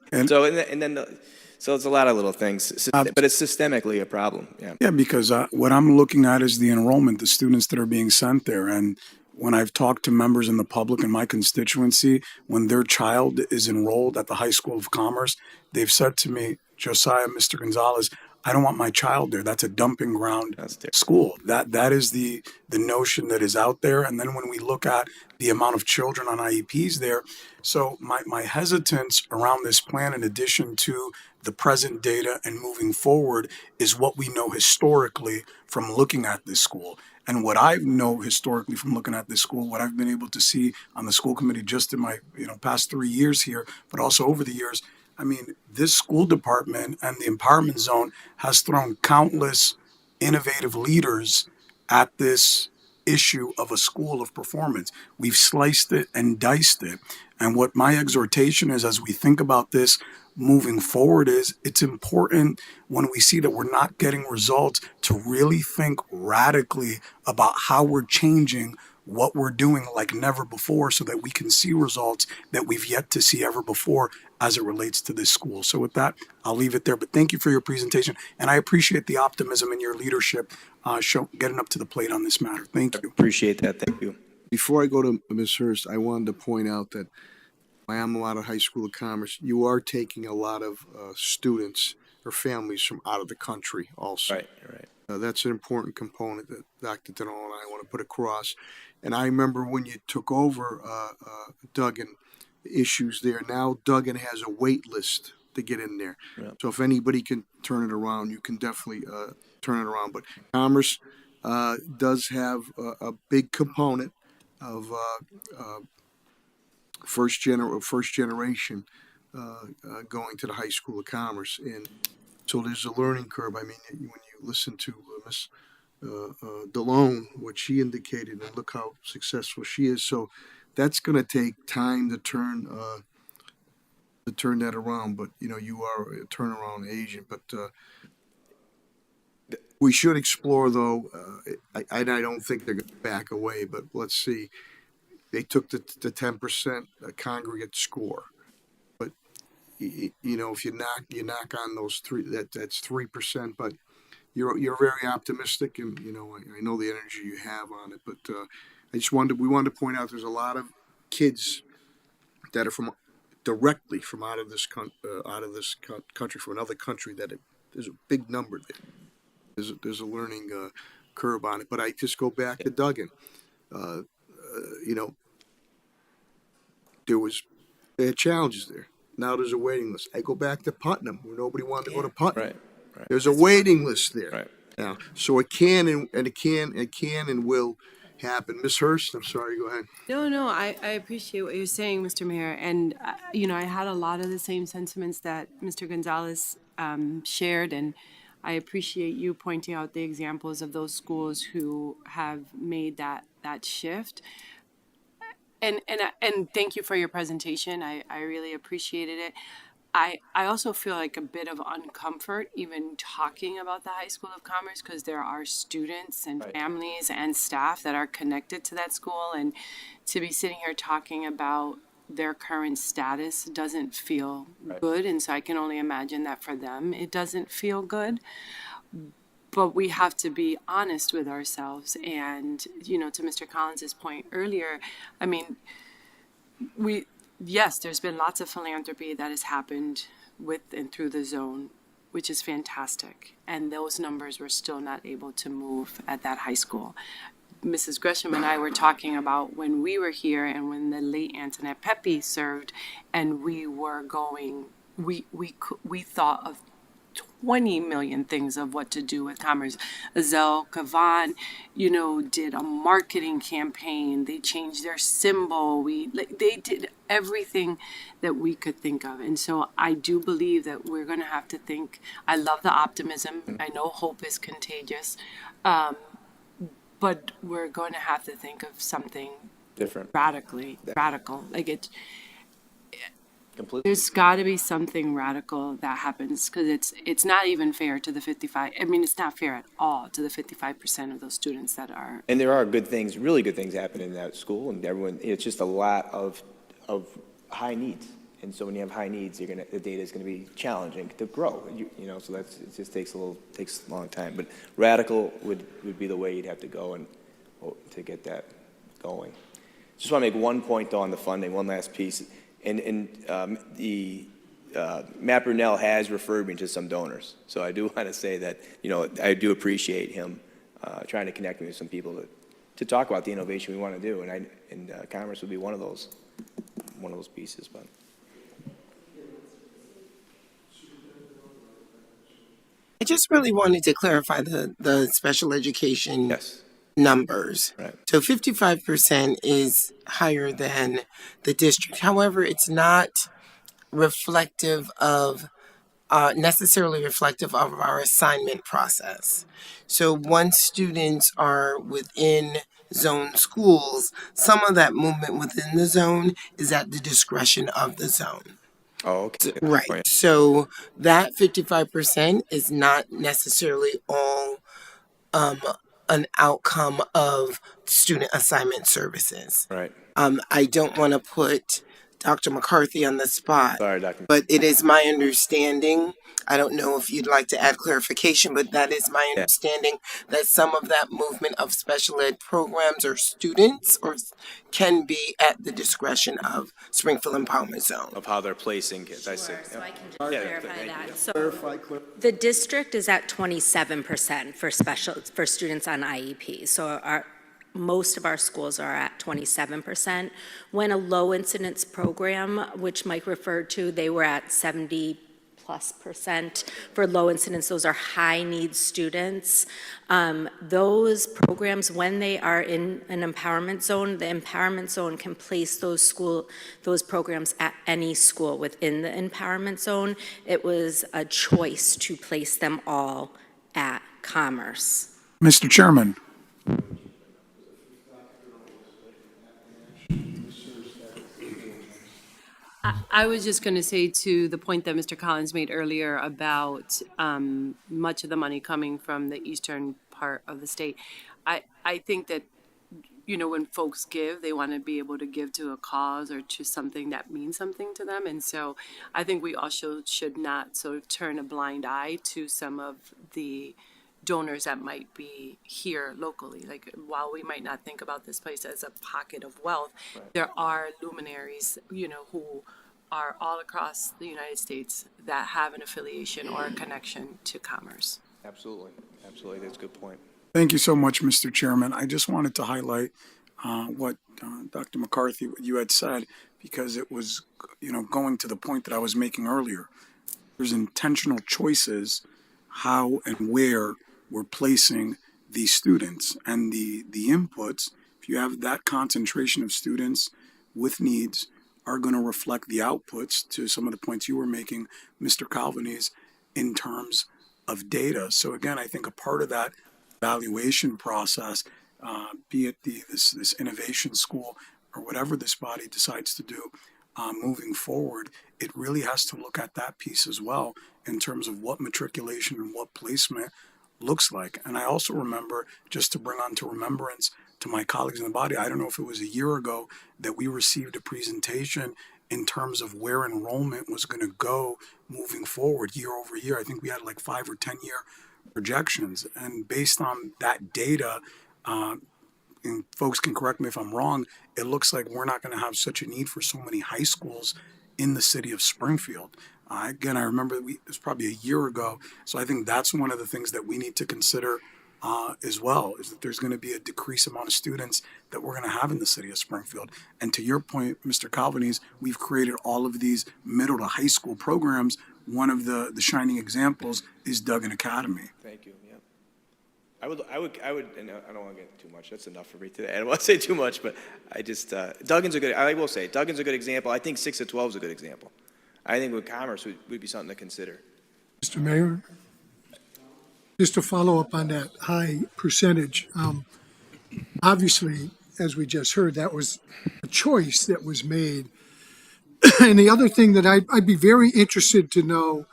so it's a lot of little things, but it's systemically a problem. Yeah, because what I'm looking at is the enrollment, the students that are being sent there, and when I've talked to members in the public in my constituency, when their child is enrolled at the High School of Commerce, they've said to me, Josiah, Mr. Gonzalez, I don't want my child there. That's a dumping ground school. That is the notion that is out there. And then when we look at the amount of children on IEPs there, so my hesitance around this plan, in addition to the present data and moving forward, is what we know historically from looking at this school. And what I know historically from looking at this school, what I've been able to see on the school committee just in my past 3 years here, but also over the years, I mean, this school department and the empowerment zone has thrown countless innovative leaders at this issue of a school of performance. We've sliced it and diced it. And what my exhortation is as we think about this moving forward is it's important when we see that we're not getting results to really think radically about how we're changing what we're doing like never before so that we can see results that we've yet to see ever before as it relates to this school. So with that, I'll leave it there. But thank you for your presentation. And I appreciate the optimism in your leadership getting up to the plate on this matter. Thank you. Appreciate that. Thank you. Before I go to Ms. Hurst, I wanted to point out that my alma mater, High School of Commerce, you are taking a lot of students or families from out of the country also. Right. That's an important component that Dr. Denol and I want to put across. And I remember when you took over Duggan, issues there. Now Duggan has a wait list to get in there. Yeah. So if anybody can turn it around, you can definitely turn it around. But Commerce does have a big component of first generation going to the High School of Commerce, and so there's a learning curve. I mean, when you listen to Miss DeLone, what she indicated, and look how successful she is. So that's going to take time to turn that around. But you are a turnaround agent. But we should explore, though. I don't think they're going to back away. But let's see. They took the 10% congregate score. But if you knock on those three, that's 3%. But you're very optimistic, and I know the energy you have on it. But we wanted to point out there's a lot of kids that are directly from out of this country, from another country. There's a big number there. There's a learning curve on it. But I just go back to Duggan. They had challenges there. Now there's a waiting list. I go back to Putnam, where nobody wanted to go to Putnam. Right. There's a waiting list there. Right. Now, so it can and will happen. Ms. Hurst, I'm sorry, go ahead. No, I appreciate what you're saying, Mr. Mayor. And, I had a lot of the same sentiments that Mr. Gonzalez shared, and I appreciate you pointing out the examples of those schools who have made that shift. And thank you for your presentation. I really appreciated it. I also feel like a bit of uncomfort even talking about the High School of Commerce because there are students and families and staff that are connected to that school, and to be sitting here talking about their current status doesn't feel good, and so I can only imagine that for them it doesn't feel good. But we have to be honest with ourselves, and to Mr. Collins's point earlier, I mean, yes, there's been lots of philanthropy that has happened with and through the zone, which is fantastic. And those numbers were still not able to move at that high school. Mrs. Gresham and I were talking about when we were here and when the late Antoinette Pepe served, and we were going, we thought of 20 million things of what to do with commerce. Azelle Kavan, did a marketing campaign. They changed their symbol. They did everything that we could think of. And so I do believe that we're going to have to think. I love the optimism. I know hope is contagious. But we're going to have to think of something different, radical. Like completely. There's got to be something radical that happens because it's not even fair to the 55. I mean, it's not fair at all to the 55% of those students that are. And there are good things, really good things happening in that school, and it's just a lot of high needs. And so when you have high needs, the data is going to be challenging to grow. So it just takes a long time. But radical would be the way you'd have to go and to get that going. Just want to make one point though on the funding, one last piece. And the Matt Brunell has referred me to some donors. So I do want to say that, I do appreciate him trying to connect me with some people to talk about the innovation we want to do. And commerce would be one of those pieces. But I just really wanted to clarify the special education numbers. Right. So 55% is higher than the district. However, it's not reflective of necessarily reflective of our assignment process. So once students are within zone schools, some of that movement within the zone is at the discretion of the zone. Oh, okay. Right. So that 55% is not necessarily all um, an outcome of student assignment services. Right. I don't want to put Dr. McCarthy on the spot, Sorry, Dr. but it is my understanding. I don't know if you'd like to add clarification, but that is my understanding that some of that movement of special ed programs or students can be at the discretion of Springfield Empowerment Zone. Of how they're placing kids. I see. So I can just Yeah, clarify thank that. you. So the district is at 27% for students on IEP. So most of our schools are at 27%. When a low incidence program, which Mike referred to, they were at 70+%. For low incidence, those are high needs students. Those programs, when they are in an empowerment zone, the empowerment zone can place those programs at any school within the empowerment zone. It was a choice to place them all at Commerce. Mr. Chairman. I was just going to say to the point that Mr. Collins made earlier about much of the money coming from the eastern part of the state. I think that, when folks give, they want to be able to give to a cause or to something that means something to them. And so I think we also should not sort of turn a blind eye to some of the donors that might be here locally. Like, while we might not think about this place as a pocket of wealth, there are luminaries, who are all across the United States that have an affiliation or a connection to commerce. Absolutely. Absolutely. That's a good point. Thank you so much, Mr. Chairman. I just wanted to highlight what Dr. McCarthy, what you had said, because it was, going to the point that I was making earlier. There's intentional choices how and where we're placing these students and the inputs. If you have that concentration of students with needs, are going to reflect the outputs to some of the points you were making, Mr. Calvanese, in terms of data. So again, I think a part of that evaluation process, be it this innovation school or whatever this body decides to do moving forward, it really has to look at that piece as well in terms of what matriculation and what placement looks like. And I also remember, just to bring on to remembrance to my colleagues in the body, I don't know if it was a year ago that we received a presentation in terms of where enrollment was going to go moving forward year over year. I think we had like 5 or 10 year projections. And based on that data, and folks can correct me if I'm wrong, it looks like we're not going to have such a need for so many high schools in the city of Springfield. Again, I remember it was probably a year ago. So I think that's one of the things that we need to consider as well, is that there's going to be a decreased amount of students that we're going to have in the city of Springfield. And to your point, Mr. Calvanese, we've created all of these middle to high school programs. One of the shining examples is Duggan Academy. Thank you. Yeah. I would, and I don't want to get too much. That's enough for me today. I don't want to say too much, but I just, Duggan's a good, I will say, Duggan's a good example. I think 6 to 12 is a good example. I think with commerce would be something to consider. Mr. Mayor, just to follow up on that high percentage, obviously, as we just heard, that was a choice that was made. And the other thing that I'd be very interested to know,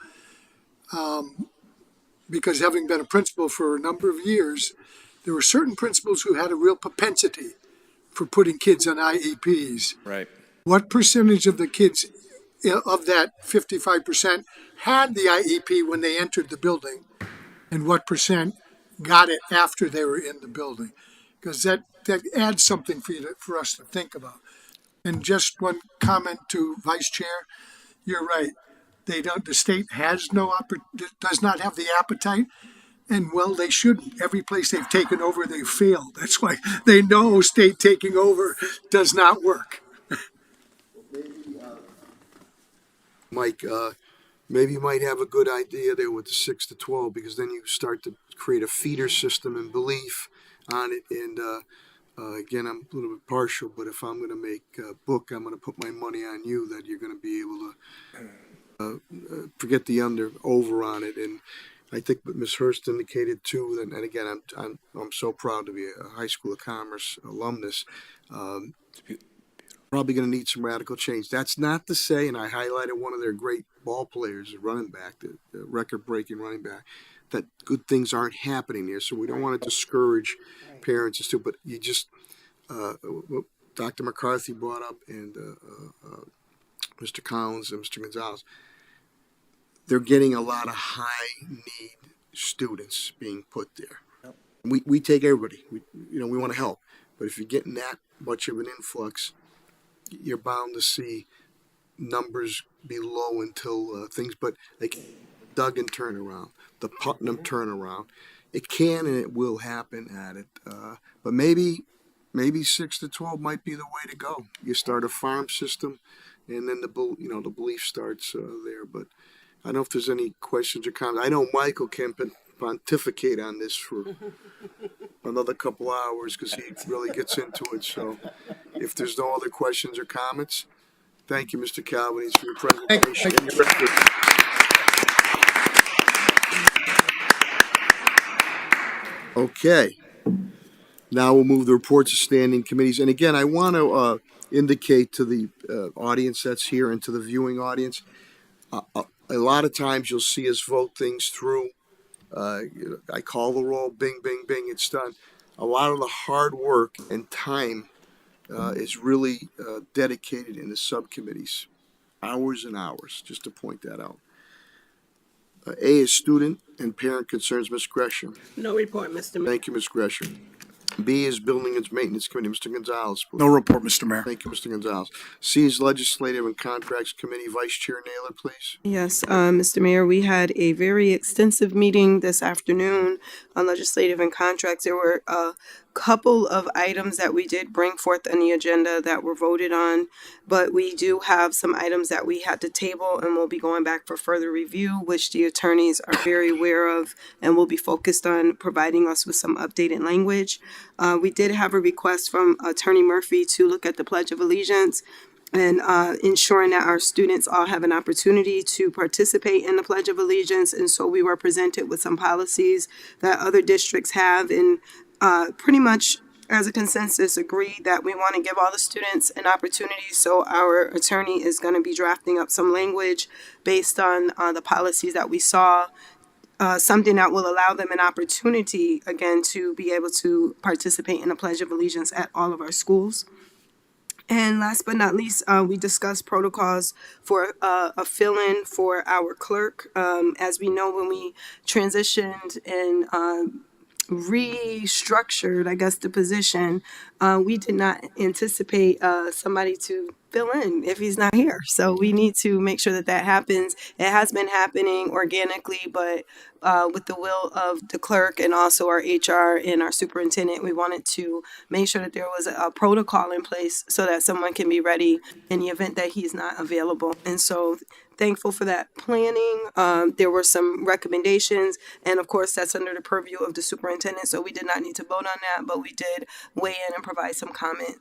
because having been a principal for a number of years, there were certain principals who had a real propensity for putting kids on IEPs. Right. What percentage of the kids of that 55% had the IEP when they entered the building, and what percent got it after they were in the building? Because that adds something for us to think about. And just one comment to Vice Chair, you're right. They don't. The state has does not have the appetite, and well, they shouldn't. Every place they've taken over, they've failed. That's why they know state taking over does not work. Mike, maybe you might have a good idea there with the 6 to 12, because then you start to create a feeder system and belief on it. And again, I'm a little bit partial, but if I'm going to make a book, I'm going to put my money on you that you're going to be able to forget the over on it. And I think what Ms. Hurst indicated too, and again, I'm so proud to be a High School of Commerce alumnus. Probably going to need some radical change. That's not to say, and I highlighted one of their great ball players, the running back, the record-breaking running back, that good things aren't happening here. So we don't want to discourage parents and stuff. But you just, what Dr. McCarthy brought up, and Mr. Collins and Mr. Gonzalez, they're getting a lot of high-need students being put there. We take everybody. We want to help, but if you're getting that much of an influx, you're bound to see numbers be low until things, but like Duggan turnaround, the Putnam turnaround, it can and it will happen at it. But maybe 6 to 12 might be the way to go. You start a farm system, and then the belief starts there. But I don't know if there's any questions or comments. I know Michael can pontificate on this for another couple hours because he really gets into it. So if there's no other questions or comments, thank you, Mr. Calvinese, for your presentation and your effort. Okay. Now we'll move the reports of standing committees. And again, I want to indicate to the audience that's here and to the viewing audience, a lot of times you'll see us vote things through. I call the roll, bing, bing, bing, it's done. A lot of the hard work and time is really dedicated in the subcommittees. Hours and hours, just to point that out. A is student and parent concerns, Ms. Gresham. No report, Mr. Mayor. Thank you, Ms. Gresham. B is Building and Maintenance Committee, Mr. Gonzalez. Please. No report, Mr. Mayor. Thank you, Mr. Gonzalez. C is Legislative and Contracts Committee, Vice Chair Naylor, please. Yes, Mr. Mayor, we had a very extensive meeting this afternoon on legislative and contracts. There were a couple of items that we did bring forth on the agenda that were voted on, but we do have some items that we had to table and we'll be going back for further review, which the attorneys are very aware of and will be focused on providing us with some updated language. We did have a request from Attorney Murphy to look at the Pledge of Allegiance and ensuring that our students all have an opportunity to participate in the Pledge of Allegiance. And so we were presented with some policies that other districts have, and pretty much as a consensus agreed that we want to give all the students an opportunity. So our attorney is going to be drafting up some language based on the policies that we saw. Something that will allow them an opportunity, again, to be able to participate in the Pledge of Allegiance at all of our schools. And last but not least, we discussed protocols for a fill-in for our clerk. As we know, when we transitioned and restructured, I guess, the position, we did not anticipate somebody to fill in if he's not here. So we need to make sure that that happens. It has been happening organically, but with the will of the clerk and also our HR and our superintendent, we wanted to make sure that there was a protocol in place so that someone can be ready in the event that he's not available. And so thankful for that planning. There were some recommendations, and of course, that's under the purview of the superintendent, so we did not need to vote on that, but we did weigh in and provide some comment.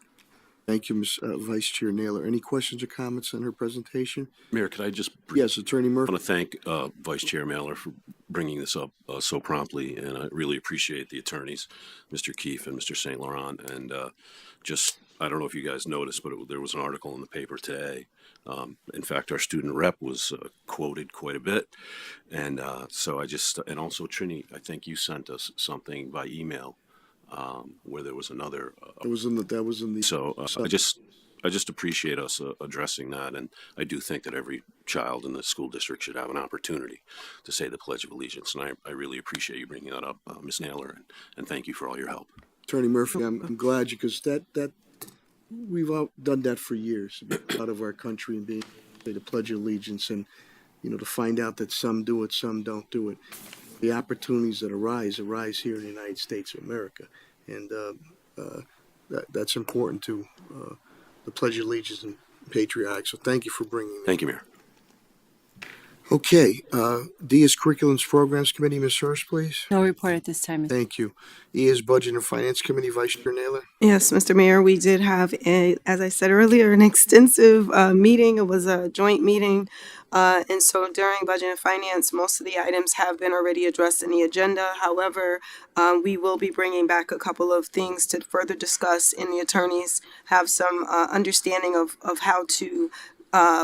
Thank you, Ms. Vice Chair Naylor. Any questions or comments on her presentation? Mayor, could I just Yes, Attorney Murphy. want to thank Vice Chair Mallor for bringing this up so promptly, and I really appreciate the attorneys, Mr. Keefe and Mr. St. Laurent, and I don't know if you guys noticed, but there was an article in the paper today. In fact, our student rep was quoted quite a bit, and so and also Trini, I think you sent us something by email where there was another. That was in the. So I just appreciate us addressing that, and I do think that every child in the school district should have an opportunity to say the Pledge of Allegiance, and I really appreciate you bringing that up, Ms. Naylor, and thank you for all your help. Attorney Murphy, I'm glad you, because that we've all done that for years, out of our country, and being say the Pledge of Allegiance, and to find out that some do it, some don't do it. The opportunities that arise here in the United States of America, and that's important to the Pledge of Allegiance and patriotic. So thank you for bringing that. Thank you, Mayor. Okay, D is Curriculums Programs Committee, Ms. Hurst, please. No report at this time. Thank you. E is Budget and Finance Committee, Vice Chair Naylor. Yes, Mr. Mayor, we did have as I said earlier, an extensive meeting. It was a joint meeting. And so during Budget and Finance, most of the items have been already addressed in the agenda. However, we will be bringing back a couple of things to further discuss, and the attorneys have some understanding of how to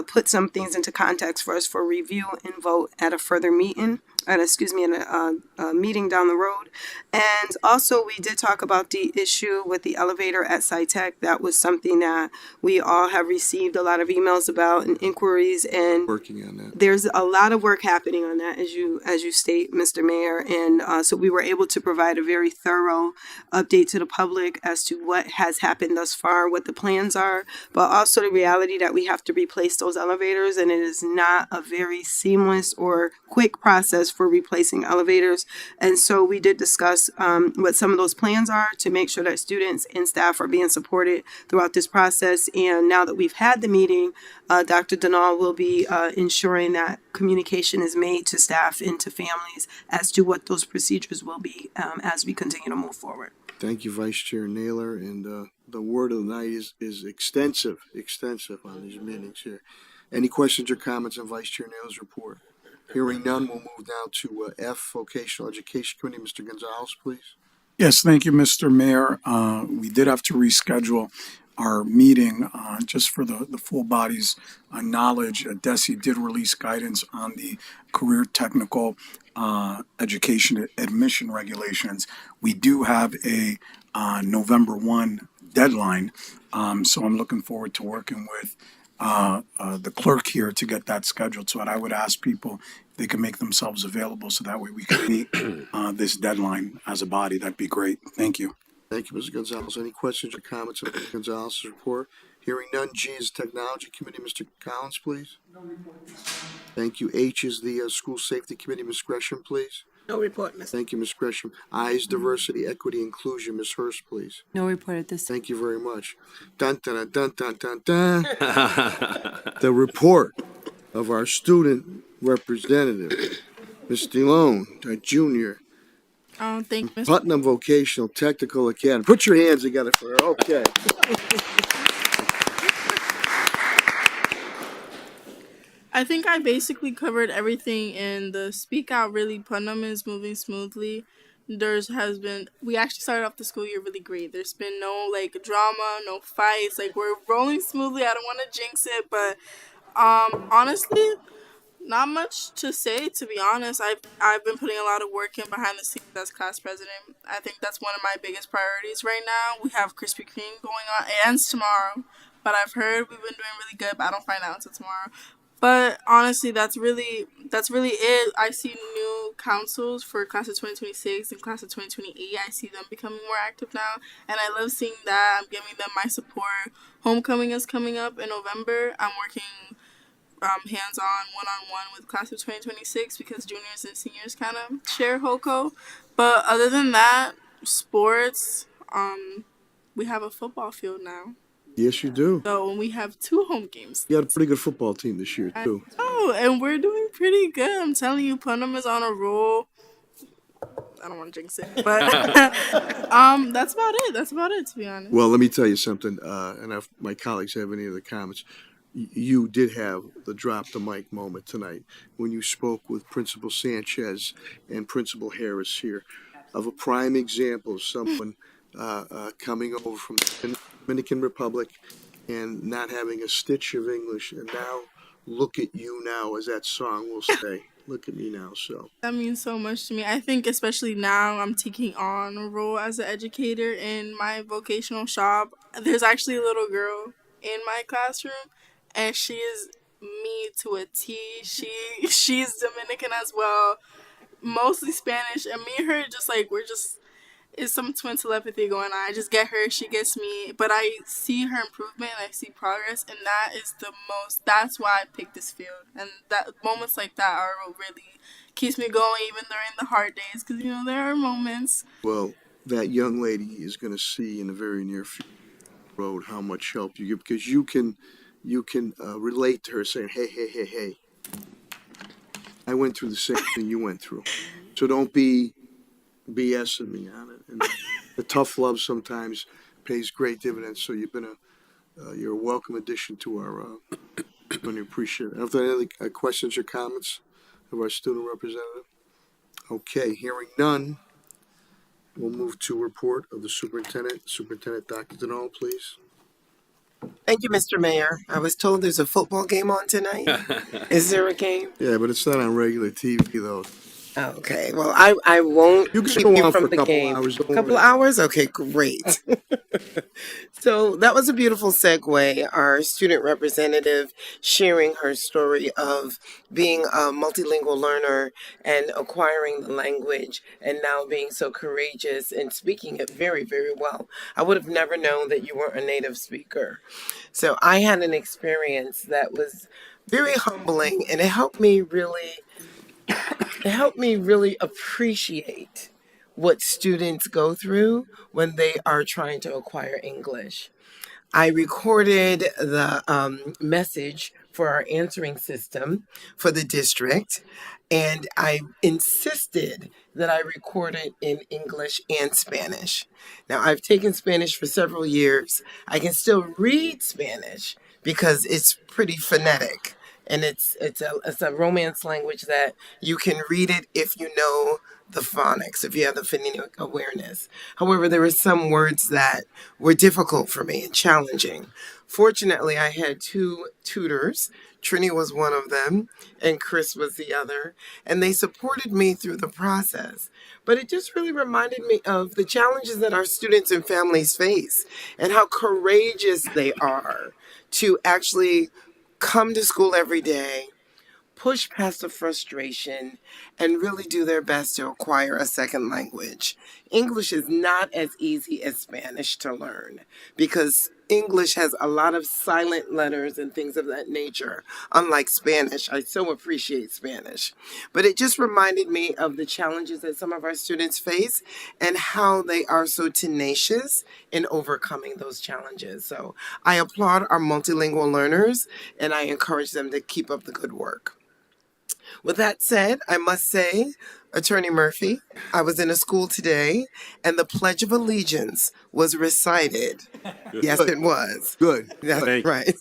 put some things into context for us for review and vote at a further meeting. In a meeting down the road. And also we did talk about the issue with the elevator at SciTech. That was something that we all have received a lot of emails about and inquiries, and Working on that. there's a lot of work happening on that, as you state, Mr. Mayor. And so we were able to provide a very thorough update to the public as to what has happened thus far, what the plans are, but also the reality that we have to replace those elevators, and it is not a very seamless or quick process for replacing elevators. And so we did discuss what some of those plans are to make sure that students and staff are being supported throughout this process. And now that we've had the meeting, Dr. Denal will be ensuring that communication is made to staff and to families as to what those procedures will be as we continue to move forward. Thank you, Vice Chair Naylor. And the word of the night is extensive on these meetings here. Any questions or comments on Vice Chair Naylor's report? Hearing none, we'll move now to F, Vocational Education Committee. Mr. Gonzalez, please. Yes, thank you, Mr. Mayor. We did have to reschedule our meeting just for the full body's knowledge. DESE did release guidance on the career technical education admission regulations. We do have a November 1 deadline, so I'm looking forward to working with the clerk here to get that scheduled. So I would ask people if they can make themselves available so that way we can meet this deadline as a body. That'd be great. Thank you. Thank you, Mr. Gonzalez. Any questions or comments on Mr. Gonzalez's report? Hearing none. G is Technology Committee. Mr. Collins, please. Thank you. H is the School Safety Committee. Ms. Gresham, please. No report, Mr. Thank you, Ms. Gresham. I is Diversity, Equity, Inclusion. Ms. Hurst, please. No report at this time. Thank you very much. Dun, dun, dun, dun, dun, dun. The report of our student representative, Ms. DeLone, our junior, Thank you, Mr. Putnam Vocational Technical Academy. Put your hands together for her. Okay. I think I basically covered everything in the Speak Out. Really, Putnam is moving smoothly. We actually started off the school year really great. There's been no drama, no fights. We're rolling smoothly. I don't want to jinx it, but honestly, not much to say, to be honest. I've been putting a lot of work in behind the scenes as class president. I think that's one of my biggest priorities right now. We have Krispy Kreme going on. It ends tomorrow, but I've heard we've been doing really good, but I don't find out until tomorrow. But honestly, that's really it. I see new councils for class of 2026 and class of 2028. I see them becoming more active now, and I love seeing that. I'm giving them my support. Homecoming is coming up in November. I'm working hands-on, one-on-one with class of 2026 because juniors and seniors kind of share HOCO. But other than that, sports, we have a football field now. Yes, you do. So we have 2 home games. You got a pretty good football team this year, too. Oh, and we're doing pretty good. I'm telling you, Putnam is on a roll. I don't want to jinx it, but that's about it. That's about it, to be honest. Well, let me tell you something, and if my colleagues have any other comments, you did have the drop the mic moment tonight when you spoke with Principal Sanchez and Principal Harris here of a prime example of someone coming over from the Dominican Republic and not having a stitch of English, and now look at you now, as that song will say. Look at me now. So that means so much to me. I think especially now I'm taking on a role as an educator in my vocational shop. There's actually a little girl in my classroom, and she is me to a T. She's Dominican as well, mostly Spanish, and me and her just it's some twin telepathy going on. I just get her, she gets me, but I see her improvement, I see progress, and that is the most, that's why I picked this field. And that moments like that are what really keeps me going even during the hard days, because, you know, there are moments. Well, that young lady is going to see in the very near future road how much help you give because you can relate to her saying, hey, I went through the same thing you went through. So don't be BSing me on it. And the tough love sometimes pays great dividends. So you're a welcome addition to our, and we appreciate it. Are there any questions or comments of our student representative? Okay, hearing none, we'll move to report of the superintendent. Superintendent Dr. Denal, please. Thank you, Mr. Mayor. I was told there's a football game on tonight. Is there a game? Yeah, but it's not on regular TV though. Okay, well, I won't You can keep go you on for from a the couple game. hours. Don't Couple worry. hours? Okay, great. So that was a beautiful segue. Our student representative sharing her story of being a multilingual learner and acquiring the language and now being so courageous and speaking it very, very well. I would have never known that you weren't a native speaker. So I had an experience that was very humbling and it helped me really appreciate what students go through when they are trying to acquire English. I recorded the message for our answering system for the district, and I insisted that I record it in English and Spanish. Now, I've taken Spanish for several years. I can still read Spanish because it's pretty phonetic. And it's a Romance language that you can read it if you know the phonics, if you have the phonemic awareness. However, there were some words that were difficult for me and challenging. Fortunately, I had two tutors. Trini was one of them, and Chris was the other, and they supported me through the process. But it just really reminded me of the challenges that our students and families face and how courageous they are to actually come to school every day, push past the frustration, and really do their best to acquire a second language. English is not as easy as Spanish to learn because English has a lot of silent letters and things of that nature, unlike Spanish. I so appreciate Spanish. But it just reminded me of the challenges that some of our students face and how they are so tenacious in overcoming those challenges. So I applaud our multilingual learners and I encourage them to keep up the good work. With that said, I must say, Attorney Murphy, I was in a school today and the Pledge of Allegiance was recited. Yes, it was. Good. That's Thank right.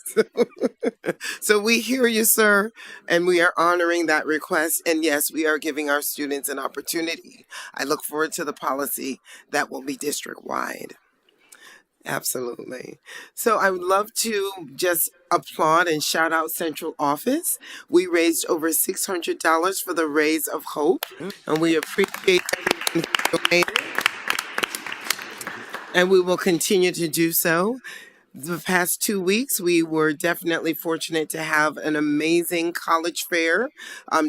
So we hear you, sir, and we are honoring that request. And yes, we are giving our students an opportunity. I look forward to the policy that will be district-wide. Absolutely. So I would love to just applaud and shout out Central Office. We raised over $600 for the Rays of Hope, and we appreciate everyone who donated, and we will continue to do so. The past 2 weeks, we were definitely fortunate to have an amazing college fair.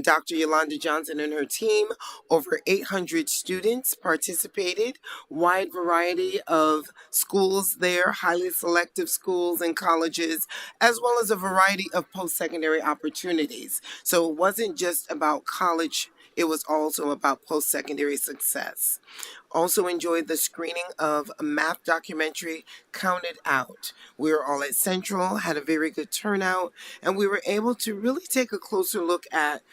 Dr. Yolanda Johnson and her team, over 800 students participated, wide variety of schools there, highly selective schools and colleges, as well as a variety of post-secondary opportunities. So it wasn't just about college, it was also about post-secondary success. Also enjoyed the screening of a math documentary, Counted Out. We were all at Central, had a very good turnout, and we were able to really take a closer look at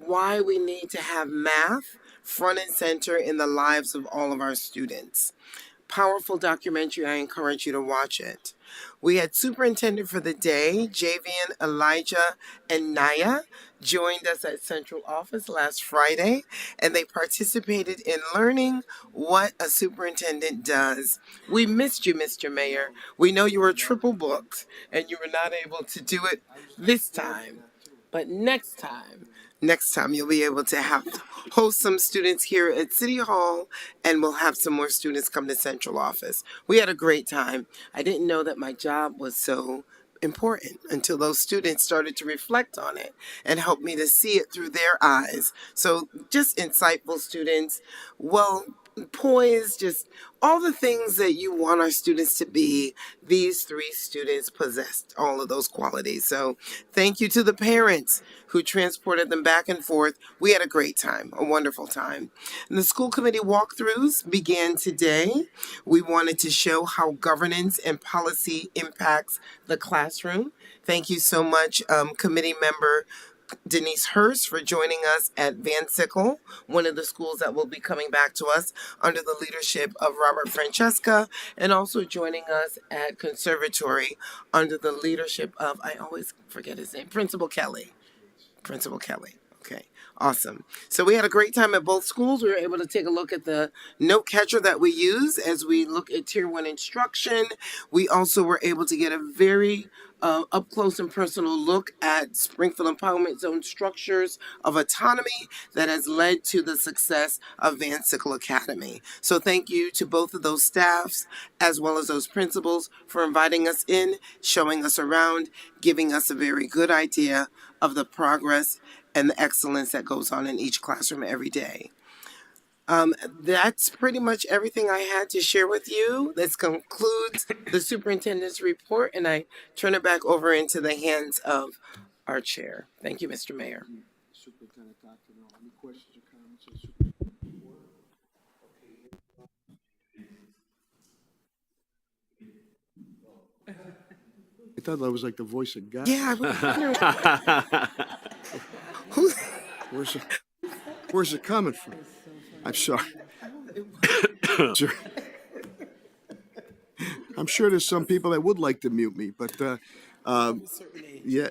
why we need to have math front and center in the lives of all of our students. Powerful documentary. I encourage you to watch it. We had superintendent for the day, Javian, Elijah, and Naya joined us at Central Office last Friday, and they participated in learning what a superintendent does. We missed you, Mr. Mayor. We know you were triple booked, and you were not able to do it this time. But next time you'll be able to host some students here at City Hall, and we'll have some more students come to Central Office. We had a great time. I didn't know that my job was so important until those students started to reflect on it and help me to see it through their eyes. So just insightful students, well poise, just all the things that you want our students to be. These three students possessed all of those qualities. So thank you to the parents who transported them back and forth. We had a great time, a wonderful time. And the school committee walkthroughs began today. We wanted to show how governance and policy impacts the classroom. Thank you so much, committee member Denise Hurst, for joining us at Van Sickle, one of the schools that will be coming back to us under the leadership of Robert Francesca, and also joining us at Conservatory under the leadership of, I always forget his name, Principal Kelly. Principal Kelly. Okay, awesome. So we had a great time at both schools. We were able to take a look at the note catcher that we use as we look at Tier 1 instruction. We also were able to get a very up close and personal look at Springfield Empowerment Zone structures of autonomy that has led to the success of Van Sickle Academy. So thank you to both of those staffs as well as those principals for inviting us in, showing us around, giving us a very good idea of the progress and the excellence that goes on in each classroom every day. That's pretty much everything I had to share with you. This concludes the superintendent's report, and I turn it back over into the hands of our chair. Thank you, Mr. Mayor. Superintendent Dr. Null, any questions or comments? I thought that was like the voice of God. Yeah, I was Where's it coming from? I'm sorry. Sure. I'm sure there's some people that would like to mute me, but yeah,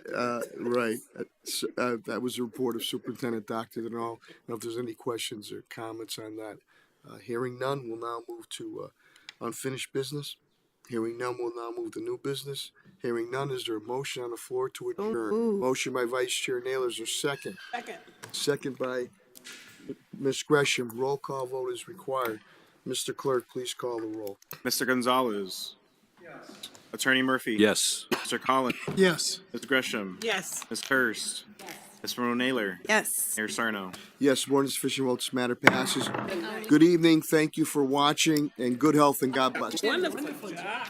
right. That was a report of Superintendent Dr. Denal. Now, if there's any questions or comments on that, hearing none, we'll now move to unfinished business. Hearing none, we'll now move to new business. Hearing none, is there a motion on the floor to adjourn? Motion by Vice Chair Naylor, is there a second? Second by Ms. Gresham. Roll call vote is required. Mr. Clerk, please call the roll. Mr. Gonzalez. Yes. Attorney Murphy. Yes. Mr. Collins. Yes. Ms. Gresham. Yes. Ms. Hurst. Yes. Ms. Naylor. Yes. Mayor Sarno. Yes, more than sufficient votes, matter passes. Good evening, thank you for watching, and good health and God bless. Wonderful job.